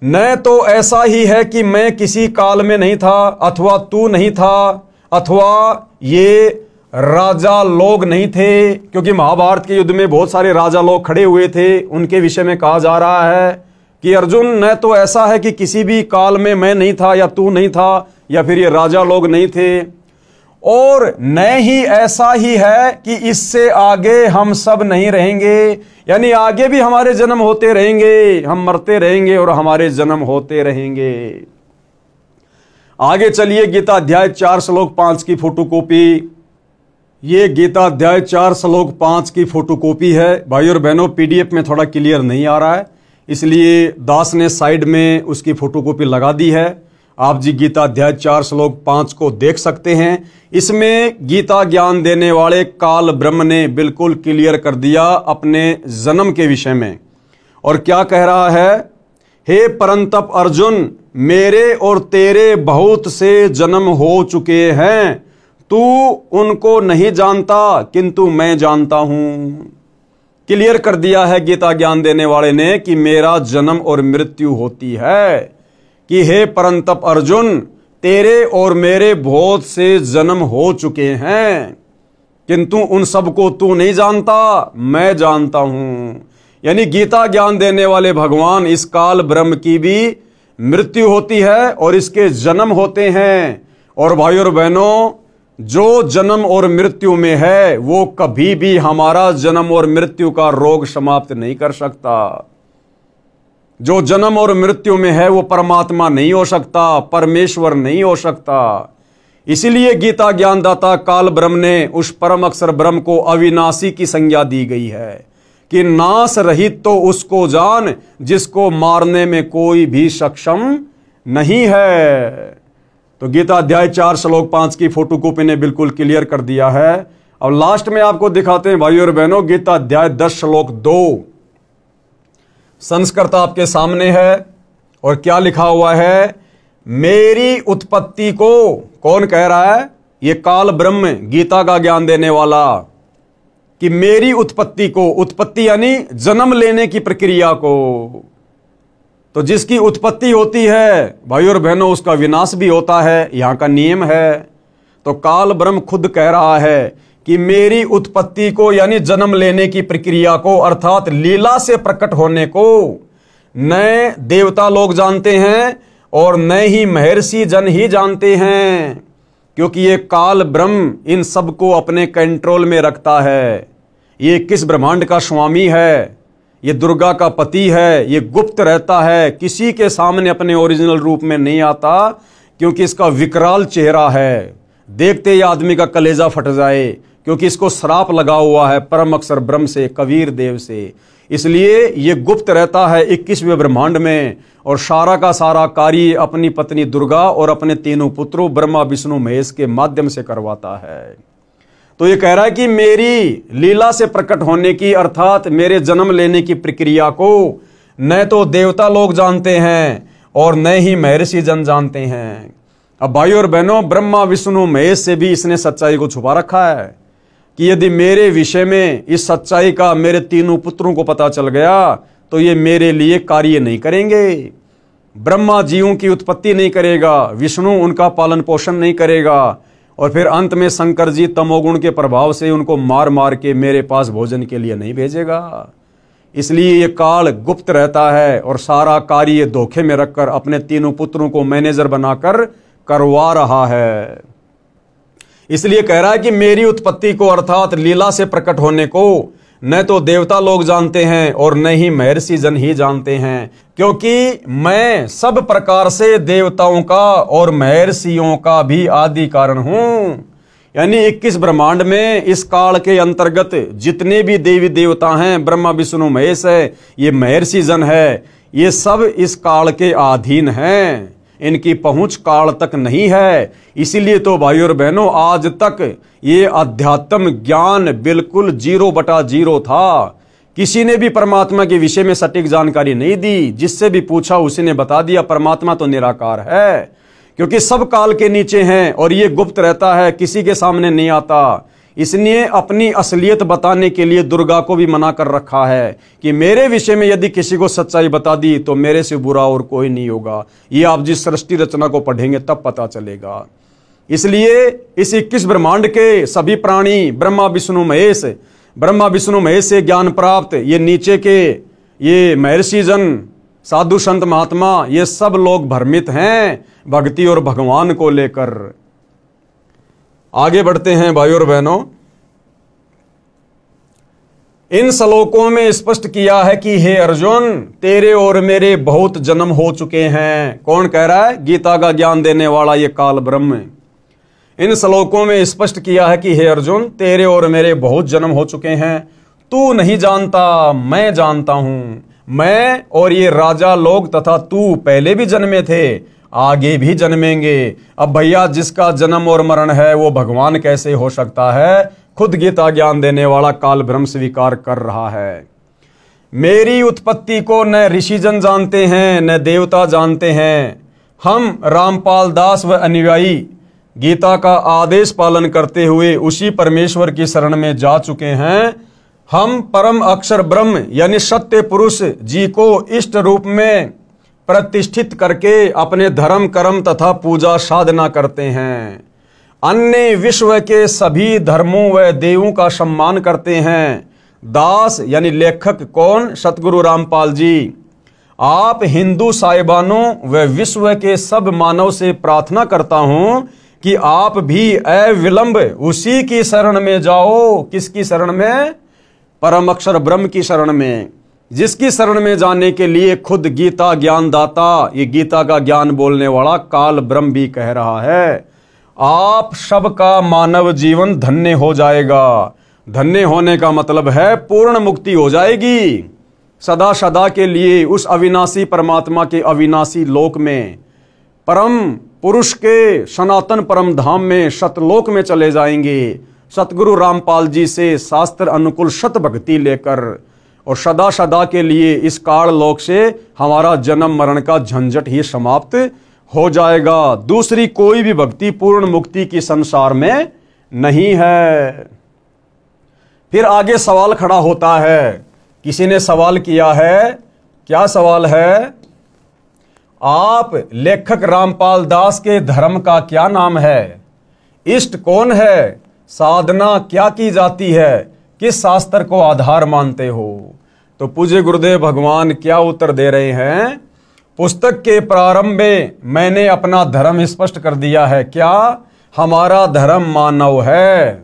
न तो ऐसा ही है कि मैं किसी काल में नहीं था, अथवा तू नहीं था, अथवा ये राजा लोग नहीं थे, क्योंकि महाभारत के युद्ध में बहुत सारे राजा लोग खड़े हुए थे, उनके विषय में कहा जा रहा है कि अर्जुन न तो ऐसा है कि किसी भी काल में मैं नहीं था या तू नहीं था या फिर ये राजा लोग नहीं थे, और न ही ऐसा ही है कि इससे आगे हम सब नहीं रहेंगे, यानी आगे भी हमारे जन्म होते रहेंगे, हम मरते रहेंगे और हमारे जन्म होते रहेंगे। आगे चलिए गीता अध्याय 4 श्लोक 5 की फोटोकॉपी। ये गीता अध्याय 4 श्लोक 5 की फोटोकॉपी है भाई और बहनों। पीडीएफ में थोड़ा क्लियर नहीं आ रहा है, इसलिए दास ने साइड में उसकी फोटोकॉपी लगा दी है। आप जी गीता अध्याय 4 श्लोक 5 को देख सकते हैं। इसमें गीता ज्ञान देने वाले काल ब्रह्म ने बिल्कुल क्लियर कर दिया अपने जन्म के विषय में। और क्या कह रहा है? हे परंतप अर्जुन, मेरे और तेरे बहुत से जन्म हो चुके हैं, तू उनको नहीं जानता किंतु मैं जानता हूं। क्लियर कर दिया है गीता ज्ञान देने वाले ने कि मेरा जन्म और मृत्यु होती है, कि हे परंतप अर्जुन, तेरे और मेरे बहुत से जन्म हो चुके हैं, किंतु उन सबको तू नहीं जानता, मैं जानता हूं। यानी गीता ज्ञान देने वाले भगवान इस काल ब्रह्म की भी मृत्यु होती है और इसके जन्म होते हैं। और भाइयों और बहनों, जो जन्म और मृत्यु में है वो कभी भी हमारा जन्म और मृत्यु का रोग समाप्त नहीं कर सकता। जो जन्म और मृत्यु में है वो परमात्मा नहीं हो सकता, परमेश्वर नहीं हो सकता। इसीलिए गीता ज्ञानदाता काल ब्रह्म ने उस परम अक्षर ब्रह्म को अविनाशी की संज्ञा दी गई है कि नाश रहित तो उसको जान जिसको मारने में कोई भी सक्षम नहीं है। तो गीता अध्याय 4 श्लोक 5 की फोटोकॉपी ने बिल्कुल क्लियर कर दिया है। अब लास्ट में आपको दिखाते हैं भाइयों और बहनों, गीता अध्याय 10 श्लोक 2 संस्कृत आपके सामने है और क्या लिखा हुआ है? मेरी उत्पत्ति को कौन कह रहा है? ये काल ब्रह्म, गीता का ज्ञान देने वाला, कि मेरी उत्पत्ति को, उत्पत्ति यानी जन्म लेने की प्रक्रिया को। तो जिसकी उत्पत्ति होती है भाइयों और बहनों उसका विनाश भी होता है, यहां का नियम है। तो काल ब्रह्म खुद कह रहा है कि मेरी उत्पत्ति को यानी जन्म लेने की प्रक्रिया को, अर्थात लीला से प्रकट होने को न देवता लोग जानते हैं और न ही महर्षि जन ही जानते हैं, क्योंकि ये काल ब्रह्म इन सबको अपने कंट्रोल में रखता है। ये किस ब्रह्मांड का स्वामी है, ये दुर्गा का पति है, ये गुप्त रहता है, किसी के सामने अपने ओरिजिनल रूप में नहीं आता, क्योंकि इसका विकराल चेहरा है, देखते ही आदमी का कलेजा फट जाए, क्योंकि इसको श्राप लगा हुआ है परम अक्षर ब्रह्म से, कबीर देव से। इसलिए ये गुप्त रहता है 21वें ब्रह्मांड में और सारा का सारा कार्य अपनी पत्नी दुर्गा और अपने तीनों पुत्रों ब्रह्मा विष्णु महेश के माध्यम से करवाता है। तो ये कह रहा है कि मेरी लीला से प्रकट होने की, अर्थात मेरे जन्म लेने की प्रक्रिया को न तो देवता लोग जानते हैं और न ही महर्षि जन जानते हैं। अब भाइयों और बहनों, ब्रह्मा विष्णु महेश से भी इसने सच्चाई को छुपा रखा है कि यदि मेरे विषय में इस सच्चाई का मेरे तीनों पुत्रों को पता चल गया तो ये मेरे लिए कार्य नहीं करेंगे। ब्रह्मा जीवों की उत्पत्ति नहीं करेगा, विष्णु उनका पालन पोषण नहीं करेगा और फिर अंत में शंकर जी तमोगुण के प्रभाव से उनको मार मार के मेरे पास भोजन के लिए नहीं भेजेगा। इसलिए ये काल गुप्त रहता है और सारा कार्य धोखे में रखकर अपने तीनों पुत्रों को मैनेजर बनाकर करवा रहा है। इसलिए कह रहा है कि मेरी उत्पत्ति को, अर्थात लीला से प्रकट होने को न तो देवता लोग जानते हैं और न ही महर्षि जन ही जानते हैं, क्योंकि मैं सब प्रकार से देवताओं का और महर्षियों का भी आदि कारण हूं। यानी 21 ब्रह्मांड में इस काल के अंतर्गत जितने भी देवी देवता हैं, ब्रह्मा विष्णु महेश है, ये महर्षि जन है, ये सब इस काल के अधीन हैं, इनकी पहुंच काल तक नहीं है। इसीलिए तो भाइयों और बहनों, आज तक ये अध्यात्म ज्ञान बिल्कुल 0/0 था। किसी ने भी परमात्मा के विषय में सटीक जानकारी नहीं दी, जिससे भी पूछा उसी ने बता दिया परमात्मा तो निराकार है, क्योंकि सब काल के नीचे हैं और ये गुप्त रहता है, किसी के सामने नहीं आता। इसलिए अपनी असलियत बताने के लिए दुर्गा को भी मना कर रखा है कि मेरे विषय में यदि किसी को सच्चाई बता दी तो मेरे से बुरा और कोई नहीं होगा। ये आप जिस सृष्टि रचना को पढ़ेंगे तब पता चलेगा। इसलिए इस 21 ब्रह्मांड के सभी प्राणी ब्रह्मा विष्णु महेश से ज्ञान प्राप्त, ये नीचे के ये महर्षि जन, साधु संत महात्मा, ये सब लोग भ्रमित हैं भक्ति और भगवान को लेकर। आगे बढ़ते हैं भाइयों और बहनों, इन श्लोकों में स्पष्ट किया है कि हे अर्जुन, तेरे और मेरे बहुत जन्म हो चुके हैं। कौन कह रहा है? गीता का ज्ञान देने वाला ये काल ब्रह्म। इन श्लोकों में स्पष्ट किया है कि हे अर्जुन, तेरे और मेरे बहुत जन्म हो चुके हैं, तू नहीं जानता, मैं जानता हूं। मैं और ये राजा लोग तथा तू पहले भी जन्मे थे, आगे भी जन्मेंगे। अब भैया जिसका जन्म और मरण है वो भगवान कैसे हो सकता है? खुद गीता ज्ञान देने वाला काल ब्रह्म स्वीकार कर रहा है। मेरी उत्पत्ति को न ऋषिजन जानते हैं न देवता जानते हैं। हम रामपाल दास व अनुयायी गीता का आदेश पालन करते हुए उसी परमेश्वर की शरण में जा चुके हैं। हम परम अक्षर ब्रह्म यानी सत्य पुरुष जी को इष्ट रूप में प्रतिष्ठित करके अपने धर्म कर्म तथा पूजा साधना करते हैं। अन्य विश्व के सभी धर्मों व देवों का सम्मान करते हैं। दास यानी लेखक कौन? सतगुरु रामपाल जी। आप हिंदू साहिबानों व विश्व के सब मानव से प्रार्थना करता हूं कि आप भी अविलंब उसी की शरण में जाओ। किसकी शरण में? परम अक्षर ब्रह्म की शरण में, जिसकी शरण में जाने के लिए खुद गीता ज्ञानदाता, ये गीता का ज्ञान बोलने वाला काल ब्रह्म भी कह रहा है। आप सबका मानव जीवन धन्य हो जाएगा। धन्य होने का मतलब है पूर्ण मुक्ति हो जाएगी सदा सदा के लिए उस अविनाशी परमात्मा के अविनाशी लोक में, परम पुरुष के सनातन परम धाम में, सतलोक में चले जाएंगे सतगुरु रामपाल जी से शास्त्र अनुकूल सत भक्ति लेकर, और सदा सदा के लिए इस काल लोक से हमारा जन्म मरण का झंझट ही समाप्त हो जाएगा। दूसरी कोई भी भक्ति पूर्ण मुक्ति की संसार में नहीं है। फिर आगे सवाल खड़ा होता है। किसी ने सवाल किया है, क्या सवाल है? आप लेखक रामपाल दास के धर्म का क्या नाम है? इष्ट कौन है? साधना क्या की जाती है? किस शास्त्र को आधार मानते हो? तो पूज्य गुरुदेव भगवान क्या उत्तर दे रहे हैं? पुस्तक के प्रारंभ में मैंने अपना धर्म स्पष्ट कर दिया है। क्या? हमारा धर्म मानव है।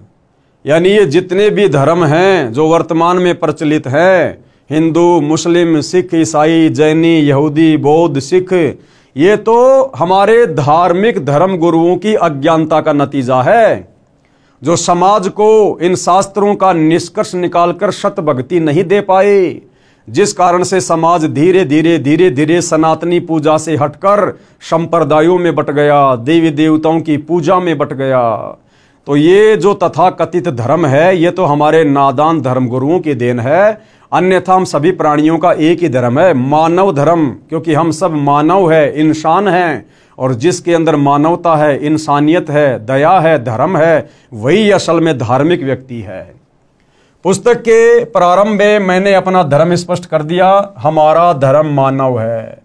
यानी ये जितने भी धर्म हैं जो वर्तमान में प्रचलित हैं, हिंदू, मुस्लिम, सिख, ईसाई, जैनी, यहूदी, बौद्ध, सिख, ये तो हमारे धार्मिक धर्म गुरुओं की अज्ञानता का नतीजा है, जो समाज को इन शास्त्रों का निष्कर्ष निकालकर सत भक्ति नहीं दे पाए, जिस कारण से समाज धीरे धीरे सनातनी पूजा से हटकर संप्रदायों में बट गया, देवी देवताओं की पूजा में बट गया। तो ये जो तथाकथित धर्म है, ये तो हमारे नादान धर्म गुरुओं की देन है। अन्यथा हम सभी प्राणियों का एक ही धर्म है, मानव धर्म, क्योंकि हम सब मानव है, इंसान हैं, और जिसके अंदर मानवता है, इंसानियत है, दया है, धर्म है, वही असल में धार्मिक व्यक्ति है। पुस्तक के प्रारंभ में मैंने अपना धर्म स्पष्ट कर दिया। हमारा धर्म मानव है।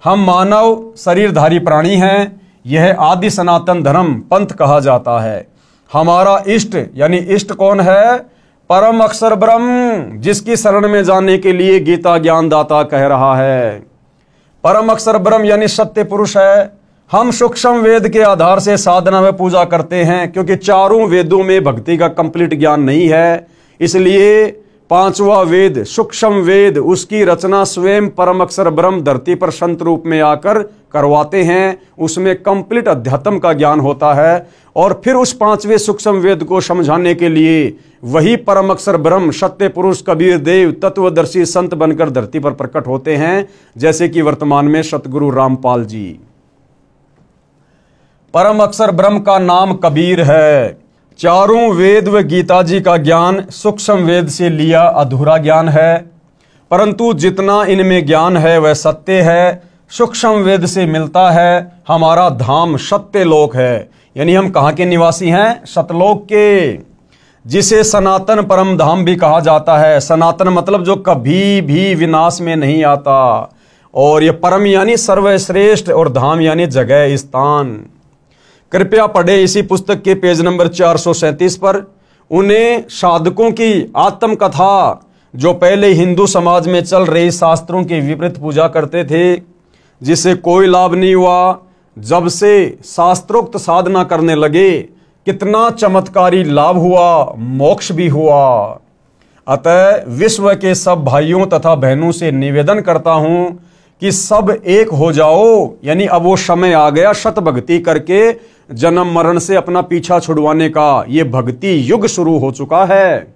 हम मानव शरीरधारी प्राणी हैं। यह आदि सनातन धर्म पंथ कहा जाता है। हमारा इष्ट यानी इष्ट कौन है? परम अक्षर ब्रह्म, जिसकी शरण में जाने के लिए गीता ज्ञानदाता कह रहा है। परम अक्षर ब्रह्म यानी सत्य पुरुष है। हम सूक्ष्म वेद के आधार से साधना में पूजा करते हैं, क्योंकि चारों वेदों में भक्ति का कंप्लीट ज्ञान नहीं है। इसलिए पांचवा वेद सूक्ष्म वेद, उसकी रचना स्वयं परम अक्षर ब्रह्म धरती पर संत रूप में आकर करवाते हैं। उसमें कंप्लीट अध्यात्म का ज्ञान होता है, और फिर उस पांचवें सूक्ष्म वेद को समझाने के लिए वही परम अक्षर ब्रह्म सत्य पुरुष कबीर देव तत्वदर्शी संत बनकर धरती पर प्रकट होते हैं, जैसे कि वर्तमान में सतगुरु रामपाल जी। परम अक्षर ब्रह्म का नाम कबीर है। चारों वेद व गीता जी का ज्ञान सूक्ष्म वेद से लिया अधूरा ज्ञान है, परंतु जितना इनमें ज्ञान है वह सत्य है, सूक्ष्म वेद से मिलता है। हमारा धाम सत्य लोक है, यानी हम कहाँ के निवासी हैं? सतलोक के, जिसे सनातन परम धाम भी कहा जाता है। सनातन मतलब जो कभी भी विनाश में नहीं आता, और ये परम यानी सर्वश्रेष्ठ, और धाम यानी जगह, स्थान। कृपया पढ़े इसी पुस्तक के पेज नंबर 437 पर उन्हें साधकों की आत्मकथा, जो पहले हिंदू समाज में चल रही शास्त्रों की विपरीत पूजा करते थे, जिससे कोई लाभ नहीं हुआ। जब से शास्त्रोक्त साधना करने लगे, कितना चमत्कारी लाभ हुआ, मोक्ष भी हुआ। अतः विश्व के सब भाइयों तथा बहनों से निवेदन करता हूं कि सब एक हो जाओ। यानी अब वो समय आ गया सत भक्ति करके जन्म मरण से अपना पीछा छुड़वाने का। ये भक्ति युग शुरू हो चुका है।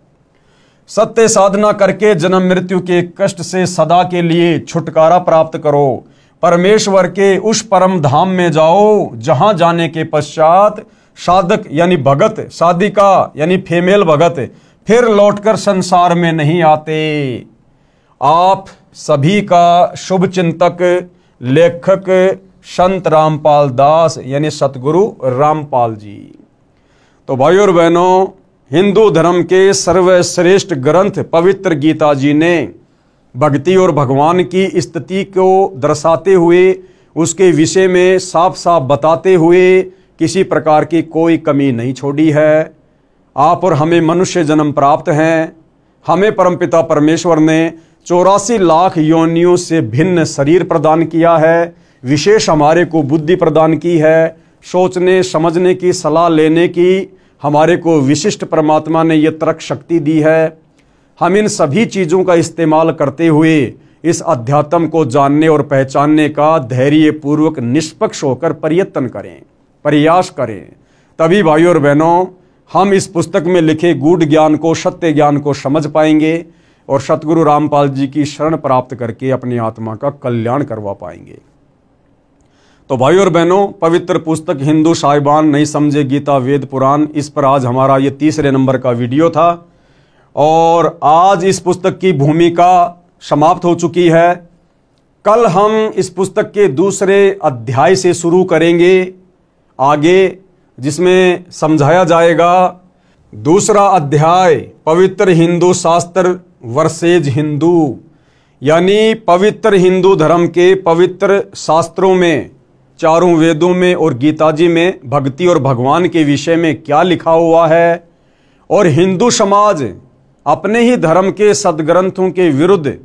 सत्य साधना करके जन्म मृत्यु के कष्ट से सदा के लिए छुटकारा प्राप्त करो। परमेश्वर के उस परम धाम में जाओ, जहां जाने के पश्चात साधक यानी भगत, साधिका यानी फीमेल भगत फिर लौटकर संसार में नहीं आते। आप सभी का शुभ चिंतक, लेखक संत रामपाल दास यानी सतगुरु रामपाल जी। तो भाइयों और बहनों, हिंदू धर्म के सर्वश्रेष्ठ ग्रंथ पवित्र गीता जी ने भक्ति और भगवान की स्थिति को दर्शाते हुए उसके विषय में साफ साफ बताते हुए किसी प्रकार की कोई कमी नहीं छोड़ी है। आप और हमें मनुष्य जन्म प्राप्त हैं। हमें परमपिता परमेश्वर ने 84 लाख योनियों से भिन्न शरीर प्रदान किया है। विशेष हमारे को बुद्धि प्रदान की है, सोचने समझने की सलाह लेने की हमारे को विशिष्ट परमात्मा ने यह तर्क शक्ति दी है। हम इन सभी चीज़ों का इस्तेमाल करते हुए इस अध्यात्म को जानने और पहचानने का धैर्य पूर्वक निष्पक्ष होकर प्रयत्न करें, प्रयास करें। तभी भाइयों और बहनों हम इस पुस्तक में लिखे गूढ़ ज्ञान को, सत्य ज्ञान को समझ पाएंगे और सतगुरु रामपाल जी की शरण प्राप्त करके अपनी आत्मा का कल्याण करवा पाएंगे। तो भाइयों और बहनों, पवित्र पुस्तक हिंदू साहिबान नहीं समझे गीता वेद पुराण, इस पर आज हमारा ये 3रे नंबर का वीडियो था और आज इस पुस्तक की भूमिका समाप्त हो चुकी है। कल हम इस पुस्तक के 2 अध्याय से शुरू करेंगे आगे, जिसमें समझाया जाएगा 2 अध्याय पवित्र हिंदू शास्त्र वर्सेज हिंदू, यानी पवित्र हिंदू धर्म के पवित्र शास्त्रों में, 4 वेदों में और गीता जी में भक्ति और भगवान के विषय में क्या लिखा हुआ है और हिंदू समाज अपने ही धर्म के सदग्रंथों के विरुद्ध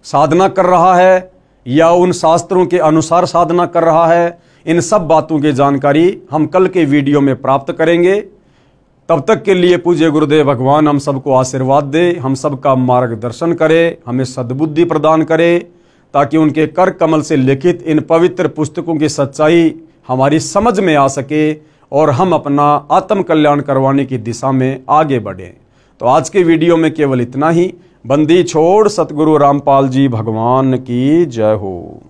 साधना कर रहा है या उन शास्त्रों के अनुसार साधना कर रहा है। इन सब बातों की जानकारी हम कल के वीडियो में प्राप्त करेंगे। तब तक के लिए पूज्य गुरुदेव भगवान हम सबको आशीर्वाद दे, हम सबका मार्गदर्शन करे, हमें सद्बुद्धि प्रदान करे, ताकि उनके कर कमल से लिखित इन पवित्र पुस्तकों की सच्चाई हमारी समझ में आ सके और हम अपना आत्म कल्याण करवाने की दिशा में आगे बढ़ें। तो आज के वीडियो में केवल इतना ही। बंदी छोड़ सतगुरु रामपाल जी भगवान की जय हो।